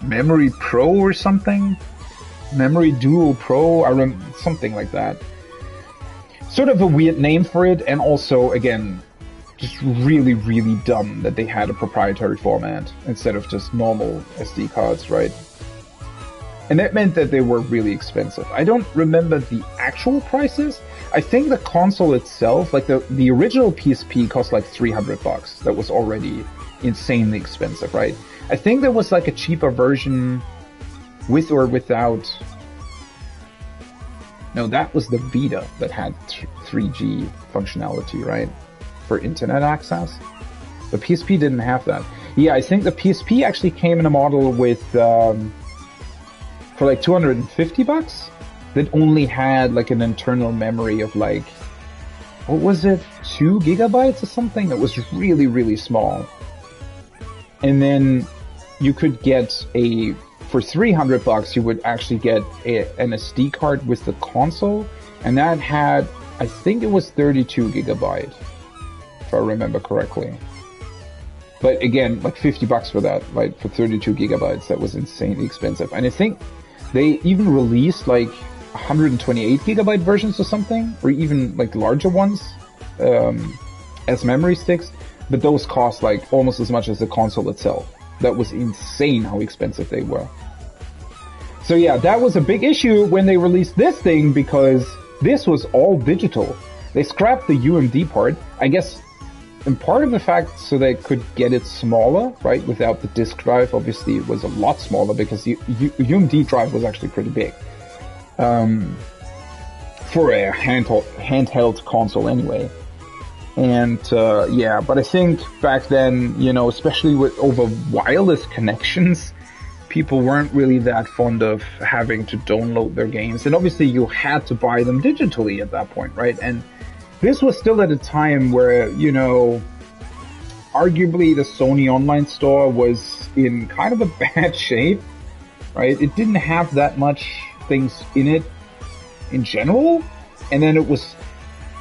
Memory Pro or something? Memory Dual Pro? Something like that. Sort of a weird name for it, and also, again, just really, really dumb that they had a proprietary format instead of just normal SD cards, right? And that meant that they were really expensive. I don't remember the actual prices. I think the console itself, like the original PSP, cost like $300. That was already insanely expensive, right? I think there was like a cheaper version with or without. No, that was the Vita that had 3G functionality, right? For internet access. The PSP didn't have that. Yeah, I think the PSP actually came in a model with for like $250 that only had like an internal memory of like, what was it, 2 gigabytes or something? That was really, really small. And then you could get for $300 you would actually get an SD card with the console, and that had, I think it was 32 gigabyte, if I remember correctly. But again, like $50 for that, like for 32 gigabytes, that was insanely expensive. And I think they even released like 128 gigabyte versions or something, or even like larger ones as memory sticks, but those cost like almost as much as the console itself. That was insane how expensive they were. So yeah, that was a big issue when they released this thing, because this was all digital. They scrapped the UMD part, I guess, in part of the fact so they could get it smaller, right? Without the disk drive, obviously it was a lot smaller because the UMD drive was actually pretty big. For a handheld console anyway. And yeah, but I think back then, you know, especially over wireless connections, people weren't really that fond of having to download their games. And obviously you had to buy them digitally at that point, right? And this was still at a time where, you know, arguably the Sony online store was in kind of a bad shape, right? It didn't have that much things in it in general. And then it was,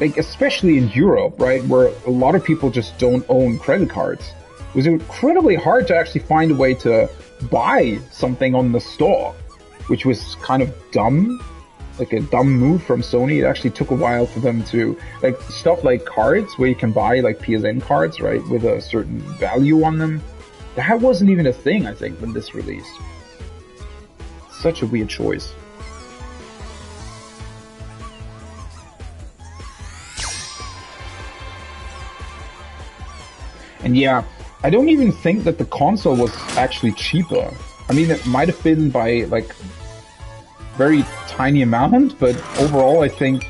like, especially in Europe, right, where a lot of people just don't own credit cards, it was incredibly hard to actually find a way to buy something on the store, which was kind of dumb, like a dumb move from Sony. It actually took a while for them to, like, stuff like cards, where you can buy, like, PSN cards, right, with a certain value on them. That wasn't even a thing, I think, when this released. Such a weird choice. And yeah, I don't even think that the console was actually cheaper. I mean, it might have been by, like, very tiny amount, but overall I think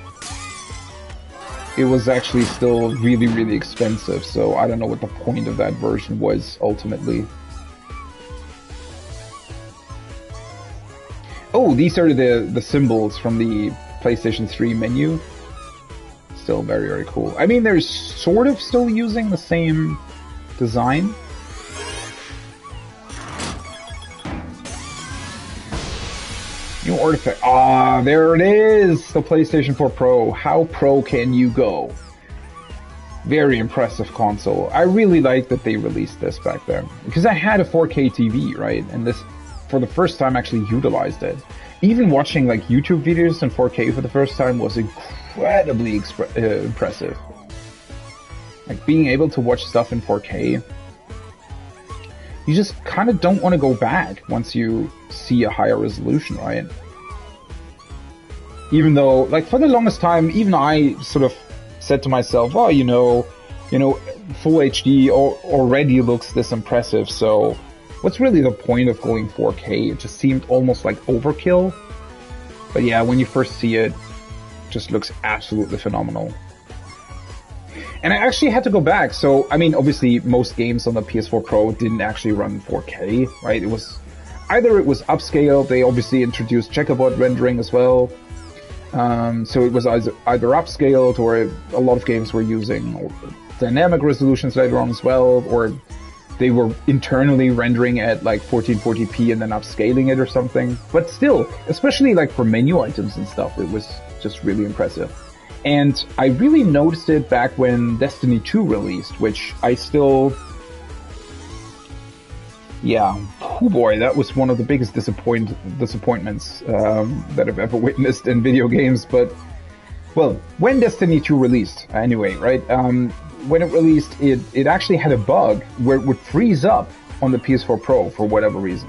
it was actually still really, really expensive. So I don't know what the point of that version was ultimately. Oh, these are the symbols from the PlayStation 3 menu. Still very, very cool. I mean, they're sort of still using the same design. New artifact. Ah, there it is! The PlayStation 4 Pro. How pro can you go? Very impressive console. I really like that they released this back then, because I had a 4K TV, right? And this, for the first time, actually utilized it. Even watching like YouTube videos in 4K for the first time was incredibly impressive. Like, being able to watch stuff in 4K, you just kind of don't want to go back once you see a higher resolution, right? Even though, like, for the longest time, even I sort of said to myself, oh, you know, Full HD already looks this impressive, so what's really the point of going 4K? It just seemed almost like overkill. But yeah, when you first see it, it just looks absolutely phenomenal. And I actually had to go back. So, I mean, obviously, most games on the PS4 Pro didn't actually run 4K, right? It was either it was upscaled, they obviously introduced checkerboard rendering as well, So it was either upscaled, or a lot of games were using dynamic resolutions later on as well, or they were internally rendering at like 1440p and then upscaling it or something. But still, especially like for menu items and stuff, it was just really impressive. And I really noticed it back when Destiny 2 released, which I still... Yeah, oh boy, that was one of the biggest disappointments that I've ever witnessed in video games. But, well, when Destiny 2 released, anyway, right? When it released, it actually had a bug where it would freeze up on the PS4 Pro for whatever reason.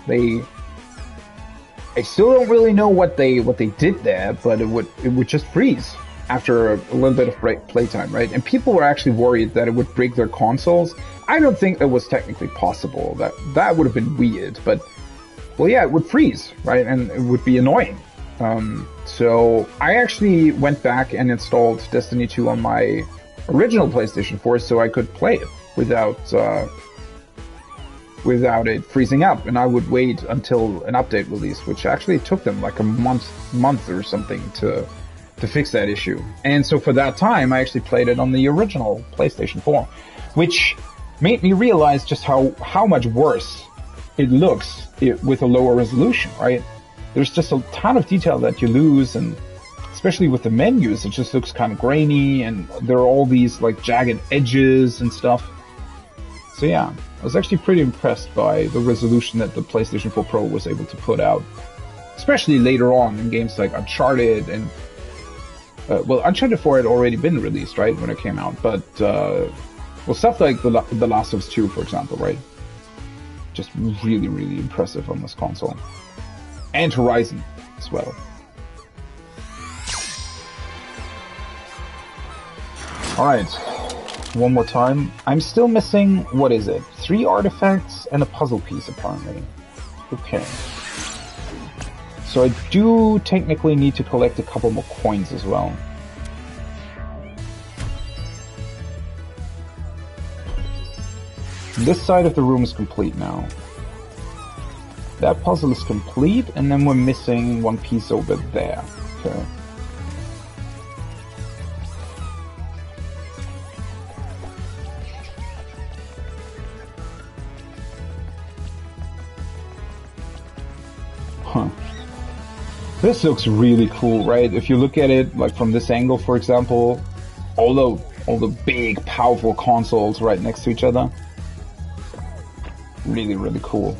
I still don't really know what they did there, but it would just freeze after a little bit of playtime, right? And people were actually worried that it would break their consoles. I don't think that was technically possible. That would have been weird, but, well, yeah, it would freeze, right? And it would be annoying. So I actually went back and installed Destiny 2 on my original PlayStation 4 so I could play it without it freezing up. And I would wait until an update released, which actually took them like a month or something to fix that issue. And so for that time, I actually played it on the original PlayStation 4, which made me realize just how much worse it looks with a lower resolution, right? There's just a ton of detail that you lose, and especially with the menus, it just looks kind of grainy, and there are all these like jagged edges and stuff. So yeah, I was actually pretty impressed by the resolution that the PlayStation 4 Pro was able to put out, especially later on in games like Uncharted and well, Uncharted 4 had already been released, right, when it came out, but well, stuff like The Last of Us 2, for example, right? Just really, really impressive on this console. And Horizon as well. Alright, one more time. I'm still missing, what is it? 3 artifacts and a puzzle piece, apparently. Okay. So I do technically need to collect a couple more coins as well. This side of the room is complete now. That puzzle is complete, and then we're missing one piece over there. Okay. Huh. This looks really cool, right? If you look at it, like from this angle, for example, all the big, powerful consoles right next to each other. Really, really cool.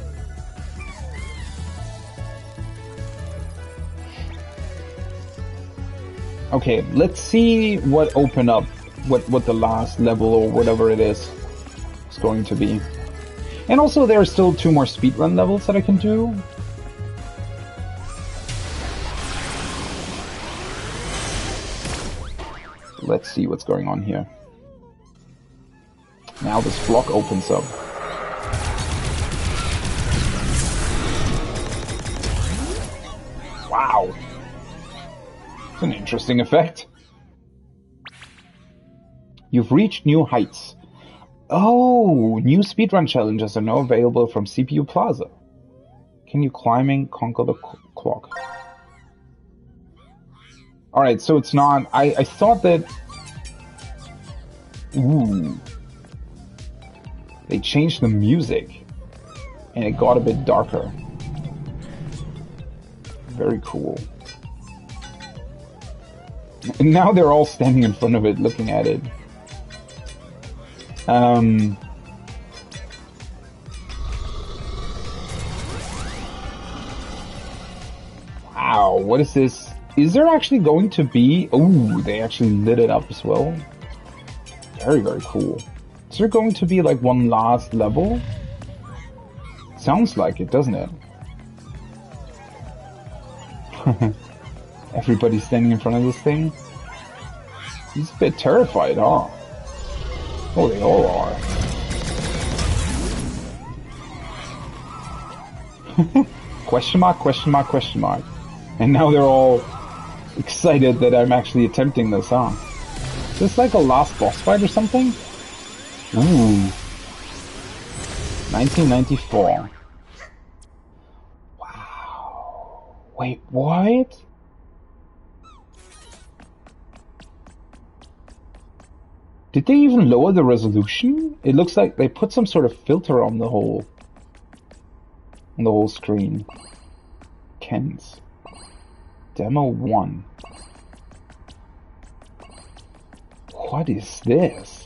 Okay, let's see what open up, what the last level or whatever it is going to be. And also there are still 2 more speedrun levels that I can do. Let's see what's going on here. Now this block opens up. Wow. It's an interesting effect. You've reached new heights. Oh, new speedrun challenges are now available from CPU Plaza. Can you climbing conquer the clock? Alright, so it's not... I thought that... Ooh. They changed the music. And it got a bit darker. Very cool. And now they're all standing in front of it, looking at it. Wow, what is this? Is there actually going to be... Ooh, they actually lit it up as well. Very, very cool. Is there going to be like one last level? Sounds like it, doesn't it? Everybody's standing in front of this thing. He's a bit terrified, huh? Oh, they all are. Question mark, question mark, question mark. And now they're all excited that I'm actually attempting this, huh? Is this like a last boss fight or something? Ooh. 1994. Wow. Wait, what? Did they even lower the resolution? It looks like they put some sort of filter on the whole screen. Ken's Demo 1. What is this?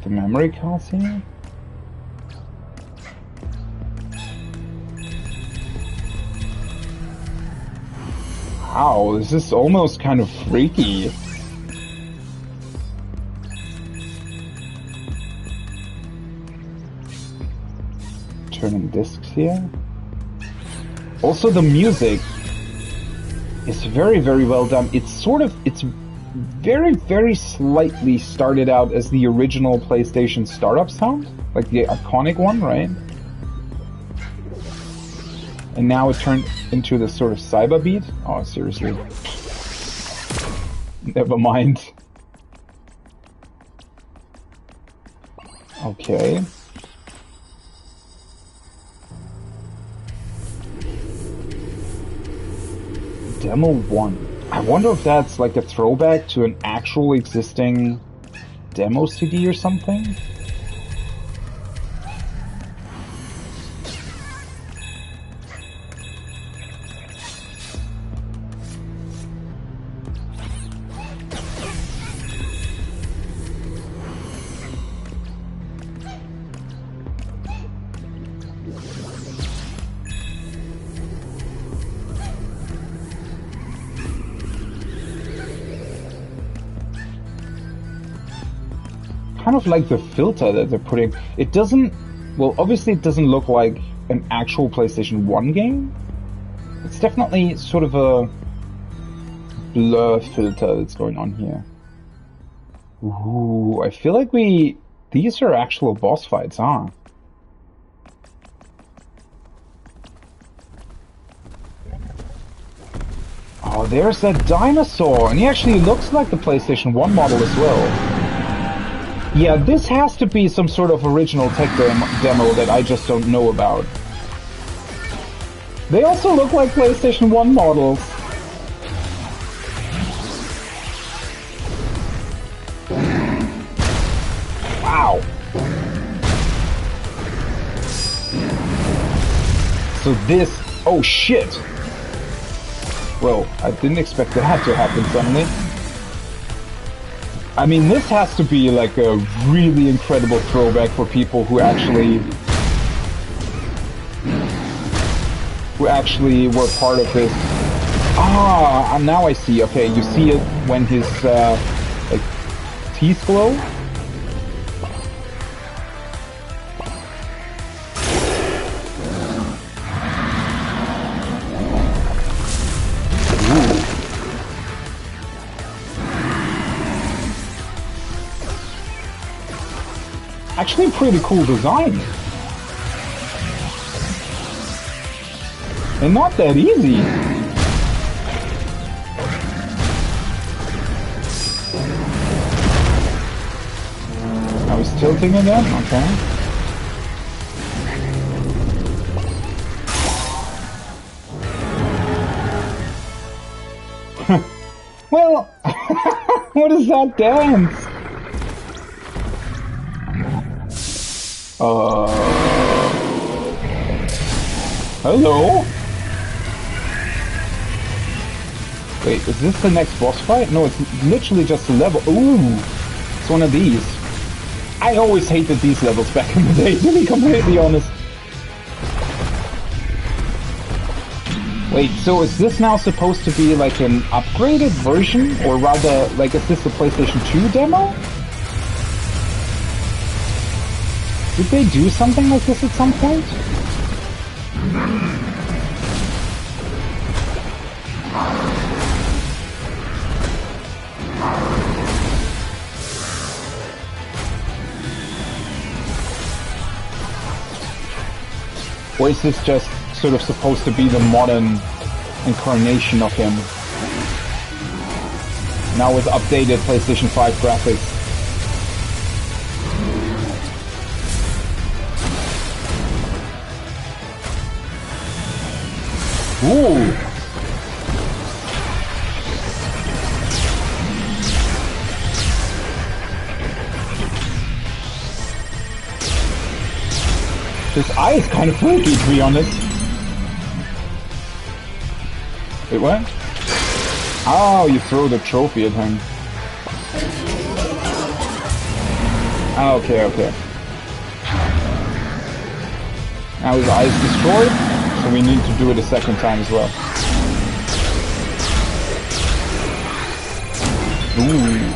The memory cards here? Wow, this is almost kind of freaky. Turning discs here. Also, the music is very, very well done. It's very, very slightly started out as the original PlayStation startup sound, like the iconic one, right? And now it turned into the sort of cyber beat. Oh, seriously. Never mind. Okay. Demo 1. I wonder if that's like a throwback to an actual existing demo CD or something? Kind of like the filter that they're putting. It doesn't, well, obviously it doesn't look like an actual PlayStation 1 game. It's definitely sort of a blur filter that's going on here. Ooh, I feel like these are actual boss fights, huh? Oh, there's that dinosaur, and he actually looks like the PlayStation 1 model as well. Yeah, this has to be some sort of original tech demo that I just don't know about. They also look like PlayStation 1 models. Wow. So this... Oh shit! Well, I didn't expect that to happen suddenly. I mean, this has to be like a really incredible throwback for people who actually were part of this. Ah, now I see. Okay, you see it when his like teeth glow. Actually, pretty cool design. And not that easy. I was tilting again? Okay. Well, what is that dance? Hello? Wait, is this the next boss fight? No, it's literally just a level. Ooh, it's one of these. I always hated these levels back in the day, to be completely honest. Wait, so is this now supposed to be like an upgraded version? Or rather, like, is this the PlayStation 2 demo? Did they do something like this at some point? Or is this just sort of supposed to be the modern incarnation of him. Now with updated PlayStation 5 graphics. Ooh! His eye is kind of freaky, to be honest. Wait, what? Oh, you throw the trophy at him. Oh, okay, okay. Now his eye is destroyed, so we need to do it a second time as well. Ooh.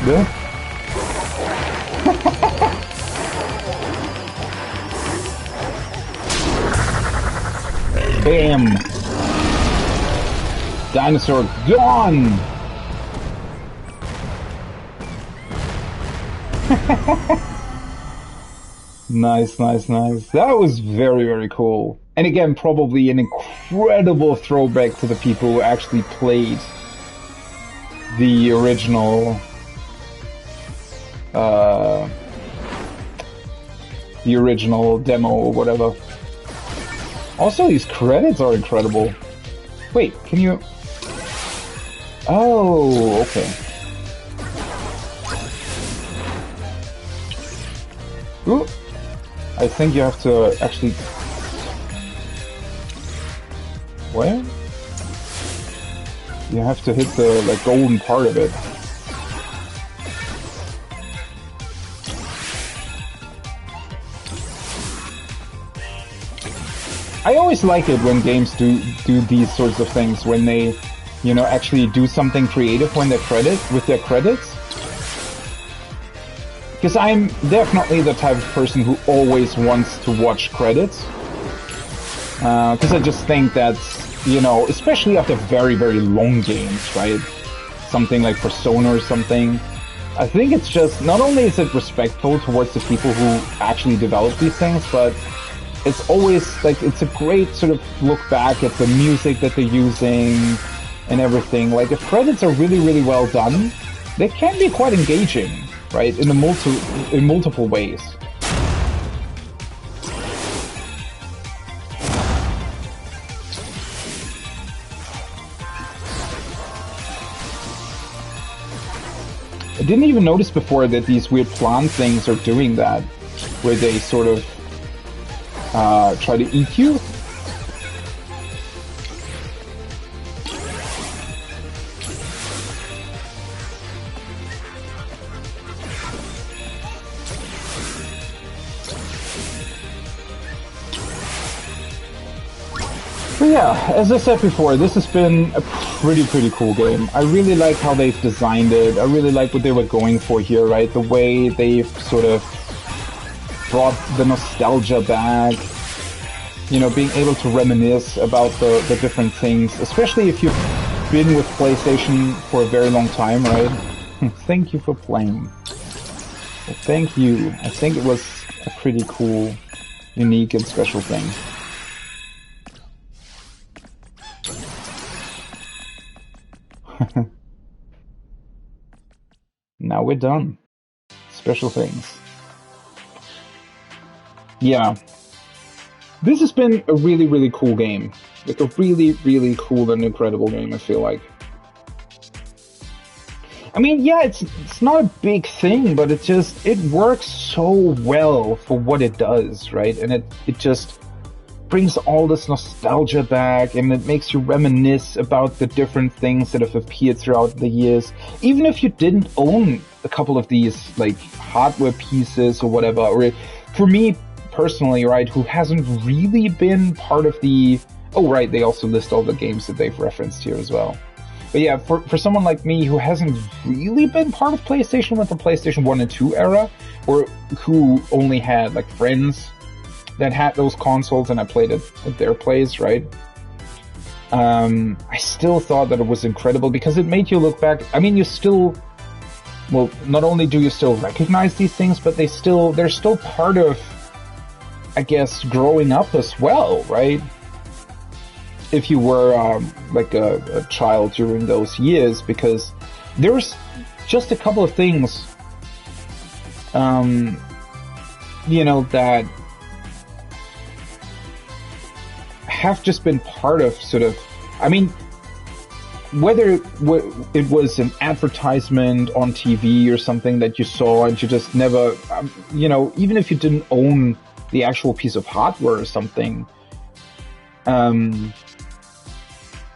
Yeah. Bam! Dinosaur gone! Nice, nice, nice. That was very, very cool. And again, probably an incredible throwback to the people who actually played the original demo or whatever. Also, these credits are incredible. Wait, can you... Oh, okay. Ooh. I think you have to actually... Where? You have to hit the like golden part of it. I always like it when games do these sorts of things, when they, you know, actually do something creative when with their credits. Because I'm definitely the type of person who always wants to watch credits. Because I just think that's, you know, especially after very, very long games, right? Something like Persona or something. I think it's just, not only is it respectful towards the people who actually develop these things, but it's always, like, it's a great sort of look back at the music that they're using and everything. Like, if credits are really, really well done, they can be quite engaging, right? In multiple ways. I didn't even notice before that these weird plant things are doing that, where they sort of try to eat you. But yeah, as I said before, this has been a pretty cool game. I really like how they've designed it. I really like what they were going for here, right? The way they've sort of brought the nostalgia back, you know, being able to reminisce about the different things, especially if you've been with PlayStation for a very long time, right? Thank you for playing. Well, thank you. I think it was a pretty cool, unique and special thing. Now we're done. Special things. Yeah. This has been a really cool game. Like a really cool and incredible game, I feel like. I mean, yeah, it's not a big thing, but it works so well for what it does, right? And it just brings all this nostalgia back, and it makes you reminisce about the different things that have appeared throughout the years. Even if you didn't own a couple of these, like, hardware pieces or whatever, or for me personally, right, who hasn't really been part of the... Oh, right, they also list all the games that they've referenced here as well. But yeah, for someone like me who hasn't really been part of PlayStation with the PlayStation 1 and 2 era, or who only had, like, friends that had those consoles and I played at their place, right? I still thought that it was incredible because it made you look back. I mean, you still, well, not only do you still recognize these things, but they're still part of, I guess, growing up as well, right? If you were like a child during those years, because there's just a couple of things, you know, that have just been part of sort of, I mean, whether it was an advertisement on TV or something that you saw and you just never, you know, even if you didn't own the actual piece of hardware or something,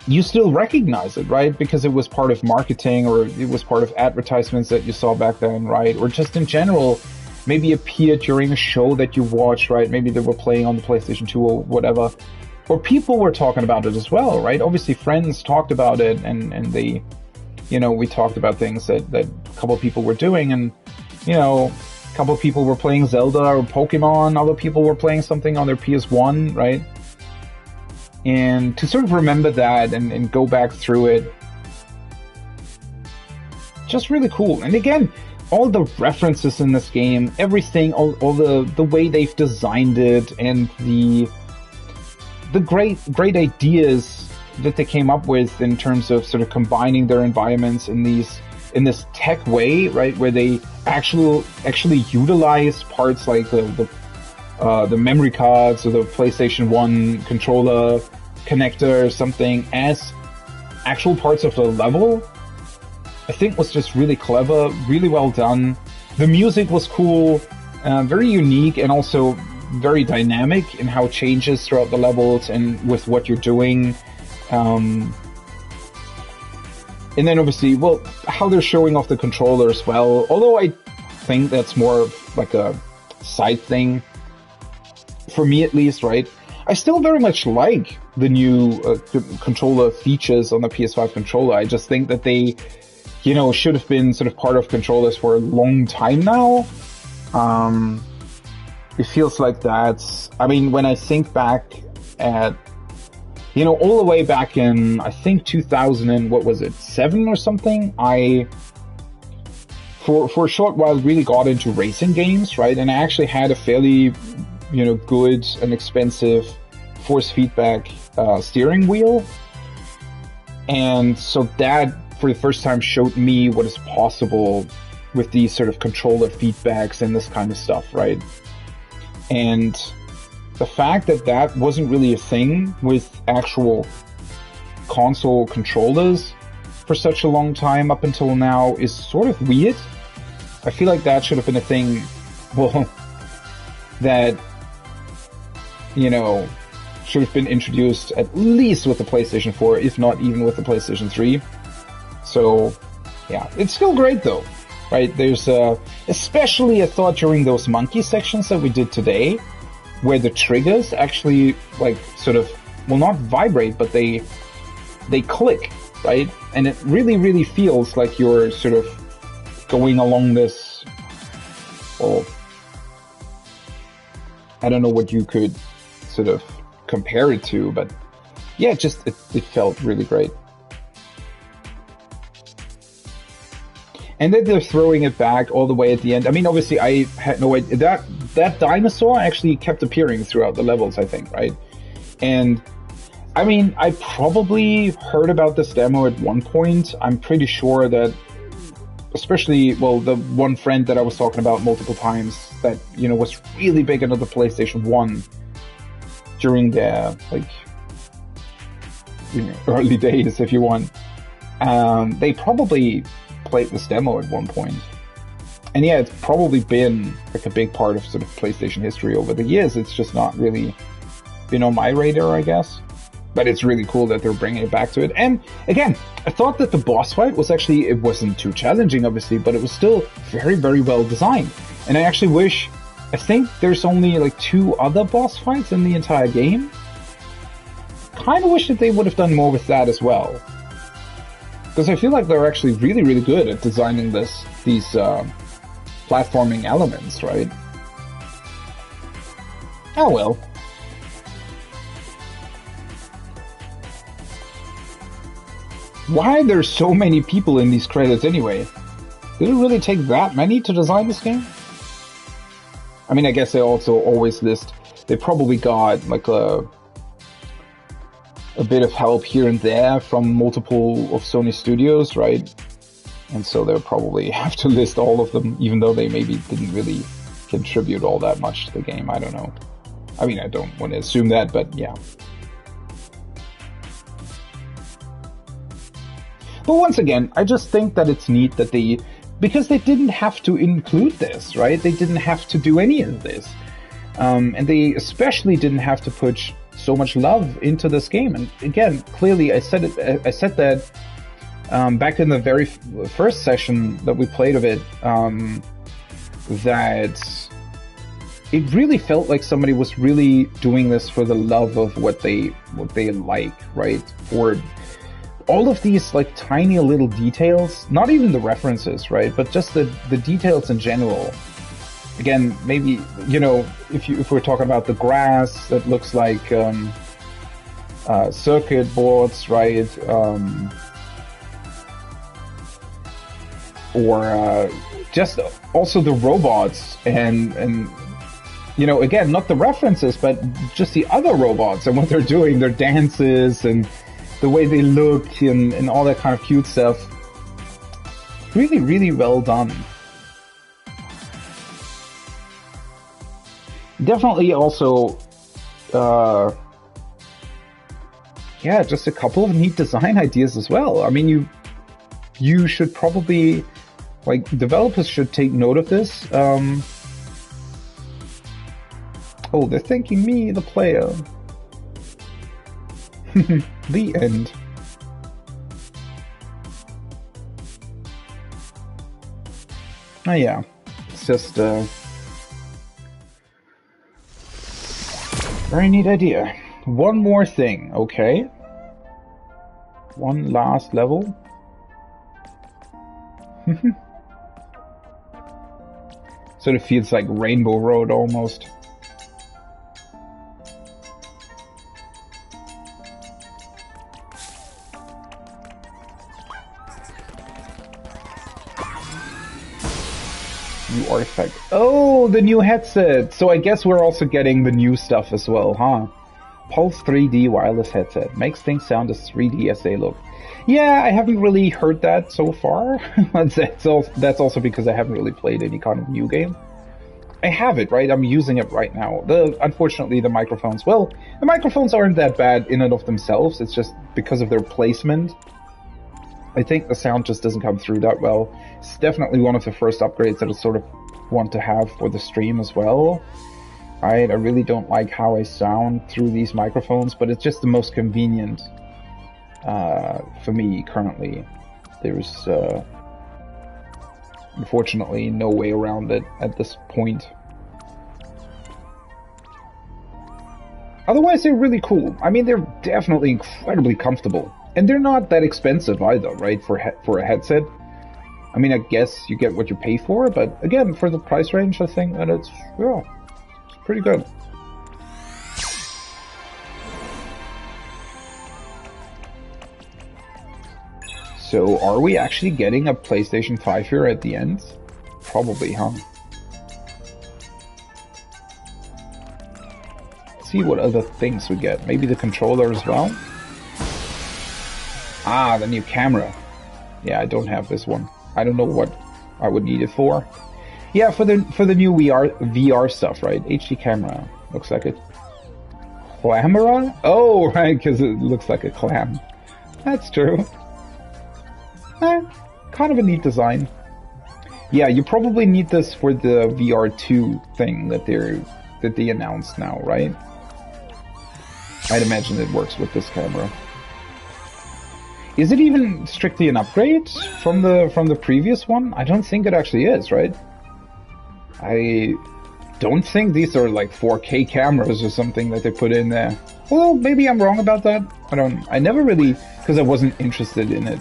you still recognize it, right? Because it was part of marketing, or it was part of advertisements that you saw back then, right? Or just in general, maybe appeared during a show that you watched, right? Maybe they were playing on the PlayStation 2 or whatever. Or people were talking about it as well, right? Obviously friends talked about it, and they, you know, we talked about things that a couple of people were doing, and, you know, a couple of people were playing Zelda or Pokemon, other people were playing something on their PS1, right? And to sort of remember that and go back through it, just really cool. And again, all the references in this game, everything, all the way they've designed it, and the great ideas that they came up with in terms of sort of combining their environments in this tech way, right, where they actually utilize parts like the memory cards or the PlayStation 1 controller connector or something as actual parts of the level, I think was just really clever, really well done. The music was cool, very unique, and also very dynamic in how it changes throughout the levels and with what you're doing. And then obviously, well, how they're showing off the controller as well, although I think that's more like a side thing, for me at least, right? I still very much like the new controller features on the PS5 controller. I just think that they, you know, should have been sort of part of controllers for a long time now. It feels like that's, I mean, when I think back at, you know, all the way back in, I think 2000 and what was it, 7 or something, I, for a short while, really got into racing games, right? And I actually had a fairly, you know, good and expensive force feedback steering wheel. And so that, for the first time, showed me what is possible with these sort of controller feedbacks and this kind of stuff, right? And the fact that that wasn't really a thing with actual console controllers for such a long time up until now is sort of weird. I feel like that should have been a thing, well, that, you know, should have been introduced at least with the PlayStation 4, if not even with the PlayStation 3. So, yeah, it's still great though, right? There's, especially I thought during those monkey sections that we did today, where the triggers actually, like, sort of, well, not vibrate, but they click, right? And it really, really feels like you're sort of going along this, well, I don't know what you could sort of compare it to, but yeah, it felt really great. And then they're throwing it back all the way at the end. I mean, obviously, I had no idea. That dinosaur actually kept appearing throughout the levels, I think, right? And, I mean, I probably heard about this demo at one point. I'm pretty sure that, especially, well, the one friend that I was talking about multiple times that, you know, was really big into the PlayStation 1 during their, like, you know, early days, if you want. They probably played this demo at one point. And yeah, it's probably been like a big part of sort of PlayStation history over the years. It's just not really been on my radar, I guess. But it's really cool that they're bringing it back to it. And again, I thought that the boss fight was actually, it wasn't too challenging, obviously, but it was still very, very well designed. And I actually wish, I think there's only like 2 other boss fights in the entire game. Kind of wish that they would have done more with that as well. Because I feel like they're actually really, really good at designing these platforming elements, right? Oh well. Why are there so many people in these credits anyway? Did it really take that many to design this game? I mean, I guess they also always list, they probably got like a bit of help here and there from multiple of Sony studios, right? And so they'll probably have to list all of them, even though they maybe didn't really contribute all that much to the game. I don't know. I mean, I don't want to assume that, but yeah. But once again, I just think that it's neat that because they didn't have to include this, right? They didn't have to do any of this. And they especially didn't have to put so much love into this game. And again, clearly I said that back in the very first session that we played of it, that it really felt like somebody was really doing this for the love of what they like, right? For all of these like tiny little details, not even the references, right? But just the details in general. Again, maybe, you know, if we're talking about the grass that looks like circuit boards, right? Or just also the robots and you know, again, not the references, but just the other robots and what they're doing, their dances and the way they look and all that kind of cute stuff. Really, really well done. Definitely also, yeah, just a couple of neat design ideas as well. I mean, you should probably, like, developers should take note of this. Oh, they're thanking me, the player. The end. Oh yeah, it's just very neat idea. One more thing, okay? One last level. Sort of feels like Rainbow Road almost. New artifact. Oh, the new headset! So I guess we're also getting the new stuff as well, huh? Pulse 3D wireless headset. Makes things sound as 3D as they look. Yeah, I haven't really heard that so far. That's also because I haven't really played any kind of new game. I have it, right? I'm using it right now. Unfortunately, the microphones... Well, the microphones aren't that bad in and of themselves. It's just because of their placement. I think the sound just doesn't come through that well. It's definitely one of the first upgrades that I sort of want to have for the stream as well. I really don't like how I sound through these microphones, but it's just the most convenient for me currently. There's unfortunately no way around it at this point. Otherwise, they're really cool. I mean, they're definitely incredibly comfortable. And they're not that expensive either, right, for a headset. I mean, I guess you get what you pay for, but again, for the price range, I think that it's pretty good. So, are we actually getting a PlayStation 5 here at the end? Probably, huh? Let's see what other things we get. Maybe the controller as well? Ah, the new camera. Yeah, I don't have this one. I don't know what I would need it for. Yeah, for the new VR stuff, right? HD camera. Looks like a clamera? Oh, right, because it looks like a clam. That's true. Kind of a neat design. Yeah, you probably need this for the VR2 thing that they announced now, right? I'd imagine it works with this camera. Is it even strictly an upgrade from the previous one? I don't think it actually is, right? I don't think these are like 4K cameras or something that they put in there. Well, maybe I'm wrong about that. I never really, because I wasn't interested in it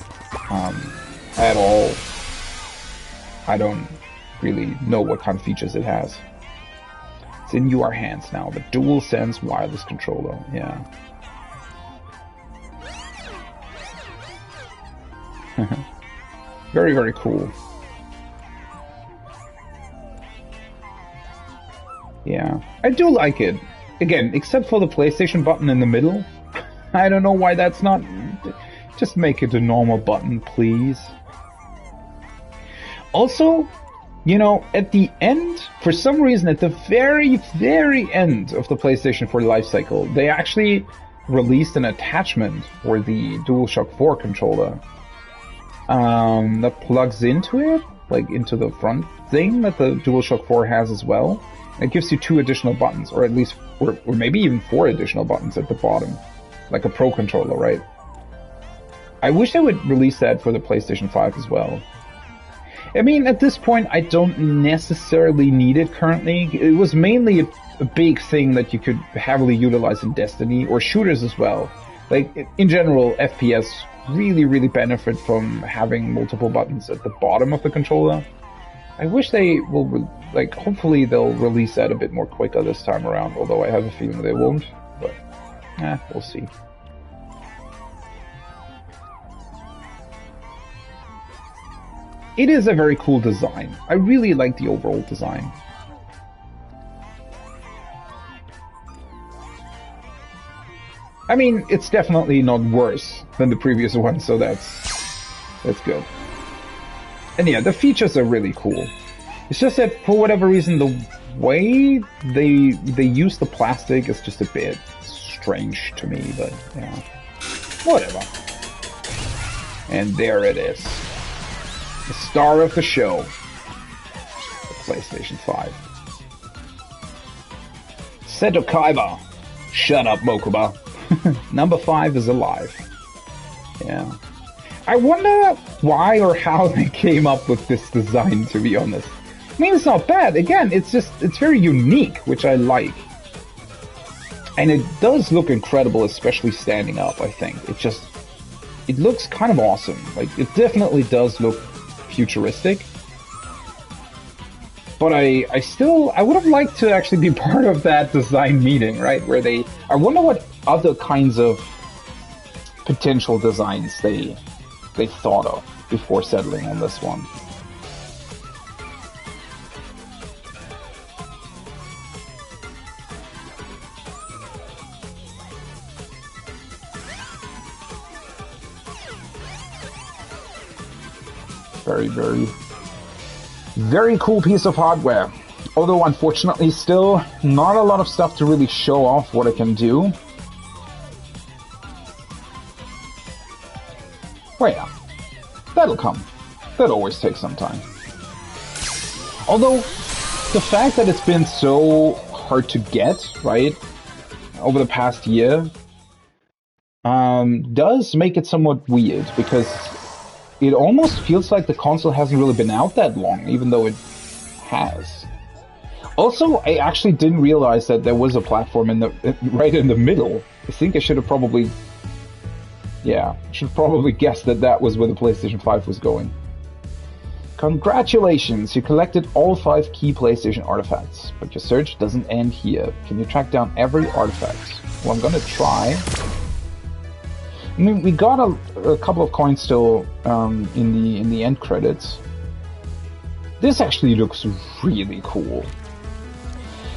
at all. I don't really know what kind of features it has. It's in your hands now, the DualSense wireless controller, yeah. Very, very cool. Yeah, I do like it. Again, except for the PlayStation button in the middle. I don't know why that's not... Just make it a normal button, please. Also, you know, at the end, for some reason, at the very, very end of the PlayStation 4 lifecycle, they actually released an attachment for the DualShock 4 controller that plugs into it, like into the front thing that the DualShock 4 has as well. It gives you 2 additional buttons, or at least, or maybe even 4 additional buttons at the bottom, like a Pro controller, right? I wish they would release that for the PlayStation 5 as well. I mean, at this point, I don't necessarily need it currently. It was mainly a big thing that you could heavily utilize in Destiny, or shooters as well. Like, in general, FPS really, really benefit from having multiple buttons at the bottom of the controller. I wish they will, like, hopefully they'll release that a bit more quicker this time around, although I have a feeling they won't, but, we'll see. It is a very cool design. I really like the overall design. I mean, it's definitely not worse than the previous one, so that's good. And yeah, the features are really cool. It's just that for whatever reason, the way they use the plastic is just a bit strange to me, but yeah, whatever. And there it is. The star of the show, the PlayStation 5. Seto Kaiba. Shut up, Mokuba. Number 5 is alive. Yeah. I wonder why or how they came up with this design, to be honest. I mean, it's not bad. Again, it's very unique, which I like. And it does look incredible, especially standing up, I think. It looks kind of awesome. Like, it definitely does look futuristic, but I would have liked to actually be part of that design meeting, right? Where I wonder what other kinds of potential designs they thought of before settling on this one. Very, very, very cool piece of hardware. Although, unfortunately, still not a lot of stuff to really show off what it can do. Well, yeah, that'll come. That always takes some time. Although, the fact that it's been so hard to get, right, over the past year, does make it somewhat weird, because it almost feels like the console hasn't really been out that long, even though it has. Also, I actually didn't realize that there was a platform right in the middle. I think I should have probably... Yeah, should probably guess that was where the PlayStation 5 was going. Congratulations, you collected all 5 key PlayStation artifacts, but your search doesn't end here. Can you track down every artifact? Well, I'm gonna try. I mean, we got a couple of coins still in the end credits. This actually looks really cool.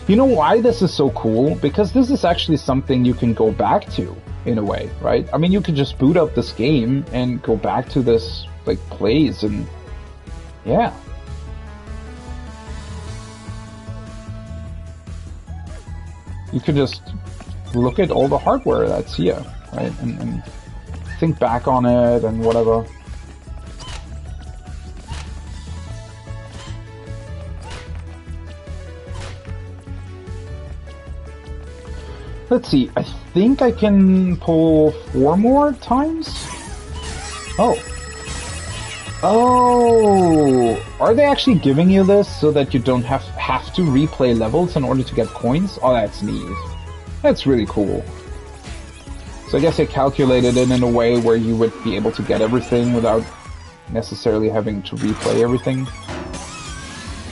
You know why this is so cool? Because this is actually something you can go back to, in a way, right? I mean, you can just boot up this game and go back to this, like, plays, and yeah. You can just look at all the hardware that's here, right? And think back on it and whatever. Let's see, I think I can pull 4 more times? Oh. Oh! Are they actually giving you this so that you don't have to replay levels in order to get coins? Oh, that's neat. That's really cool. So I guess they calculated it in a way where you would be able to get everything without necessarily having to replay everything.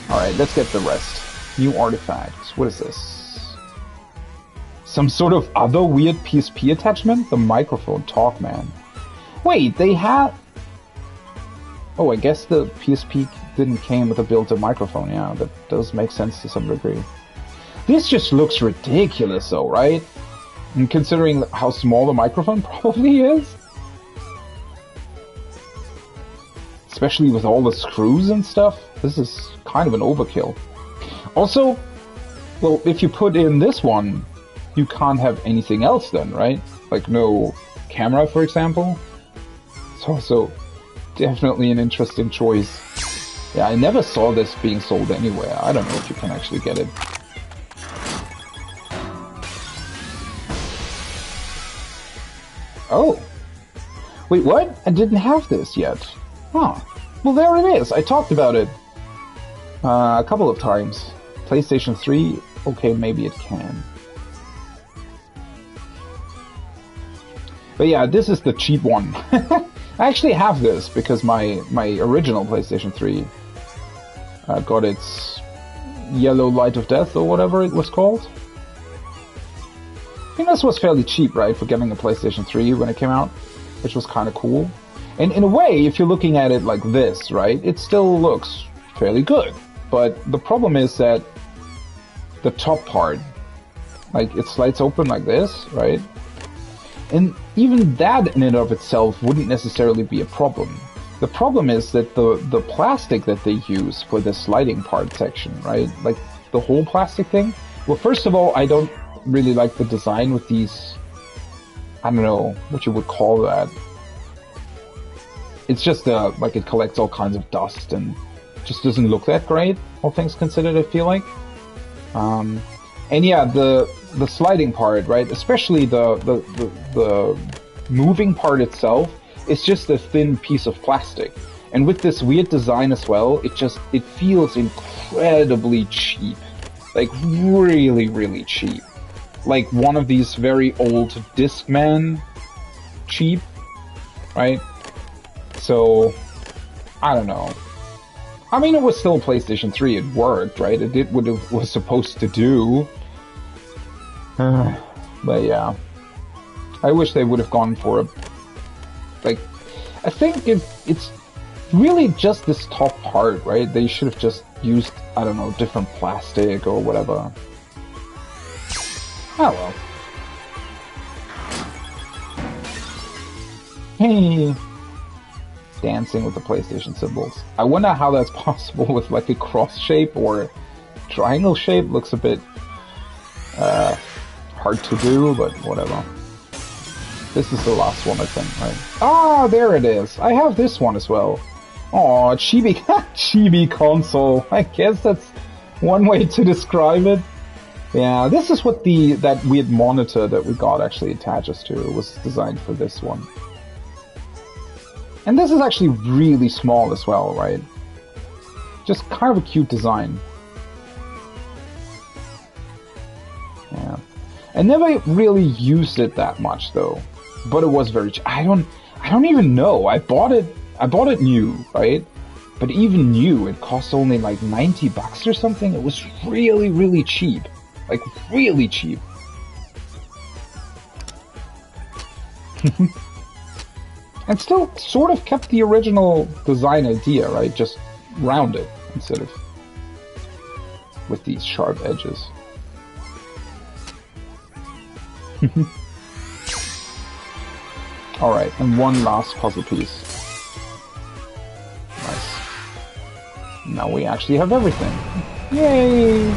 Alright, let's get the rest. New artifacts. What is this? Some sort of other weird PSP attachment? The microphone Talkman. Wait, they have... Oh, I guess the PSP didn't came with a built-in microphone. Yeah, that does make sense to some degree. This just looks ridiculous, though, right? And considering how small the microphone probably is. Especially with all the screws and stuff. This is kind of an overkill. Also, well, if you put in this one, you can't have anything else then, right? Like no camera, for example. It's also definitely an interesting choice. Yeah, I never saw this being sold anywhere. I don't know if you can actually get it. Oh. Wait, what? I didn't have this yet. Huh. Well, there it is. I talked about it a couple of times. PlayStation 3, okay, maybe it can. But yeah, this is the cheap one. I actually have this because my original PlayStation 3 got its yellow light of death or whatever it was called. I think this was fairly cheap, right, for getting a PlayStation 3 when it came out, which was kind of cool. And in a way, if you're looking at it like this, right, it still looks fairly good. But the problem is that the top part, like, it slides open like this, right? And even that in and of itself wouldn't necessarily be a problem. The problem is that the plastic that they use for the sliding part section, right? Like, the whole plastic thing. Well, first of all, I don't really like the design with these, I don't know what you would call that. It's just like it collects all kinds of dust and just doesn't look that great, all things considered, I feel like. And yeah, the sliding part, right, especially the moving part itself, is just a thin piece of plastic. And with this weird design as well, it feels incredibly cheap. Like, really, really cheap. Like one of these very old Discman cheap, right? So, I don't know. I mean, it was still a PlayStation 3. It worked, right? It did what it was supposed to do. But yeah. I wish they would have gone for a... Like, I think it's really just this top part, right? They should have just used, I don't know, different plastic or whatever. Oh well. Hey! Dancing with the PlayStation symbols. I wonder how that's possible with like a cross shape or a triangle shape. Looks a bit hard to do, but whatever. This is the last one, I think, right? Ah, there it is. I have this one as well. Aw, chibi, chibi console. I guess that's one way to describe it. Yeah, this is what that weird monitor that we got actually attaches to. It was designed for this one. And this is actually really small as well, right? Just kind of a cute design. Yeah. I never really used it that much though. But it was very I don't even know. I bought it new, right? But even new, it cost only like $90 or something. It was really, really cheap. Like really cheap. And still sort of kept the original design idea, right? Just rounded instead of with these sharp edges. Alright, and one last puzzle piece. Nice. Now we actually have everything. Yay!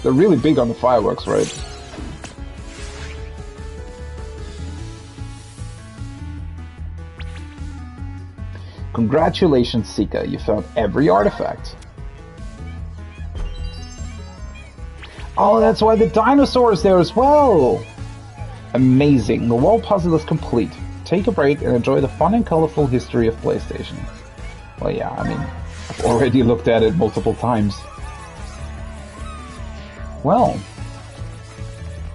They're really big on the fireworks, right? Congratulations, Sika, you found every artifact. Oh, that's why the dinosaur is there as well! Amazing, the wall puzzle is complete. Take a break and enjoy the fun and colorful history of PlayStation. Well, yeah, I mean, I've already looked at it multiple times. Well,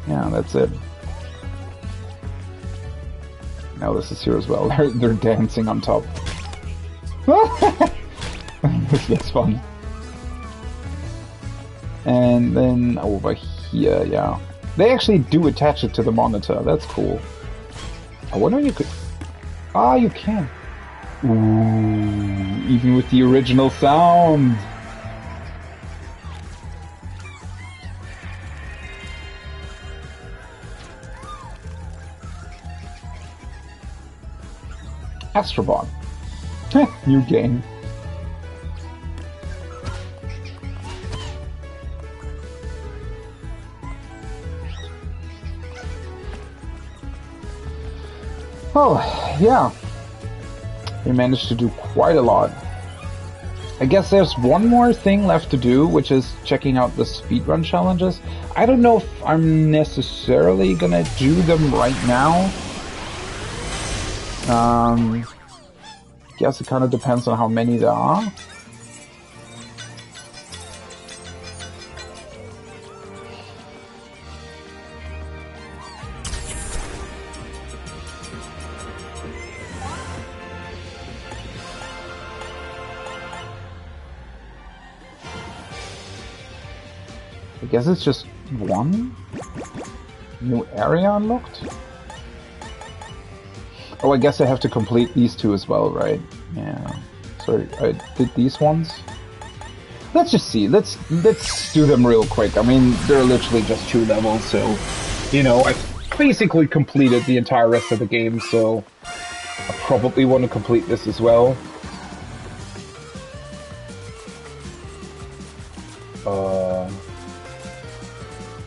yeah, that's it. Now this is here as well. They're dancing on top. This looks fun. And then over here, yeah. They actually do attach it to the monitor. That's cool. I wonder if you could... Ah, you can. Ooh, even with the original sound. Astro. New game. Oh, yeah. We managed to do quite a lot. I guess there's one more thing left to do, which is checking out the speedrun challenges. I don't know if I'm necessarily gonna do them right now. Guess it kind of depends on how many there are. I guess it's just one new area unlocked. Oh, I guess I have to complete these two as well, right? Yeah. So I did these ones. Let's just see. Let's do them real quick. I mean, they're literally just 2 levels, so you know, I've basically completed the entire rest of the game, so I probably want to complete this as well.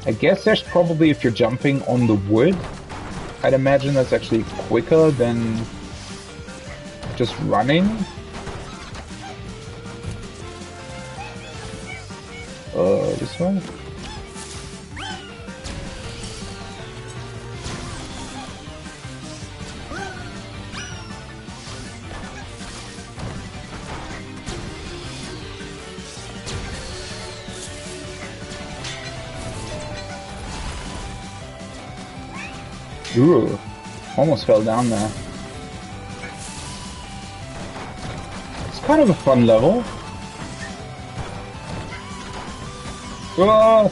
I guess there's probably, if you're jumping on the wood, I'd imagine that's actually quicker than just running. This one? Ooh, almost fell down there. It's kind of a fun level. Oh!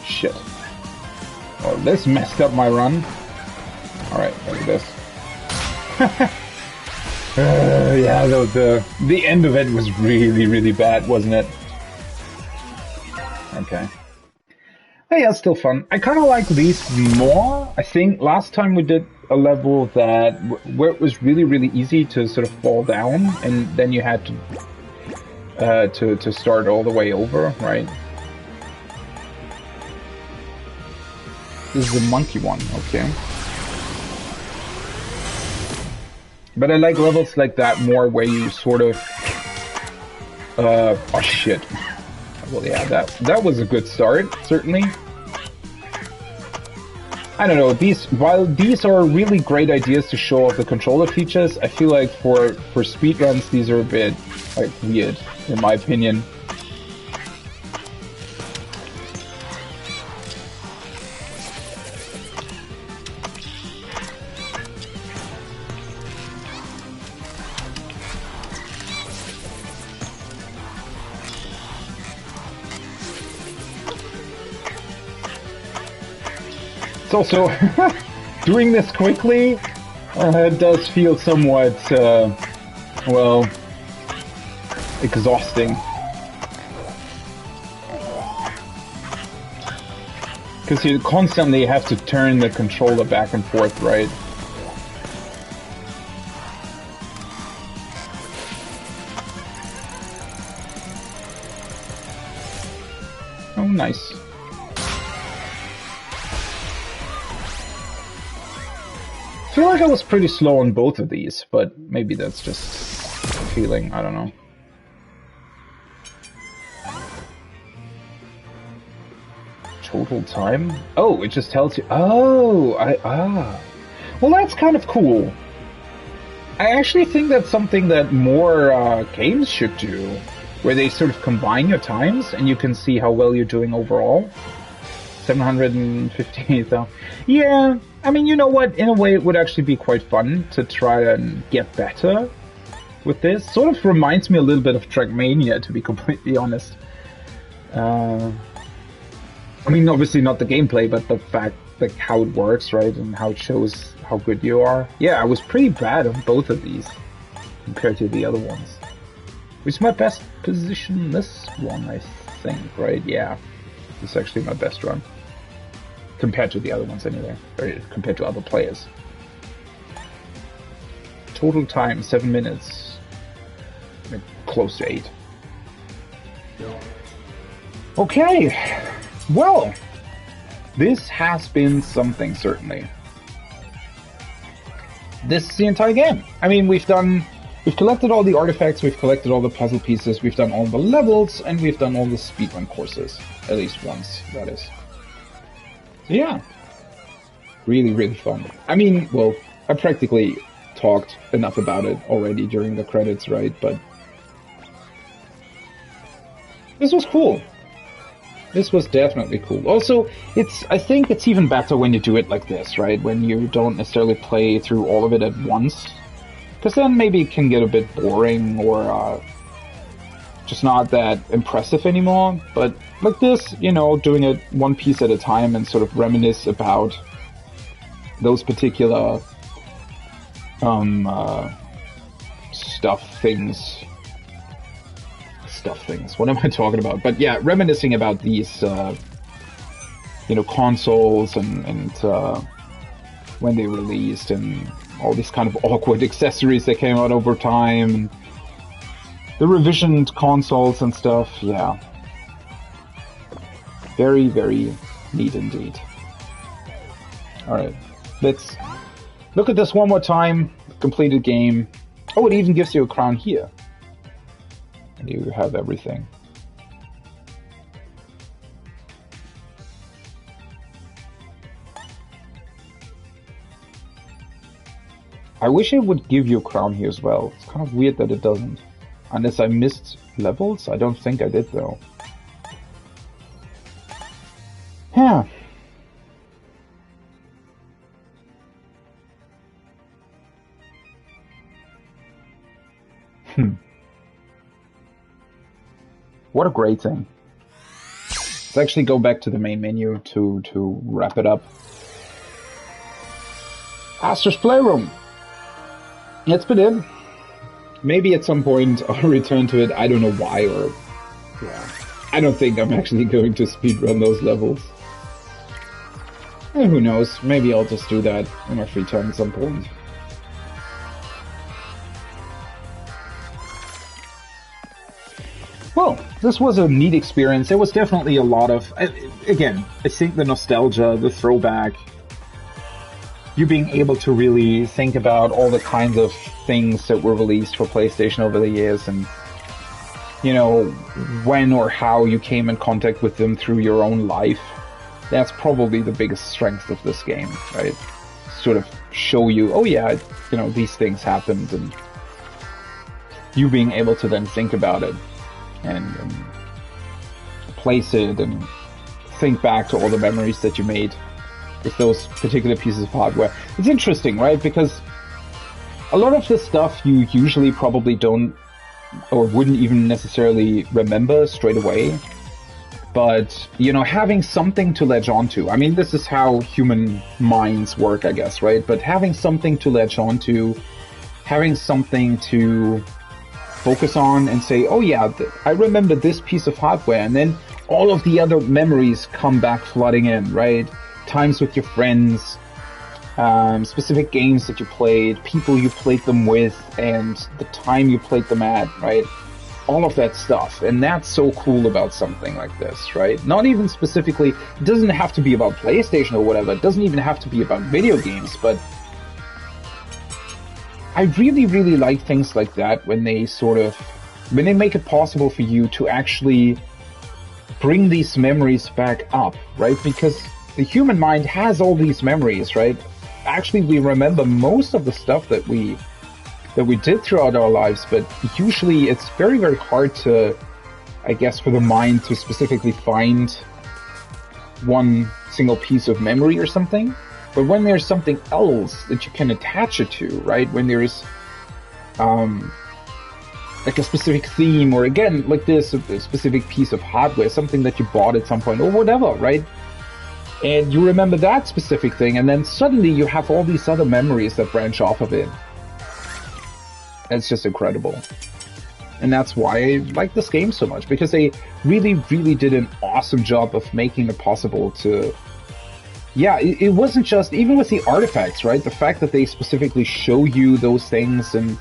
Shit. Oh, this messed up my run. Alright, look at this. Yeah, the end of it was really, really bad, wasn't it? Okay. Hey, yeah, still fun. I kind of like these more. I think last time we did a level that where it was really, really easy to sort of fall down, and then you had to start all the way over, right? This is the monkey one, okay. But I like levels like that more, where you sort of oh shit. Well, yeah, that was a good start, certainly. I don't know, while these are really great ideas to show off the controller features, I feel like for speedruns these are a bit, like, weird, in my opinion. It's also, doing this quickly does feel somewhat, well, exhausting. Because you constantly have to turn the controller back and forth, right? Oh, nice. I feel like I was pretty slow on both of these, but maybe that's just a feeling, I don't know. Total time? Oh, it just tells you. Oh, well, that's kind of cool. I actually think that's something that more games should do, where they sort of combine your times and you can see how well you're doing overall. 758,000. Yeah, I mean, you know what? In a way, it would actually be quite fun to try and get better with this. Sort of reminds me a little bit of Trackmania, to be completely honest. I mean, obviously not the gameplay, but the fact like how it works, right, and how it shows how good you are. Yeah, I was pretty bad on both of these compared to the other ones. Which is my best position, this one, I think, right? Yeah, this is actually my best run. Compared to the other ones anyway, or compared to other players. Total time, 7 minutes. Like, close to 8. Okay, well, this has been something, certainly. This is the entire game. I mean, we've collected all the artifacts, we've collected all the puzzle pieces, we've done all the levels, and we've done all the speedrun courses. At least once, that is. So yeah. Really, really fun. I mean, well, I practically talked enough about it already during the credits, right? But this was cool. This was definitely cool. Also, I think it's even better when you do it like this, right? When you don't necessarily play through all of it at once. Because then maybe it can get a bit boring or just not that impressive anymore. But like this, you know, doing it one piece at a time and sort of reminisce about those particular stuff things. What am I talking about? But yeah, reminiscing about these, you know, consoles and when they released and all these kind of awkward accessories that came out over time, and the revisioned consoles and stuff. Yeah, very, very neat indeed. All right, let's look at this one more time. Completed game. Oh, it even gives you a crown here. And you have everything. I wish it would give you a crown here as well. It's kind of weird that it doesn't. Unless I missed levels? I don't think I did though. Yeah. What a great thing. Let's actually go back to the main menu to wrap it up. Astro's Playroom. That's been it. Maybe at some point I'll return to it. I don't know why, or yeah. I don't think I'm actually going to speedrun those levels. Who knows? Maybe I'll just do that in my free time at some point. Well, this was a neat experience. There was definitely a lot of, again, I think the nostalgia, the throwback, you being able to really think about all the kinds of things that were released for PlayStation over the years, and, you know, when or how you came in contact with them through your own life. That's probably the biggest strength of this game, right? Sort of show you, oh yeah, you know, these things happened, and you being able to then think about it. And place it and think back to all the memories that you made with those particular pieces of hardware. It's interesting, right? Because a lot of this stuff you usually probably don't or wouldn't even necessarily remember straight away. But, you know, having something to latch onto. I mean, this is how human minds work, I guess, right? But having something to latch onto, having something to focus on and say, oh yeah, I remember this piece of hardware, and then all of the other memories come back flooding in, right? Times with your friends, specific games that you played, people you played them with, and the time you played them at, right? All of that stuff. And that's so cool about something like this, right? Not even specifically, it doesn't have to be about PlayStation or whatever, it doesn't even have to be about video games, but I really, really like things like that when they make it possible for you to actually bring these memories back up, right? Because the human mind has all these memories, right? Actually, we remember most of the stuff that we did throughout our lives, but usually it's very, very hard to, I guess, for the mind to specifically find one single piece of memory or something. But when there's something else that you can attach it to, right? When there's like a specific theme, or again, like this, a specific piece of hardware, something that you bought at some point, or whatever, right? And you remember that specific thing, and then suddenly you have all these other memories that branch off of it. It's just incredible. And that's why I like this game so much, because they really, really did an awesome job of making it possible to... Yeah, it wasn't just... Even with the artifacts, right? The fact that they specifically show you those things and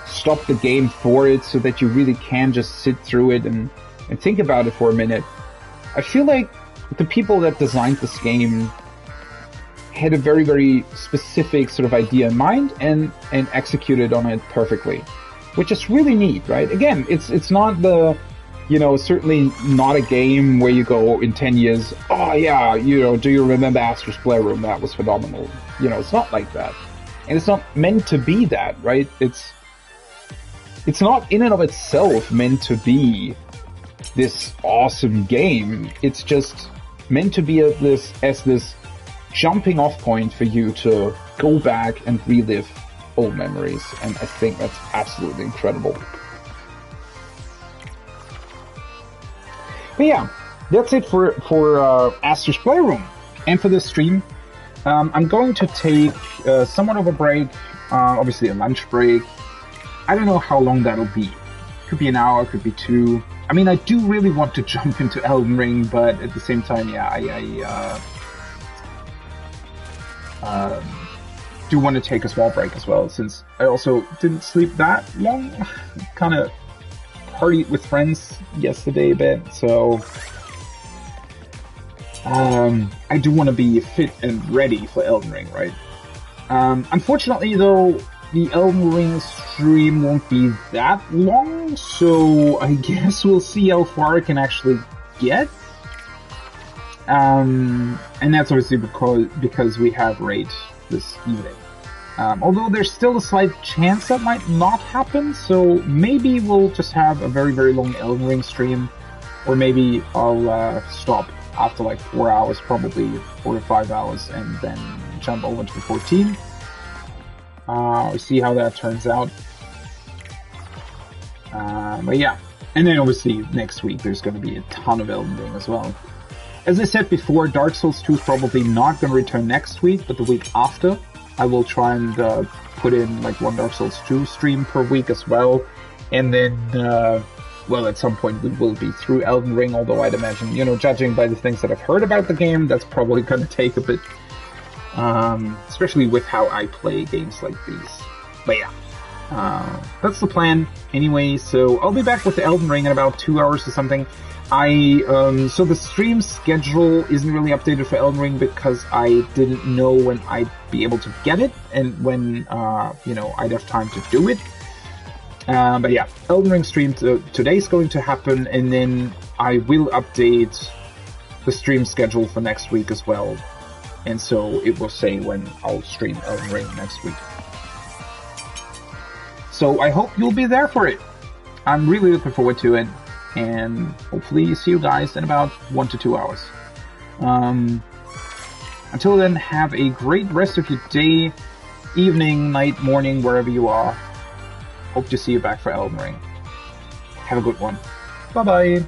stop the game for it so that you really can just sit through it and think about it for a minute. I feel like the people that designed this game had a very, very specific sort of idea in mind and executed on it perfectly, which is really neat, right? Again, it's not the, you know, certainly not a game where you go in 10 years, oh yeah, you know, do you remember Astro's Playroom? That was phenomenal. You know, it's not like that. And it's not meant to be that, right? It's not in and of itself meant to be this awesome game. It's just meant to be as this jumping off point for you to go back and relive old memories, and I think that's absolutely incredible. But yeah, that's it for Astro's Playroom and for this stream. I'm going to take somewhat of a break, obviously a lunch break. I don't know how long that'll be. Could be an hour, could be 2. I mean, I do really want to jump into Elden Ring, but at the same time, yeah, I do want to take a small break as well, since I also didn't sleep that long. Kind of partied with friends yesterday a bit, so I do want to be fit and ready for Elden Ring, right? Unfortunately, though, the Elden Ring stream won't be that long, so I guess we'll see how far I can actually get. And that's obviously because we have Raid this evening. Although there's still a slight chance that might not happen, so maybe we'll just have a very, very long Elden Ring stream, or maybe I'll stop after like 4 hours, probably 4 to 5 hours, and then jump over to 14. We'll see how that turns out. But yeah, and then obviously next week there's going to be a ton of Elden Ring as well. As I said before, Dark Souls 2 is probably not going to return next week, but the week after. I will try and put in like one Dark Souls 2 stream per week as well. And then, well, at some point we will be through Elden Ring, although I'd imagine, you know, judging by the things that I've heard about the game, that's probably going to take a bit, especially with how I play games like these. But yeah, that's the plan anyway, so I'll be back with the Elden Ring in about 2 hours or something. So the stream schedule isn't really updated for Elden Ring because I didn't know when I'd be able to get it and when, you know, I'd have time to do it. But yeah, Elden Ring stream today's going to happen, and then I will update the stream schedule for next week as well. And so it will say when I'll stream Elden Ring next week. So I hope you'll be there for it. I'm really looking forward to it. And hopefully see you guys in about 1 to 2 hours. Until then, have a great rest of your day, evening, night, morning, wherever you are. Hope to see you back for Elden Ring. Have a good one. Bye-bye.